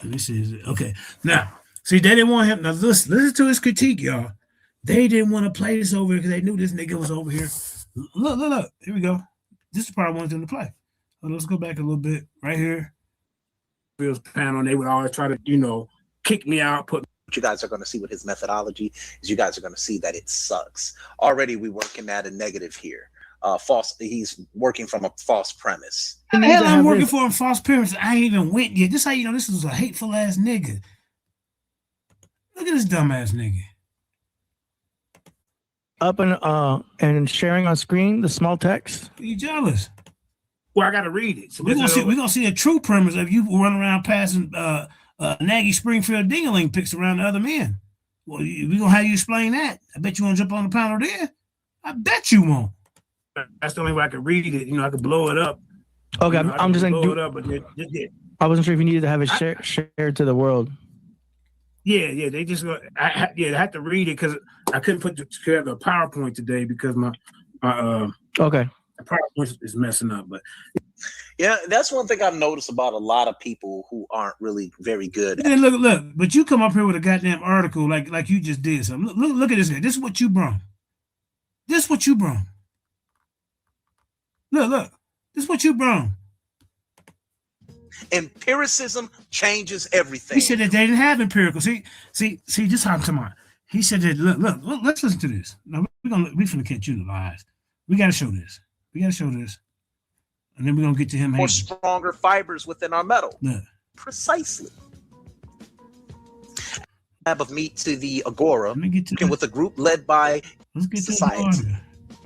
Let me see. Okay. Now, see, they didn't want him. Now, listen to his critique, y'all. They didn't want to play this over because they knew this nigga was over here. Look. Here we go. This is the part I wanted them to play. Let's go back a little bit. Right here. Panel, they would always try to, kick me out, put. What you guys are going to see with his methodology is you guys are going to see that it sucks. Already we're working at a negative here. He's working from a false premise. How the hell I'm working for a false premise? I ain't even went yet. This how you know this is a hateful ass nigga. Look at this dumbass nigga. Up and sharing on screen the small text. You jealous? Well, I got to read it. So we're gonna see a true premise of you running around passing Nagy Springfield dingaling pics around the other men. Well, we gonna have you explain that. I bet you won't jump on the panel there. I bet you won't. That's the only way I could read it. I could blow it up. Okay, I'm just saying. Blow it up, but I wasn't sure if you needed to have it shared to the world. Yeah. They just I had to read it because I couldn't put together a PowerPoint today because my okay. The PowerPoint is messing up. But yeah, that's one thing I've noticed about a lot of people who aren't really very good. Hey, look. But you come up here with a goddamn article like you just did something. Look at this here. This is what you brought. Look. This is what you brought. Empiricism changes everything. He said that they didn't have empirical. See, this how I'm talking about. He said that look, let's listen to this. Now we finna catch you in the lies. We gotta show this. And then we're gonna get to him. More stronger fibers within our metal. Look. Precisely. Lab of meat to the Agora with a group led by society.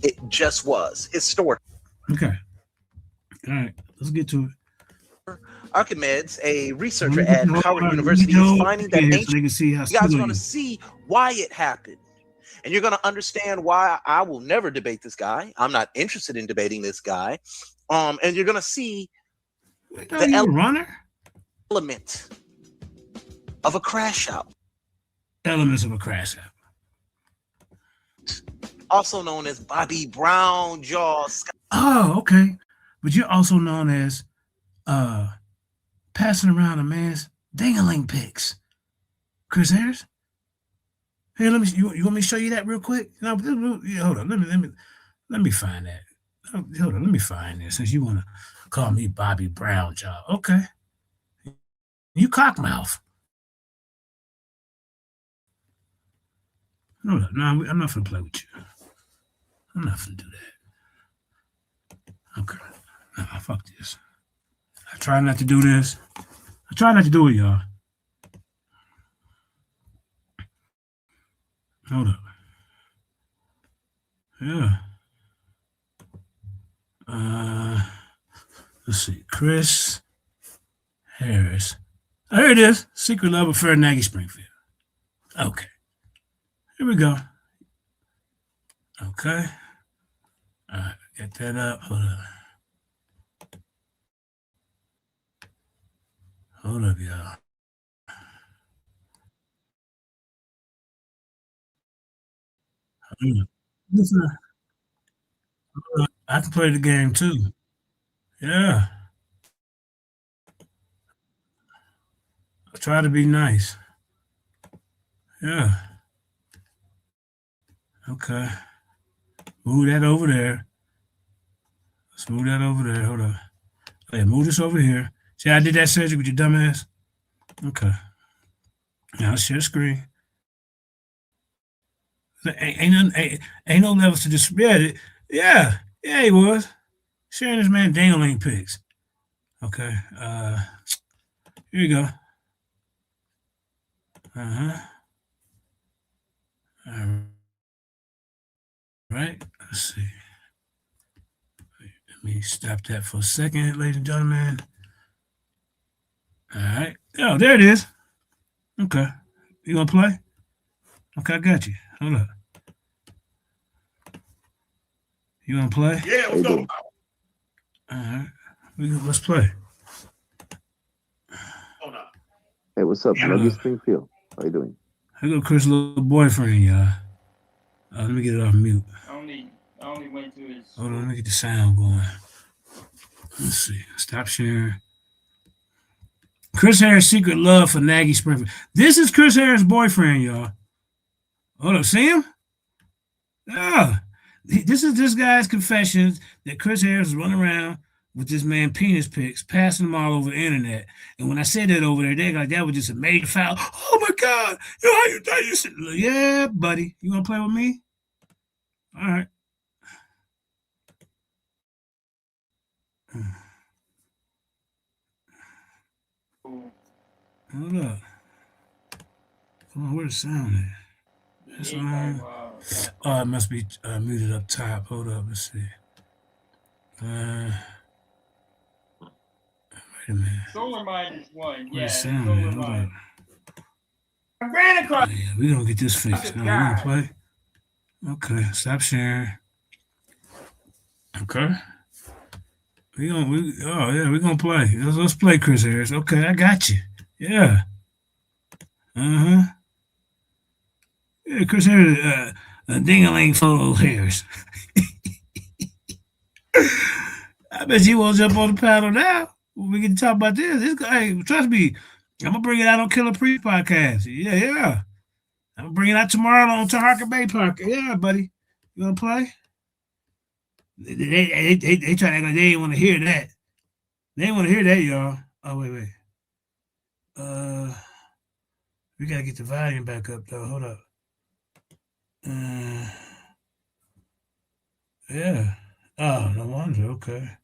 It just was historic. Okay. All right, let's get to it. Archimedes, a researcher at Howard University, is finding that ancient. You guys are going to see why it happened. And you're going to understand why I will never debate this guy. I'm not interested in debating this guy. And you're going to see the element of a crash out. Elements of a crash out. Also known as Bobby Brown Jaw. Oh, okay. But you're also known as passing around a man's dingling pics. Chris Harris? Hey, let me. You want me to show you that real quick? No, hold on. Let me find that. Hold on. Let me find this. Since you want to call me Bobby Brown Jaw, okay? You cockmouth. No, I'm not gonna play with you. I'm not gonna do that. Okay. No, fuck this. I try not to do this. I try not to do it, y'all. Hold up. Yeah. Let's see. Chris Harris. Oh, here it is. Secret Love Affair, Nagy Springfield. Okay. Here we go. Okay. All right. Get that up. Hold up, y'all. I can play the game too. Yeah. I try to be nice. Yeah. Okay. Move that over there. Let's move that over there. Hold on. Hey, move this over here. See, I did that surgery with your dumb ass? Okay. Now I'll share screen. Ain't no levels to this. Yeah, he was. Sharing this man dangling pigs. Okay. Here you go. All right. Let's see. Let me stop that for a second, ladies and gentlemen. All right. Oh, there it is. Okay. You gonna play? Okay, I got you. Hold up. You wanna play? Yeah, let's go. All right. Let's play. Hold on. Hey, what's up? Love you, Springfield. How you doing? Here go Chris' little boyfriend, y'all. Let me get it off mute. I only went to his. Hold on, let me get the sound going. Let's see. Stop sharing. Chris Harris' secret love for Nagy Springfield. This is Chris Harris' boyfriend, y'all. Hold up, see him? Yeah. This is this guy's confessions that Chris Harris is running around with this man penis pics, passing them all over the internet. And when I said that over there, they're like, that was just a major foul. Oh my God. You know how you thought you said, yeah, buddy. You want to play with me? All right. Hold up. Come on, where's the sound at? That's on. Oh, it must be muted up top. Hold up, let's see. Wait a minute. Solar Mind is one. Where's Yeah, the sound Solar at? Hold Mind. up. I ran across. Yeah, we gonna get this fixed. Now, we gonna play. Okay, stop sharing. Okay. We're gonna play. Let's play Chris Harris. Okay, I got you. Yeah. Uh-huh. Yeah, Chris Harris, a ding-a-ling photo of Harris. I bet you won't jump on the panel now. We can talk about this. This guy, hey, trust me, I'm gonna bring it out on Killer Priest podcast. Yeah. I'm gonna bring it out tomorrow on Taharka Bay podcast. Yeah, buddy. You wanna play? They try to act like they didn't want to hear that. They didn't want to hear that, y'all. Oh, wait. We gotta get the volume back up though. Hold up. Yeah. Oh, no wonder. Okay.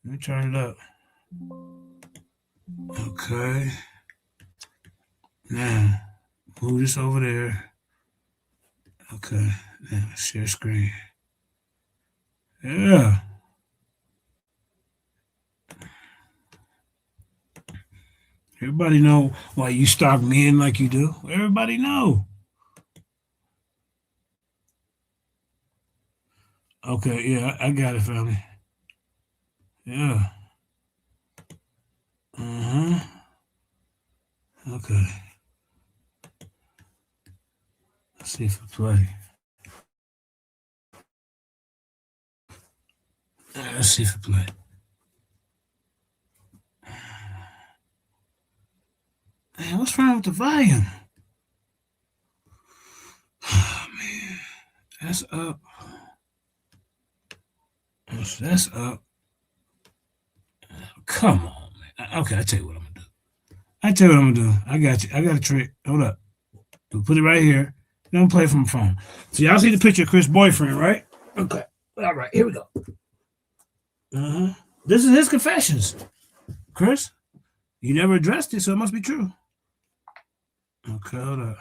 Let me turn it up. Okay. Now, move this over there. Okay. Now, share screen. Yeah. Everybody know why you stalk men like you do. Everybody know. Okay, yeah, I got it, family. Yeah. Uh-huh. Okay. Let's see if I play. Let's see if I play. Man, what's wrong with the volume? Oh, man. That's up. That's up. Come on, man. Okay, I'll tell you what I'm gonna do. I got you. I got a trick. Hold up. We'll put it right here. Don't play from the phone. So y'all see the picture of Chris' boyfriend, right? Okay. All right, here we go. Uh-huh. This is his confessions. Chris, you never addressed it, so it must be true. Okay, hold up.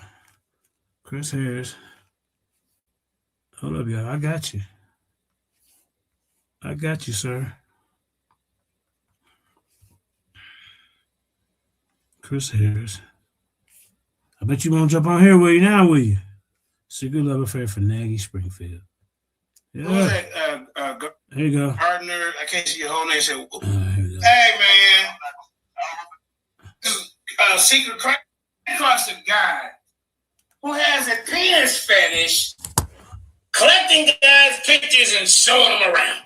Chris Harris. Hold up, y'all. I got you. I got you, sir. Chris Harris. I bet you won't jump on here, will you now, will you? Secret love affair for Nagy Springfield. Yeah. What was that? There you go. Partner, I can't see your whole name. Hey, man. Secret crime across a guy who has a penis fetish, collecting guys' pictures and showing them around.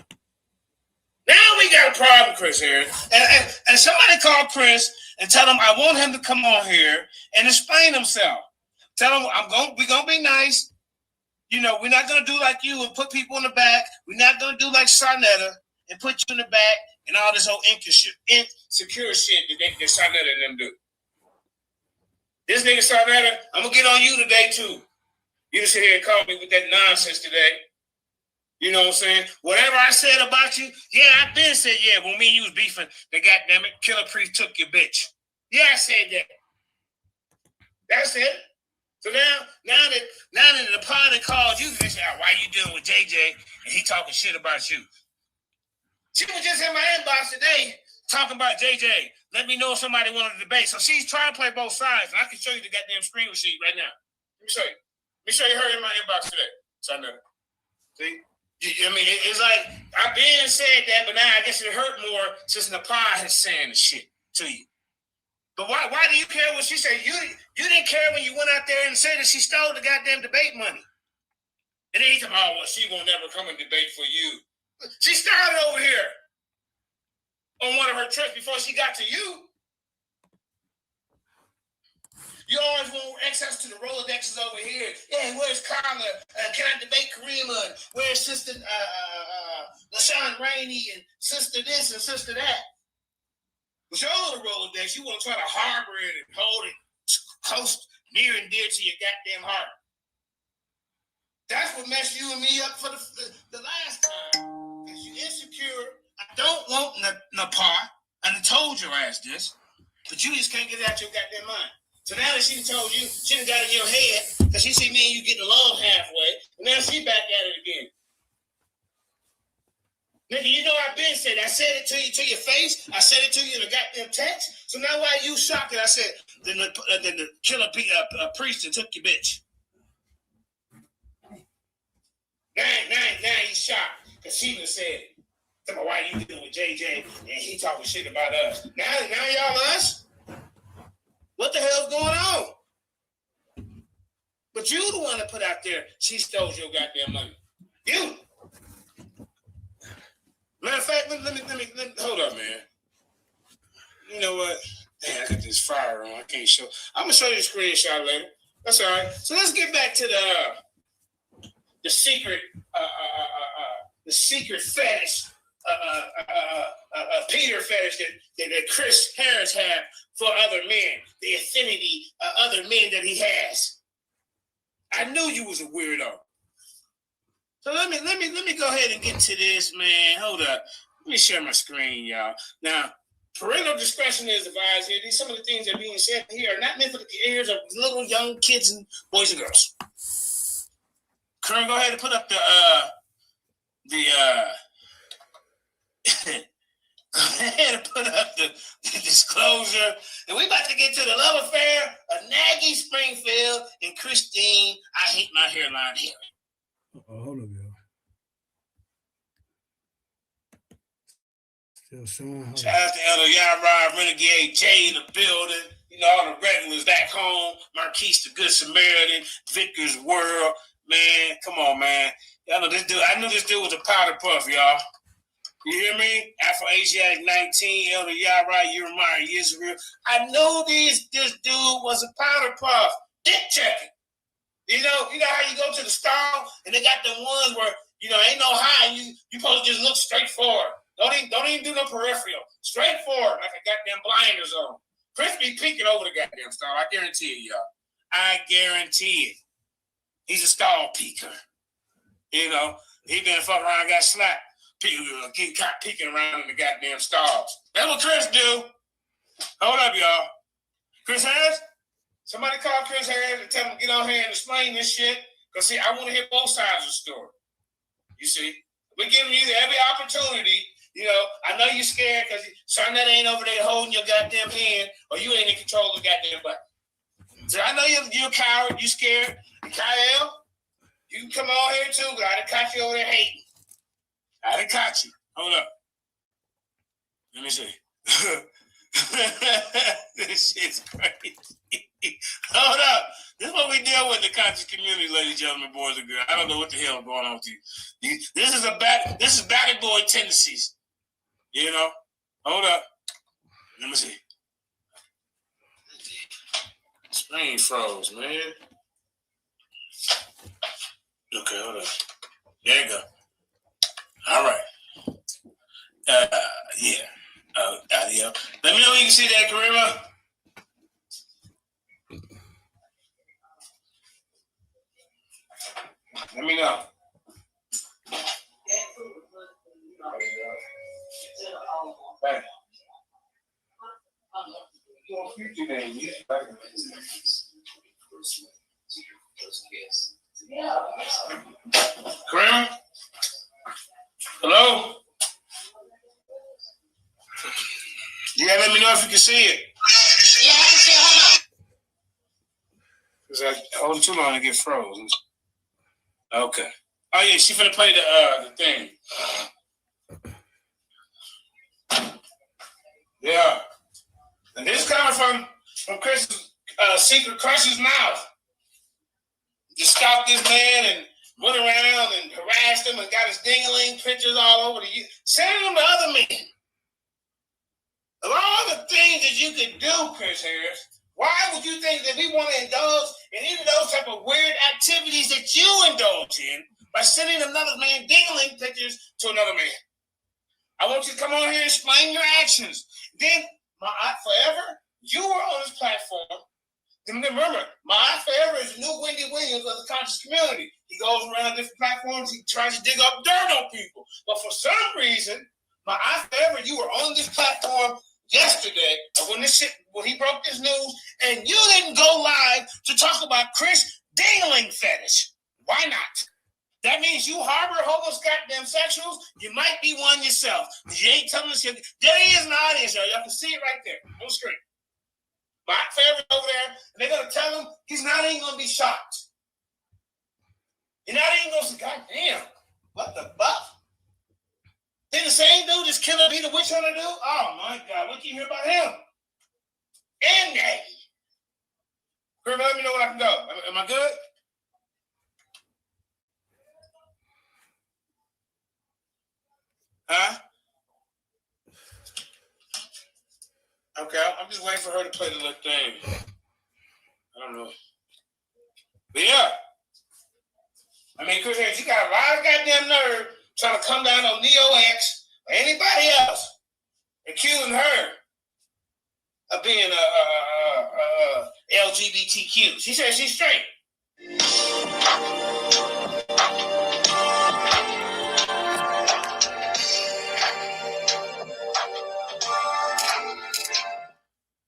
Now we got a problem, Chris, here. And somebody call Chris and tell him I want him to come on here and explain himself. Tell him we're gonna be nice. You know, we're not gonna do like you and put people in the back. We're not gonna do like Sarnetta and put you in the back and all this whole insecure shit that Sarnetta and them do. This nigga Sarnetta, I'm gonna get on you today too. You just sit here and call me with that nonsense today. You know what I'm saying? Whatever I said about you, yeah, I've been said, yeah, when me and you was beefing, the goddamn it, Killer Priest took your bitch. Yeah, I said that. That's it. So now that the party called you, they say, why you dealing with JJ and he talking shit about you? She was just in my inbox today talking about JJ. Let me know if somebody wanted to debate. So she's trying to play both sides, and I can show you the goddamn screen receipt right now. Let me show you. Let me show you her in my inbox today. So I know. See? I mean, it's like I've been said that, but now I guess it hurt more since Napar is saying the shit to you. But why do you care what she said? You didn't care when you went out there and said that she stole the goddamn debate money. And then you said, oh, well, she won't never come and debate for you. She started over here on one of her trips before she got to you. You always want access to the Rolodexes over here. Yeah, where's Carla? Can I debate Karima? Where's Sister LaShawn Rainey and Sister this and Sister that? With your little Rolodex, you want to try to harbor it and hold it close, near and dear to your goddamn heart. That's what messed you and me up for the last time. Because you're insecure. I don't want Napar. I done told your ass this. But you just can't get it out your goddamn mind. So now that she told you, she done got in your head, because she see me and you getting along halfway, and now she back at it again. Nigga, you know I've been said. I said it to your face. I said it to you in a goddamn text. So now why you shocked? I said, then the killer priest that took your bitch. Now you shocked, because she done said it. Tell me why you dealing with JJ, and he talking shit about us. Now y'all us? What the hell's going on? But you the one that put out there, she stole your goddamn money. You. Matter of fact, let me hold up, man. You know what? Damn, I got this fire on. I can't show. I'm gonna show you the screenshot later. That's all right. So let's get back to the secret fetish, Peter fetish that Chris Harris had for other men, the affinity other men that he has. I knew you was a weirdo. So let me go ahead and get to this, man. Hold up. Let me share my screen, y'all. Now, parental discretion is advised here. Some of the things that are being said here are not meant for the ears of little young kids and boys and girls. Kern, go ahead and put up the go ahead and put up the disclosure. And we about to get to the love affair of Nagy Springfield and Christine. I hate my hairline here. Hold up, y'all. Still showing. Shout out to Elder Yara, Renegade Jay in the building. You know, all the regulars back home. Marquise the Good Samaritan, Vickers World. Man, come on, man. Y'all know this dude. I knew this dude was a powder puff, y'all. You hear me? Afro-Asiatic 19, Elder Yara, Jeremiah Israel. I knew this dude was a powder puff. Dick checking. You know how you go to the stall and they got them ones where, ain't no high and you supposed to just look straight forward. Don't even do no peripheral. Straight forward, like a goddamn blinders on. Chris be peeking over the goddamn stall. I guarantee it, y'all. I guarantee it. He's a stall peeker. He been fucking around and got slapped. Keep peeking around in the goddamn stalls. That's what Chris do. Hold up, y'all. Chris Harris? Somebody call Chris Harris and tell him to get on here and explain this shit. Because, see, I want to hear both sides of the story. You see? We're giving you every opportunity. I know you're scared because Sarnetta ain't over there holding your goddamn hand or you ain't in control of the goddamn button. So I know you're a coward. You scared. And Kyle, you can come on here too, but I done caught you over there hating. I done caught you. Hold up. Let me see. This shit's crazy. Hold up. This is what we deal with in the conscious community, ladies, gentlemen, boys, and girls. I don't know what the hell is going on with you. This is batty boy tendencies. Hold up. Let me see. Screen froze, man. Okay, hold up. There you go. All right. Yeah. Audio. Let me know when you can see that, Karima. Let me know. Thank you. Karima? Hello? know if you can see it. Yeah, I can see it. Hold on. Because I hold it too long and get frozen. Okay. Oh yeah, she finna play the thing. Yeah. And this coming from Chris's secret crush's mouth. Just stopped this man and went around and harassed him and got his ding-a-ling pictures all over the sending them to other men. Of all the things that you could do, Chris Harris, why would you think that we want to indulge in any of those type of weird activities that you indulge in by sending another man ding-a-ling pictures to another man? I want you to come on here and explain your actions. Then, forever, you were on this platform. Then remember, my eye forever is the new Wendy Williams of the conscious community. He goes around different platforms. He tries to dig up dirt on people. But for some reason, my eye forever, you were on this platform yesterday when he broke this news, and you didn't go live to talk about Chris dangling fetish. Why not? That means you harbor goddamn sexuals. You might be one yourself. You ain't telling us. There he is in the audience, y'all. Y'all can see it right there on the screen. My favorite over there, and they're gonna tell him he's not even gonna be shocked. You're not even gonna say, God damn, what the fuck? Then the same dude that's killing me, the witch hunter dude? Oh my God, what can you hear about him? And that. Kirby, let me know when I can go. Am I good? Huh? Okay, I'm just waiting for her to play the little thing. I don't know. But yeah. I mean, Chris, you got a lot of goddamn nerve trying to come down on Neo-X or anybody else accusing her of being LGBTQ. She says she's straight.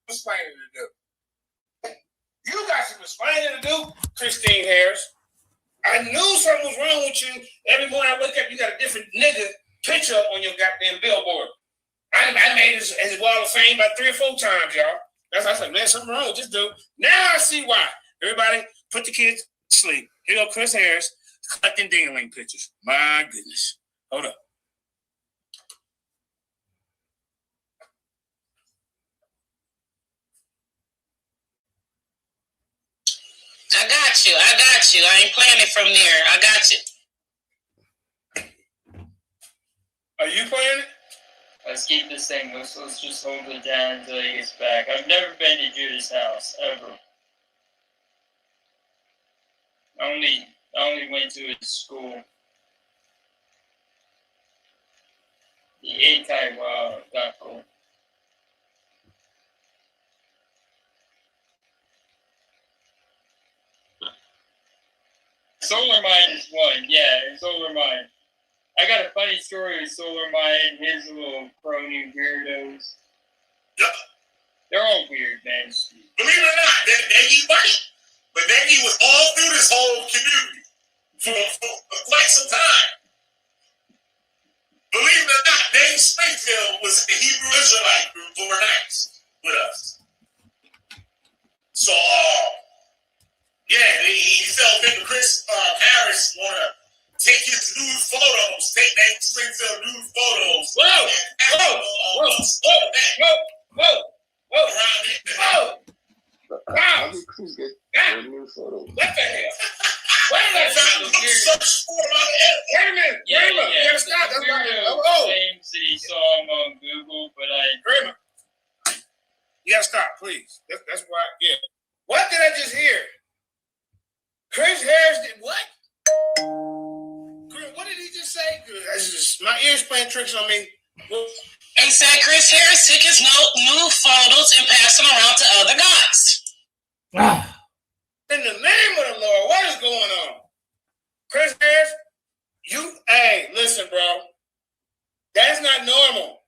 Explaining to do. You got some explaining to do, Christine Harris. I knew something was wrong with you. Every morning I wake up, you got a different nigga picture on your goddamn billboard. I made it as Wall of Fame about 3 or 4 times, y'all. That's why I was like, man, something wrong with this dude. Now I see why. Everybody, put the kids to sleep. Here go Chris Harris collecting ding-a-ling pictures. My goodness. Hold up. I got you. I ain't playing it from there. I got you. Are you playing it? Let's keep this thing. Let's just hold it down until he gets back. I've never been to Judah's house, ever. I only went to his school. The anti-Wow.com. Solar Mind is one. Yeah, Solar Mind. I got a funny story with Solar Mind and his little crony weirdos. Yeah. They're all weird, man. Believe it or not, they eat money. But Becky was all through this whole community for quite some time. Believe it or not, Dave Springfield was in the Hebrew Israelite group overnight with us. So, yeah, he felt Victor Chris Harris want to take his nude photos, take Dave Springfield nude photos. Whoa! Wow! Chris get a new photo? What the hell? Wait a minute! Wait a minute! You gotta stop. That's right. Claims that he saw him on Google, but you gotta stop, please. That's why. Yeah. What did I just hear? Chris Harris did what? What did he just say? My ears playing tricks on me. He said Chris Harris took his new photos and passed them around to other guys. In the name of the Lord, what is going on? Chris Harris, hey, listen, bro. That's not normal.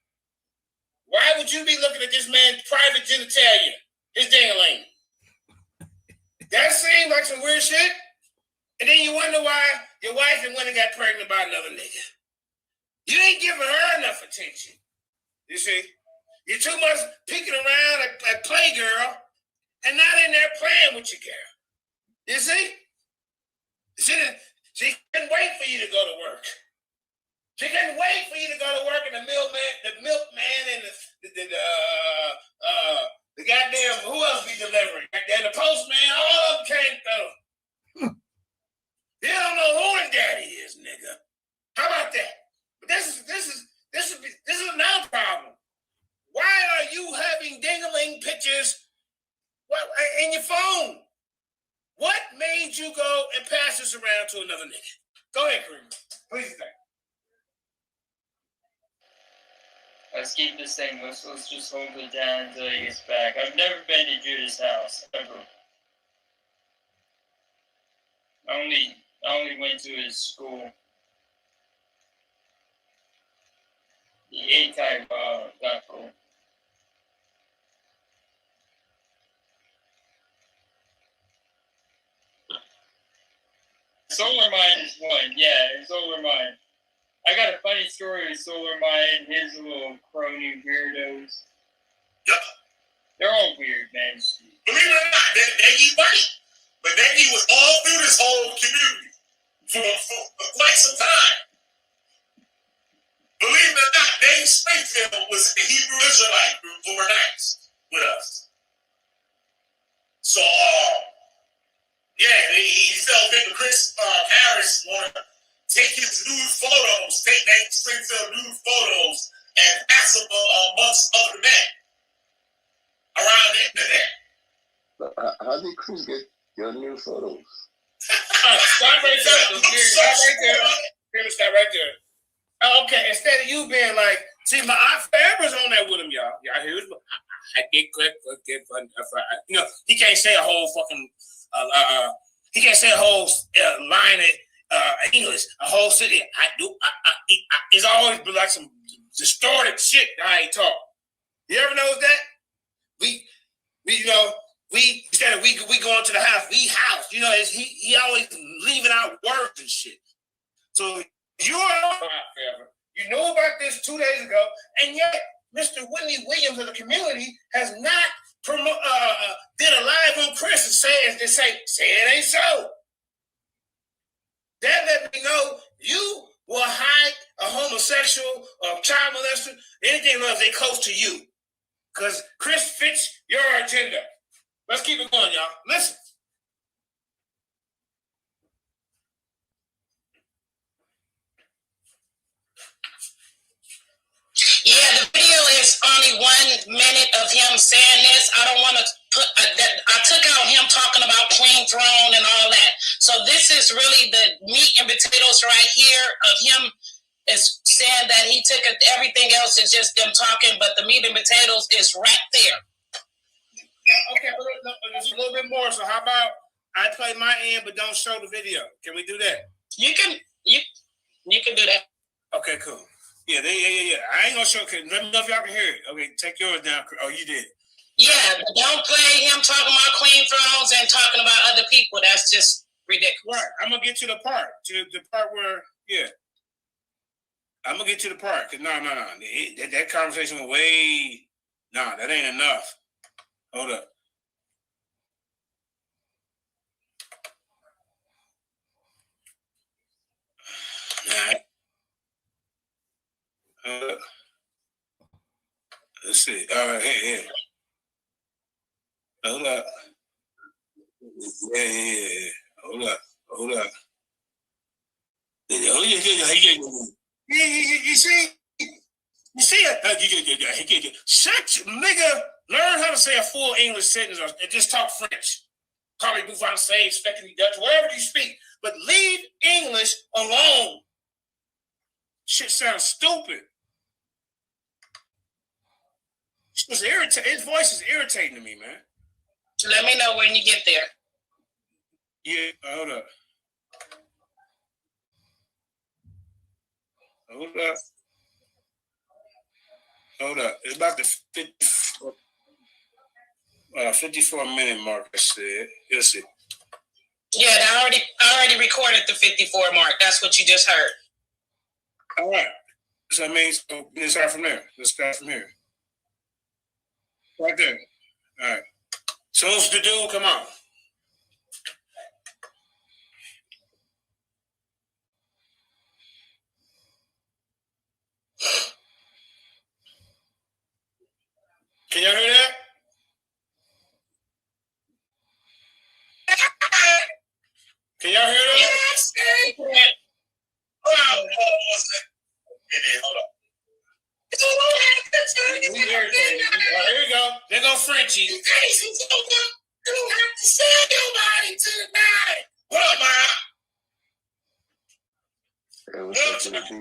Why would you be looking at this man's private genitalia? His ding-a-ling. That seems like some weird shit. And then you wonder why your wife and went and got pregnant by another nigga. You ain't giving her enough attention. You see? You're too much peeking around at Playgirl and not in there playing with your girl. You see? She couldn't wait for you to go to work. She couldn't wait for you to go to work, and the milkman, and the goddamn, who else be delivering? And the postman, all of them came through. You don't know who his daddy is, nigga. How about that? But this is another problem. Why are you having dingling pictures in your phone? What made you go and pass this around to another nigga? Go ahead, Kareem. Please thank. Let's keep this thing. Let's just hold it down until he gets back. I've never been to Judah's house ever. I only went to his school. The A-type got cool. Solar Mind is one. Yeah, Solar Mind. I got a funny story with Solar Mind and his little crony weirdos. Yep. They're all weird, man. Believe it or not, they eat money. But they was all through this whole community for quite some time. Believe it or not, Dave Springfield was in the Hebrew Israelite group overnight with us. So, yeah, he felt Victor Chris Harris wanted to take his nude photos, take Dave Springfield nude photos, and pass them amongst other men around the internet. But how did Chris get your new photos? Stop right there. Stop right there. Okay, instead of you being like, see, my Aunt Faber's on there with him, y'all. Y'all hear it? I get quick, get fun. You know, he can't say a whole fucking, he can't say a whole line of English, a whole city. It's always like some distorted shit how he talk. You ever notice that? We instead of we going to the house, we house. You know, he always leaving out words and shit. So you knew about this 2 days ago, and yet Mr. Whitney Williams of the community has not did a live on Chris and say it ain't so. That let me know you will hide a homosexual or child molester, anything else they close to you. Because Chris fits your agenda. Let's keep it going, y'all. Listen. Yeah, the video is only 1 minute of him saying this. I don't want to put I took out him talking about Queen Throne and all that. So this is really the meat and potatoes right here of him is saying that he took it, everything else is just them talking, but the meat and potatoes is right there. Okay, but there's a little bit more. So how about I play my end, but don't show the video? Can we do that? You can do that. Okay, cool. Yeah. I ain't gonna show. Let me know if y'all can hear it. Okay, take yours down. Oh, you did. Yeah, but don't play him talking about Queen Thrones and talking about other people. That's just ridiculous. Right. I'm gonna get to the part where, yeah. I'm gonna get to the part because no. That conversation was way. Nah, that ain't enough. Hold up. All right. Let's see. All right, here. Hold up. Yeah. Hold up. You see? Shut, nigga. Learn how to say a full English sentence or just talk French. Probably move on, say, expecting Dutch, whatever you speak. But leave English alone. Shit sounds stupid. His voice is irritating to me, man. Let me know when you get there. Yeah, hold up. It's about the 54-minute mark, I said. You'll see. Yeah, I already recorded the 54 mark. That's what you just heard. All right. So that means let's start from there. Let's start from here. Right there. All right. So what's the dude? Come on. Can y'all hear that? Can y'all hear that? Hold on. Here we go. There go Frenchie. You don't have to send nobody to the night. What up, man? Hey, what's up, JG?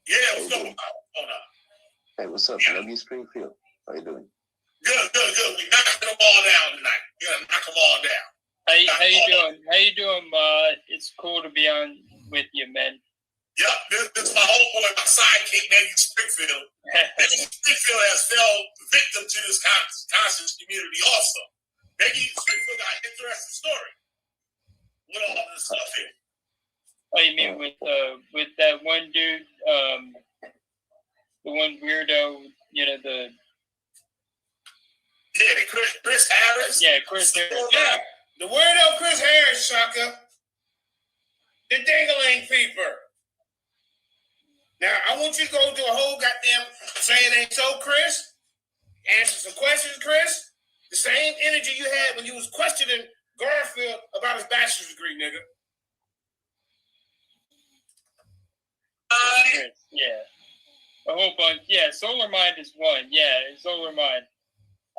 Yeah, what's going on? Hold on. Hey, what's up, Nuggy Springfield? How you doing? Good. We knocking them all down tonight. You gotta knock them all down. How you doing? How you doing, it's cool to be on with you, man. Yep, this is my homeboy, my sidekick, Nuggy Springfield. Nuggy Springfield has fell victim to this conscious community also. Nuggy Springfield got an interesting story with all this stuff here. Oh, you mean with that one dude, the one weirdo, you know, the Chris Harris. Yeah, Chris Harris. Yeah, the weirdo Chris Harris, sucker. The dingling peeper. Now, I want you to go do a whole goddamn say it ain't so, Chris. Answer some questions, Chris. The same energy you had when you was questioning Garfield about his bachelor's degree, nigga. Yeah. A whole bunch. Yeah, Solar Mind is one. Yeah, Solar Mind.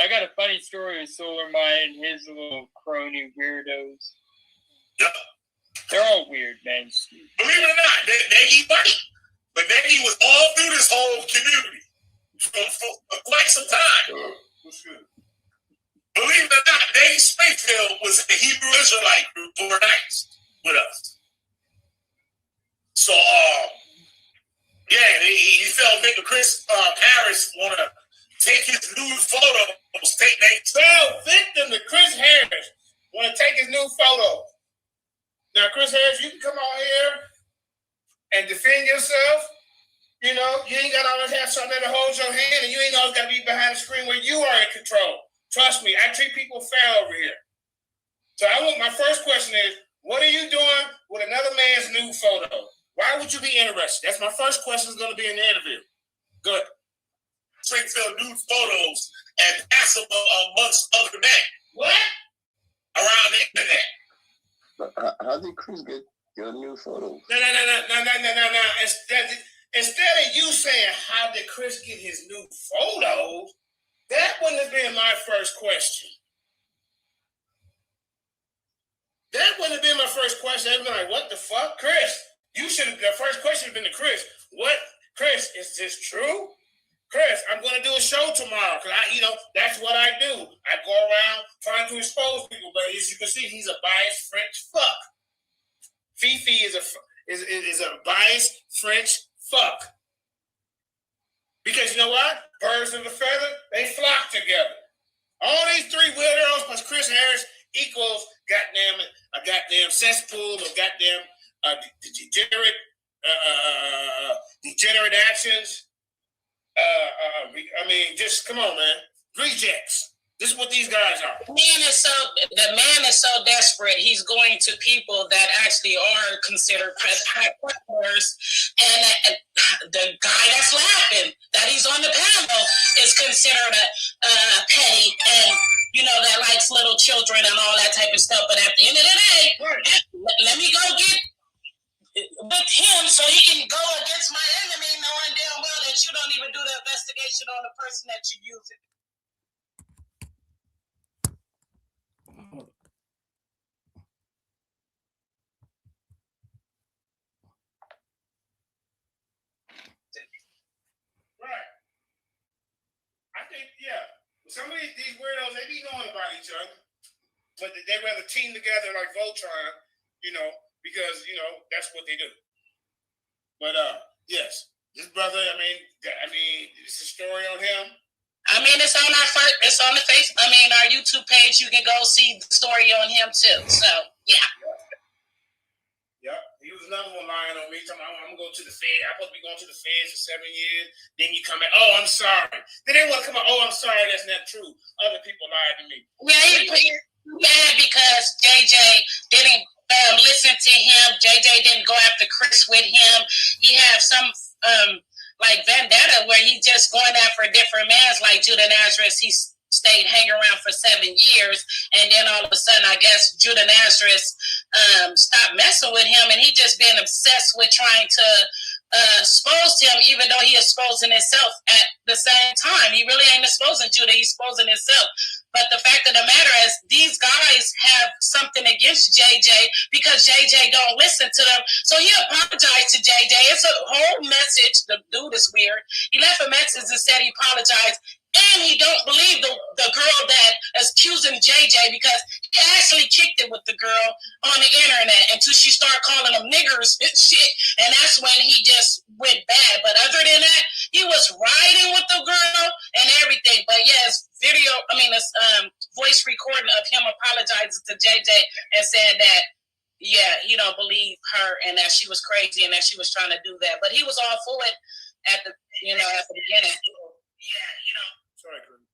I got a funny story with Solar Mind and his little crony weirdos. Yep. They're all weird, man. Believe it or not, Naggy white. But Naggy was all through this whole community for quite some time. Believe it or not, Naggy Springfield was a Hebrew Israelite group overnight with us. So, yeah, he felt victim. Chris Harris want to take his nude photos. Fell victim to Chris Harris want to take his new photo. Now, Chris Harris, you can come on here and defend yourself. You know, you ain't got to always have something that holds your hand, and you ain't always got to be behind the screen where you are in control. Trust me, I treat people fair over here. So my first question is, what are you doing with another man's new photo? Why would you be interested? That's my first question is going to be in the interview. Good. Springfield nude photos and pass them amongst other men. What? Around the internet. But how did Chris get your new photo? No. Instead of you saying, how did Chris get his new photos, that wouldn't have been my first question. That wouldn't have been my first question. I'd be like, what the fuck? Chris, the first question would have been to Chris. What? Chris, is this true? Chris, I'm going to do a show tomorrow because that's what I do. I go around trying to expose people, but as you can see, he's a biased French fuck. Fifi is a biased French fuck. Because you know what? Birds of a feather, they flock together. All these three weirdos plus Chris Harris equals a goddamn cesspool of goddamn degenerate actions. Just come on, man. Rejects. This is what these guys are. The man is so desperate, he's going to people that actually are considered predators. And the guy that's laughing, that he's on the panel, is considered a petty and, that likes little children and all that type of stuff. But at the end of the day, let me go get with him so he can go against my enemy, knowing damn well that you don't even do the investigation on the person that you're using. Right. I think, some of these weirdos, they be knowing about each other, but they rather team together like Voltron, because, that's what they do. But, yes, this brother, it's a story on him. It's on our YouTube page. You can go see the story on him too. So, yeah. Yeah, he was another one lying on me. Talking about, I'm gonna go to the Fed. I'm supposed to be going to the Fed for 7 years. Then you come back, oh, I'm sorry. Then they want to come out, oh, I'm sorry, that's not true. Other people lied to me. Yeah, because JJ didn't listen to him. JJ didn't go after Chris with him. He had some like vendetta where he just going after different mans like Judah Nazareth. He stayed hanging around for 7 years, and then all of a sudden, I guess Judah Nazareth stopped messing with him, and he just been obsessed with trying to expose him, even though he exposing himself at the same time. He really ain't exposing Judah; he's exposing himself. But the fact of the matter is, these guys have something against JJ because JJ don't listen to them. So he apologized to JJ. It's a whole message. The dude is weird. He left a message and said he apologized. And he don't believe the girl that is accusing JJ because he actually kicked it with the girl on the internet until she started calling them niggers and shit. And that's when he just went bad. But other than that, he was riding with the girl and everything. But yes, it's voice recording of him apologizing to JJ and saying that, yeah, he don't believe her and that she was crazy and that she was trying to do that. But he was all for it at the beginning. Yeah, Sorry, Chris.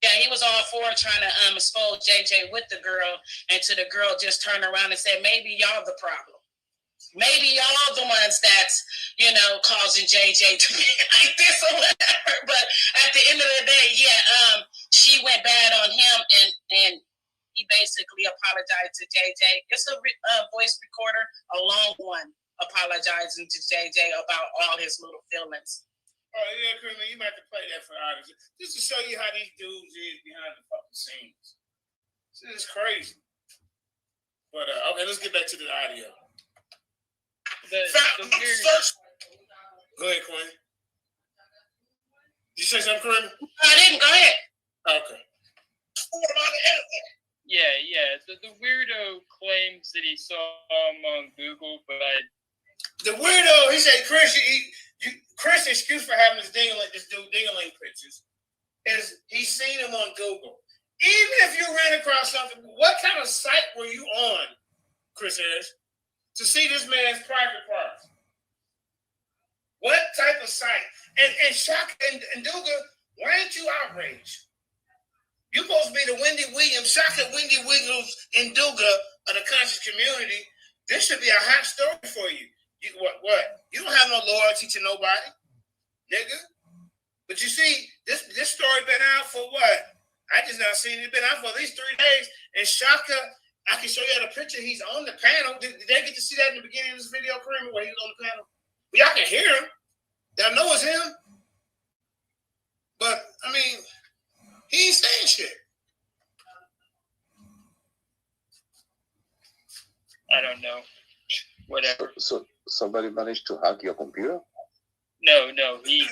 Yeah, he was all for trying to expose JJ with the girl, and to the girl just turned around and said, maybe y'all the problem. Maybe y'all the ones that's, causing JJ to be like this or whatever. But at the end of the day, yeah, she went bad on him, and he basically apologized to JJ. It's a voice recorder, a long one, apologizing to JJ about all his little feelings. Oh, yeah, Chris, you might have to play that for audience. Just to show you how these dudes is behind the fucking scenes. This is crazy. But, okay, let's get back to the audio. First, go ahead, Quinn. Did you say something, Quinn? I didn't. Go ahead. Okay. Yeah. The weirdo claims that he saw him on Google, but the weirdo, he said, Chris, Chris' excuse for having this dude dingling pictures is he's seen him on Google. Even if you ran across something, what kind of site were you on, Chris Harris, to see this man's private parts? What type of site? And Shaka and Duga, why aren't you outraged? You're supposed to be the Wendy Williams, Shaka, Wendy Williams, and Duga of the conscious community. This should be a hot story for you. What? You don't have no loyalty to nobody, nigga. But you see, this story been out for what? I just not seen it. Been out for at least 3 days. And Shaka, I can show you the picture. He's on the panel. Did they get to see that in the beginning of this video, Kramer, where he was on the panel? Well, y'all can hear him. Y'all know it's him. But he ain't saying shit. I don't know. Whatever. So somebody managed to hack your computer? No, he.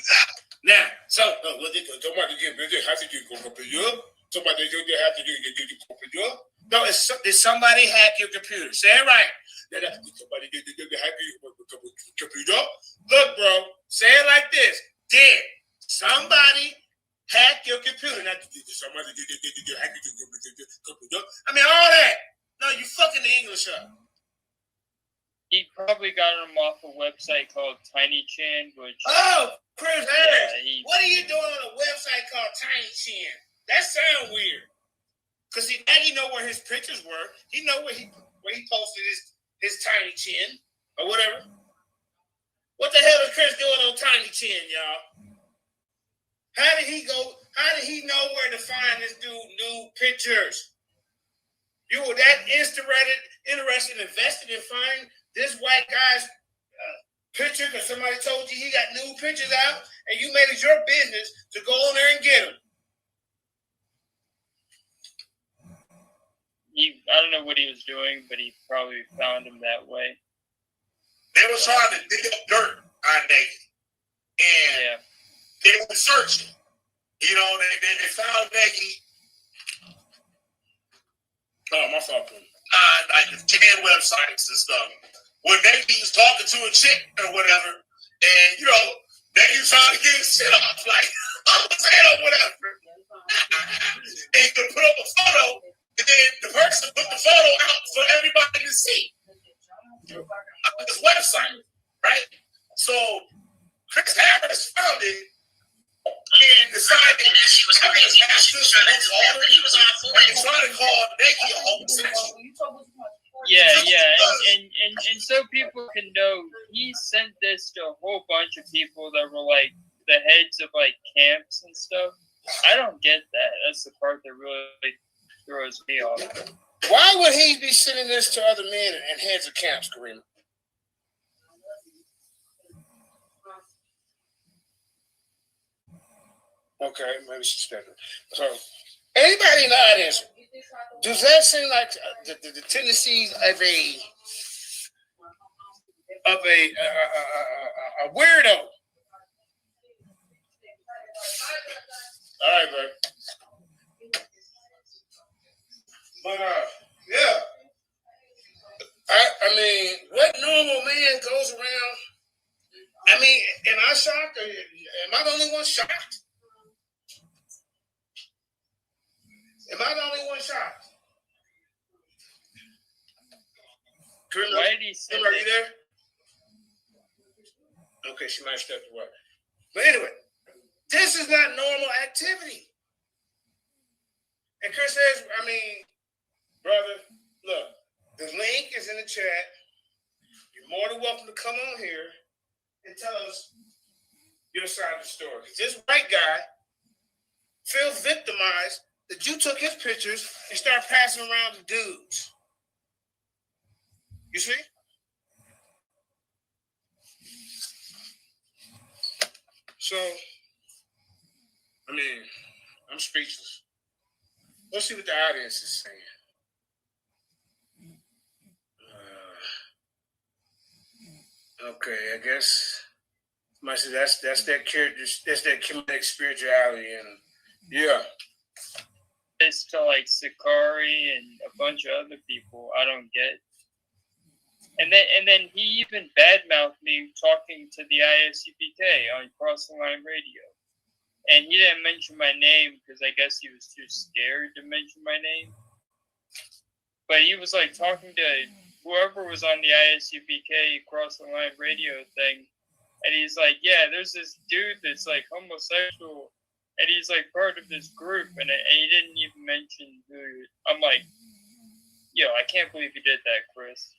Now, what they somebody get how to do computer? Somebody do have to do computer? No, did somebody hack your computer? Say it right. Somebody did hack your computer? Look, bro, say it like this. Did somebody hack your computer? Not somebody did hack your computer. All that. No, you fucking the English up. He probably got him off a website called TinyChan, which... Oh, Chris Harris, what are you doing on a website called TinyChan? That sounds weird. Because now you know where his pictures were. He know where he posted his TinyChan or whatever. What the hell is Chris doing on TinyChan, y'all? How did he know where to find this dude new pictures? You were that interested, invested in finding this white guy's picture because somebody told you he got new pictures out and you made it your business to go on there and get them. I don't know what he was doing, but he probably found him that way. They were trying to dig up dirt on Nagy. And they were searching. They found Nagy. Oh, my fault. Like 10 websites and stuff. When Nagy was talking to a chick or whatever, and Nagy was trying to get his shit off, like, I'm saying or whatever. And you could put up a photo, and then the person put the photo out for everybody to see. and so people can know, he sent this to a whole bunch of people that were like the heads of like camps and stuff. I don't get that. That's the part that really throws me off. Why would he be sending this to other men and heads of camps, Karina? Okay, maybe she's better. So, anybody in the audience, does that seem like the tendencies of a weirdo? All right, bro. But yeah, I mean, what normal man goes around? I mean, am I shocked? Or am I the only one shocked? Am I the only one shocked? Why did he say are you there? Okay, she might have stepped away. But anyway, this is not normal activity. And Chris says, I mean, brother, look, the link is in the chat. You're more than welcome to come on here and tell us your side of the story. This white guy feels victimized that you took his pictures and started passing around to dudes. You see? So, I mean, I'm speechless. Let's see what the audience is saying. Okay, I guess might say that's that character, that's that kinetic spirituality, and yeah. This to like Sakari and a bunch of other people I don't get. And then he even badmouthed me talking to the ISUPK on Cross the Line Radio. And he didn't mention my name because I guess he was too scared to mention my name. But he was like talking to whoever was on the ISUPK Cross the Line Radio thing. And he's like, yeah, there's this dude that's like homosexual. And he's like part of this group. And he didn't even mention who. I'm like, yo, I can't believe you did that, Chris.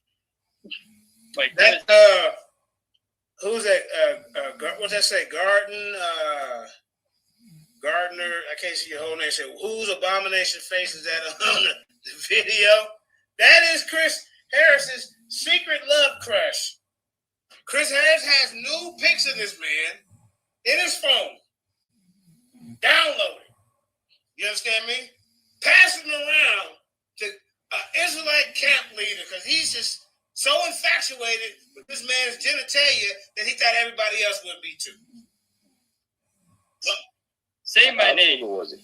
Like that, who's that? What's that say? Gardner. I can't see your whole name. Say, whose abomination face is that on the video? That is Chris Harris's secret love crush. Chris Harris has new pics of this man in his phone. Download it. You understand me? Passing around to an Israelite camp leader because he's just so infatuated with this man's genitalia that he thought everybody else would be too. Say my name. How long ago was it?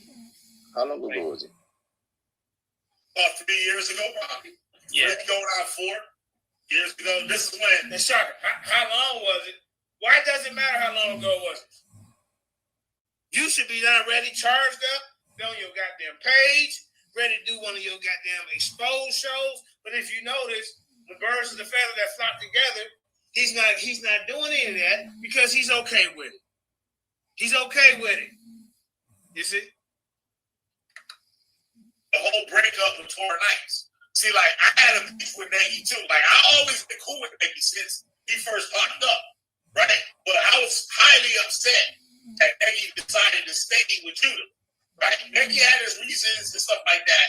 How long ago was it? About 3 years ago, probably. Yeah. Going on 4 years ago. This is when. And Shaka, how long was it? Why does it matter how long ago was it? You should be not ready, charged up, be on your goddamn page, ready to do one of your goddamn exposed shows. But if you notice, the birds of the feather that flock together, he's not doing any of that because he's okay with it. He's okay with it. You see? The whole breakup with Tora Nights. See, like, I had a beef with Nagy too. Like, I always been cool with Nagy since he first popped up, right? But I was highly upset that Nagy decided to stay with Judah, right? Nagy had his reasons and stuff like that.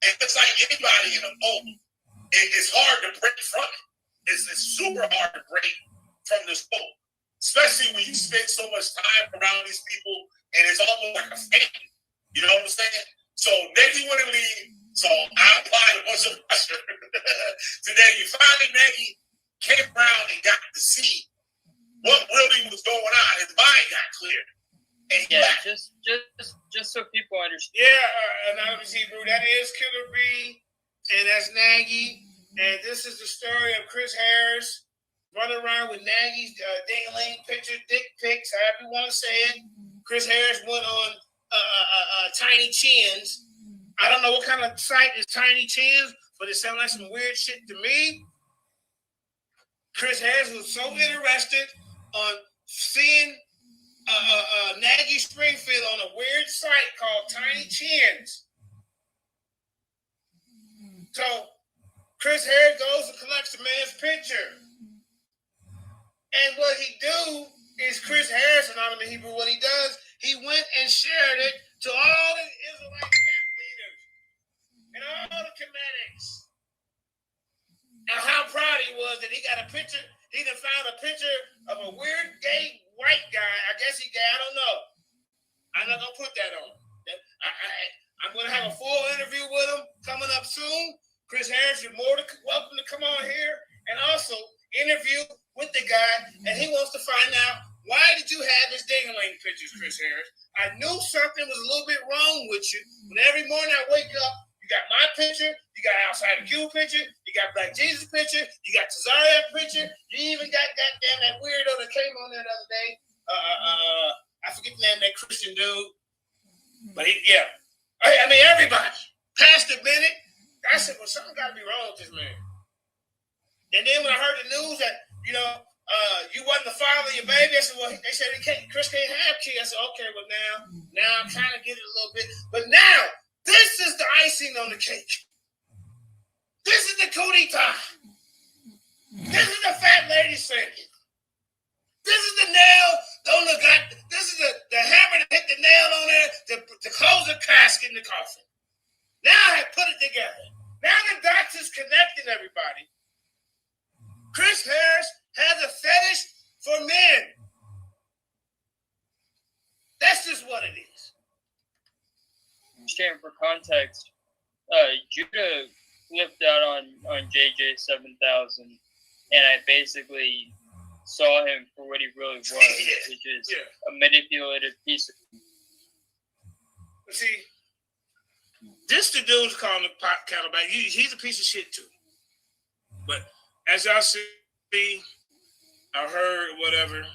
And it's like anybody in a boat, it's hard to break from it. It's super hard to break from this boat, especially when you spend so much time around these people and it's almost like a family. You know what I'm saying? So Nagy wouldn't leave. So I applied a bunch of pressure to Nagy. Finally, Nagy came around and got to see what really was going on. His mind got cleared. And yeah, just so people understand. Yeah, Anonymous Hebrew, that is Killer B, and that's Nagy. And this is the story of Chris Harris running around with Nagy's ding-a-ling picture, dick pics, however you want to say it. Chris Harris went on Tiny Chins. I don't know what kind of site is Tiny Chins, but it sounds like some weird shit to me. Chris Harris was so interested on seeing Nagy Springfield on a weird site called Tiny Chins. So Chris Harris goes and collects the man's picture. And what he do is Chris Harris, and I'm in the Hebrew, what he does, he went and shared it to all the Israelite camp leaders and all the Comedics. And how proud he was that he got a picture, he done found a picture of a weird gay white guy. I guess he gay, I don't know. I'm not gonna put that on. I'm gonna have a full interview with him coming up soon. Chris Harris, you're more than welcome to come on here and also interview with the guy, and he wants to find out, why did you have his ding-a-ling pictures, Chris Harris? I knew something was a little bit wrong with you. When every morning I wake up, you got my picture, you got Outside of Q picture, you got Black Jesus picture, you got Tazariak picture, you even got goddamn that weirdo that came on there the other day. I forget the name of that Christian dude. But yeah. I mean, everybody. Pastor Bennett. I said, well, something got to be wrong with this man. And then when I heard the news that, you wasn't the father of your baby, I said, well, they said Chris can't have kids. I said, okay, well, now I'm trying to get it a little bit. But now, this is the icing on the cake. This is the cootie tie. This is the fat lady singing. This is the nail on the gut. This is the hammer that hit the nail on there to close the casket in the coffin. Now I have put it together. Now the dots is connecting everybody. Chris Harris has a fetish for men. That's just what it is. Sharing for context, Judah flipped out on JJ 7000, and I basically saw him for what he really was, which is a manipulative piece of. See, this the dude's calling the counterback. He's a piece of shit too. But as y'all see, I heard whatever.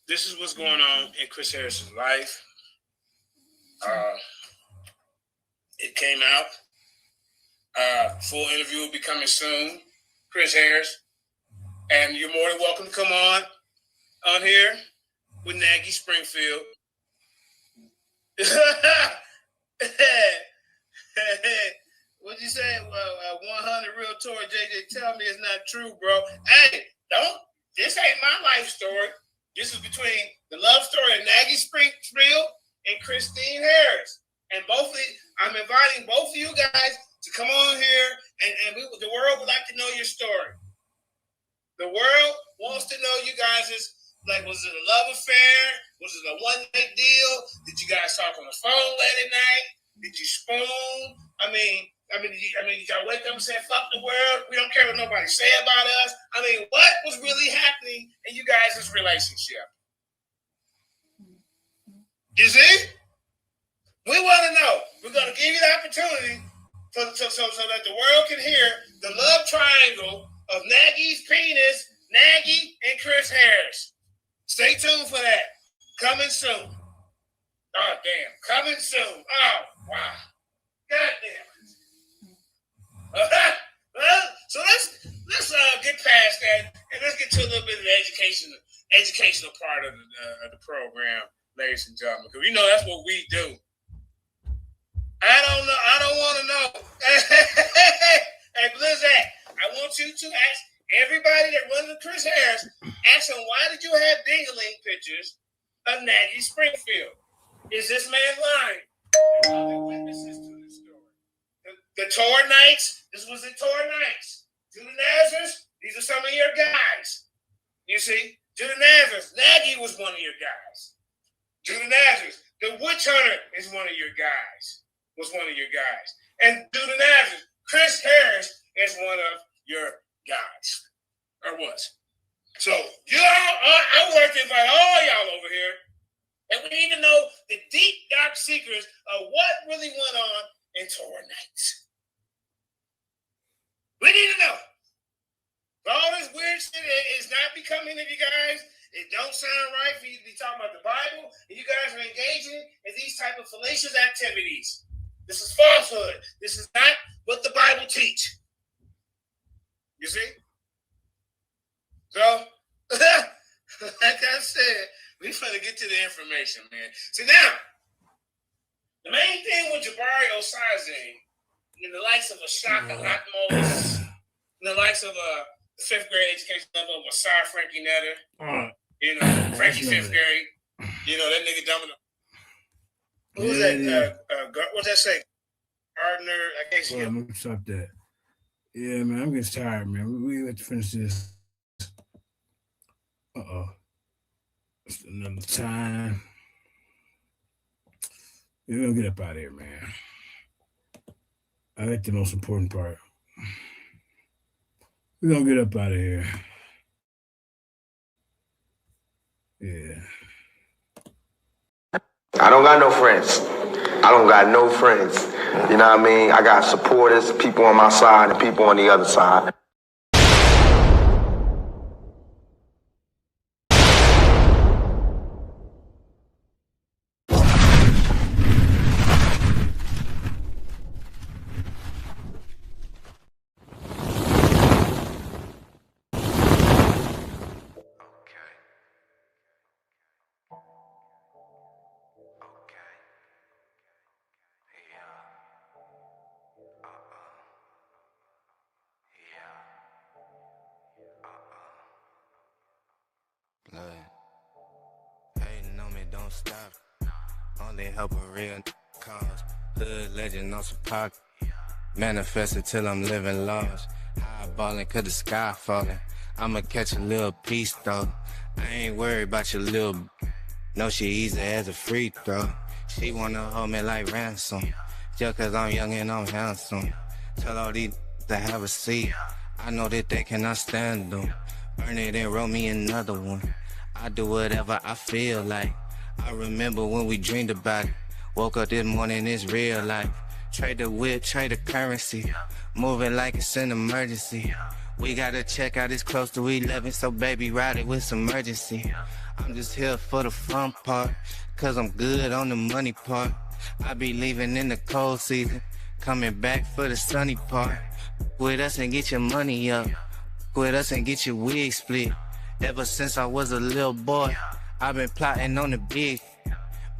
This is what's going on in Chris Harris's life. It came out. Full interview will be coming soon. Chris Harris. And you're more than welcome to come on here with Nagy Springfield. What'd you say? 100 real Tory JJ, tell me it's not true, bro. Hey, this ain't my life story. This is between the love story of Nagy Springfield and Christine Harris. And I'm inviting both of you guys to come on here, and the world would like to know your story. The world wants to know you guys was it a love affair? Was it a one-night deal? Did you guys talk on the phone late at night? Did you spoon? I mean, did y'all wake up and say, fuck the world? We don't care what nobody say about us. I mean, what was really happening in you guys' relationship? You see? We want to know. We're going to give you the opportunity so that the world can hear the love triangle of Nagy's penis, Nagy, and Chris Harris. Stay tuned for that. Coming soon. Oh, damn. Coming soon. Oh, wow. God damn it. So let's get past that, and let's get to a little bit of the educational part of the program, ladies and gentlemen, because we know that's what we do. I don't know. I don't want to know. Hey, Blizzard, I want you to ask everybody that runs with Chris Harris, ask him, why did you have ding-a-ling pictures of Nagy Springfield? Is this man lying? There are witnesses to this story. The tour nights, this was the tour nights. Judah Nazareth, these are some of your guys. You see, Judah Nazareth, Nagy was one of your guys. Judah Nazareth, the witch hunter is one of your guys. And Judah Nazareth, Chris Harris is one of your guys. Or was. So, I want to invite all y'all over here, and we need to know the deep, dark secrets of what really went on in tour nights. We need to know. All this weird shit is not becoming of you guys. It don't sound right for you to be talking about the Bible, and you guys are engaging in these type of fallacious activities. This is falsehood. This is not what the Bible teach. You see? So, like I said, we finna get to the information, man. So now, the main thing with Jabari Osaze in the likes of a Shaka Atmos, in the likes of a fifth grade education level of a Sarah Frankie Netter, you know, Frankie fifth grade, you know, that nigga dumb enough. Who's that? What's that say? Gardner, I can't see him. Stop that. Yeah, man, I'm getting tired, man. We have to finish this. It's another time. We're gonna get up out of here, man. I think the most important part. We're gonna get up out of here. Yeah. I don't got no friends. I don't got no friends. You know what I mean? I got supporters, people on my side and people on the other side. Hating on me, don't stop. Only help a real cause. Hood legend on some pocket. Manifested till I'm living large. High balling, cause the sky falling. I'ma catch a little piece though. I ain't worried about your little. No, she easy as a free throw. She wanna hold me like ransom. Just cause I'm young and I'm handsome. Tell all these to have a seat. I know that they cannot stand them. Burn it and roll me another one. I do whatever I feel like. I remember when we dreamed about it. Woke up this morning, it's real life. Trade the whip, trade the currency. Moving like it's an emergency. We gotta check out, it's close to 11, so baby ride it with some urgency. I'm just here for the fun part, cause I'm good on the money part. I be leaving in the cold season, coming back for the sunny part. With us and get your money up. With us and get your wig split. Ever since I was a little boy, I've been plotting on the big.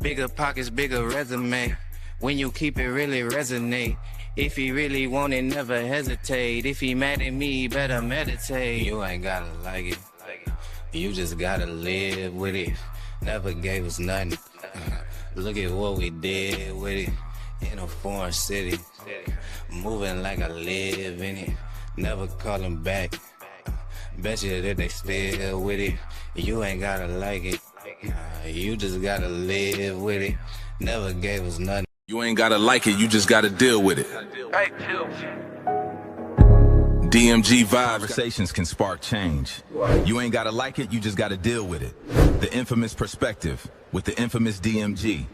Bigger pockets, bigger resume. When you keep it really resonate. If he really want it, never hesitate. If he mad at me, better meditate. You ain't gotta like it. You just gotta live with it. Never gave us nothing. Look at what we did with it. In a foreign city. Moving like I live in it. Never calling back. Bet you that they still with it. You ain't gotta like it. You just gotta live with it. Never gave us nothing. You ain't gotta like it, you just gotta deal with it. DMG vibes. Conversations can spark change. You ain't gotta like it, you just gotta deal with it. The infamous perspective with the infamous DMG.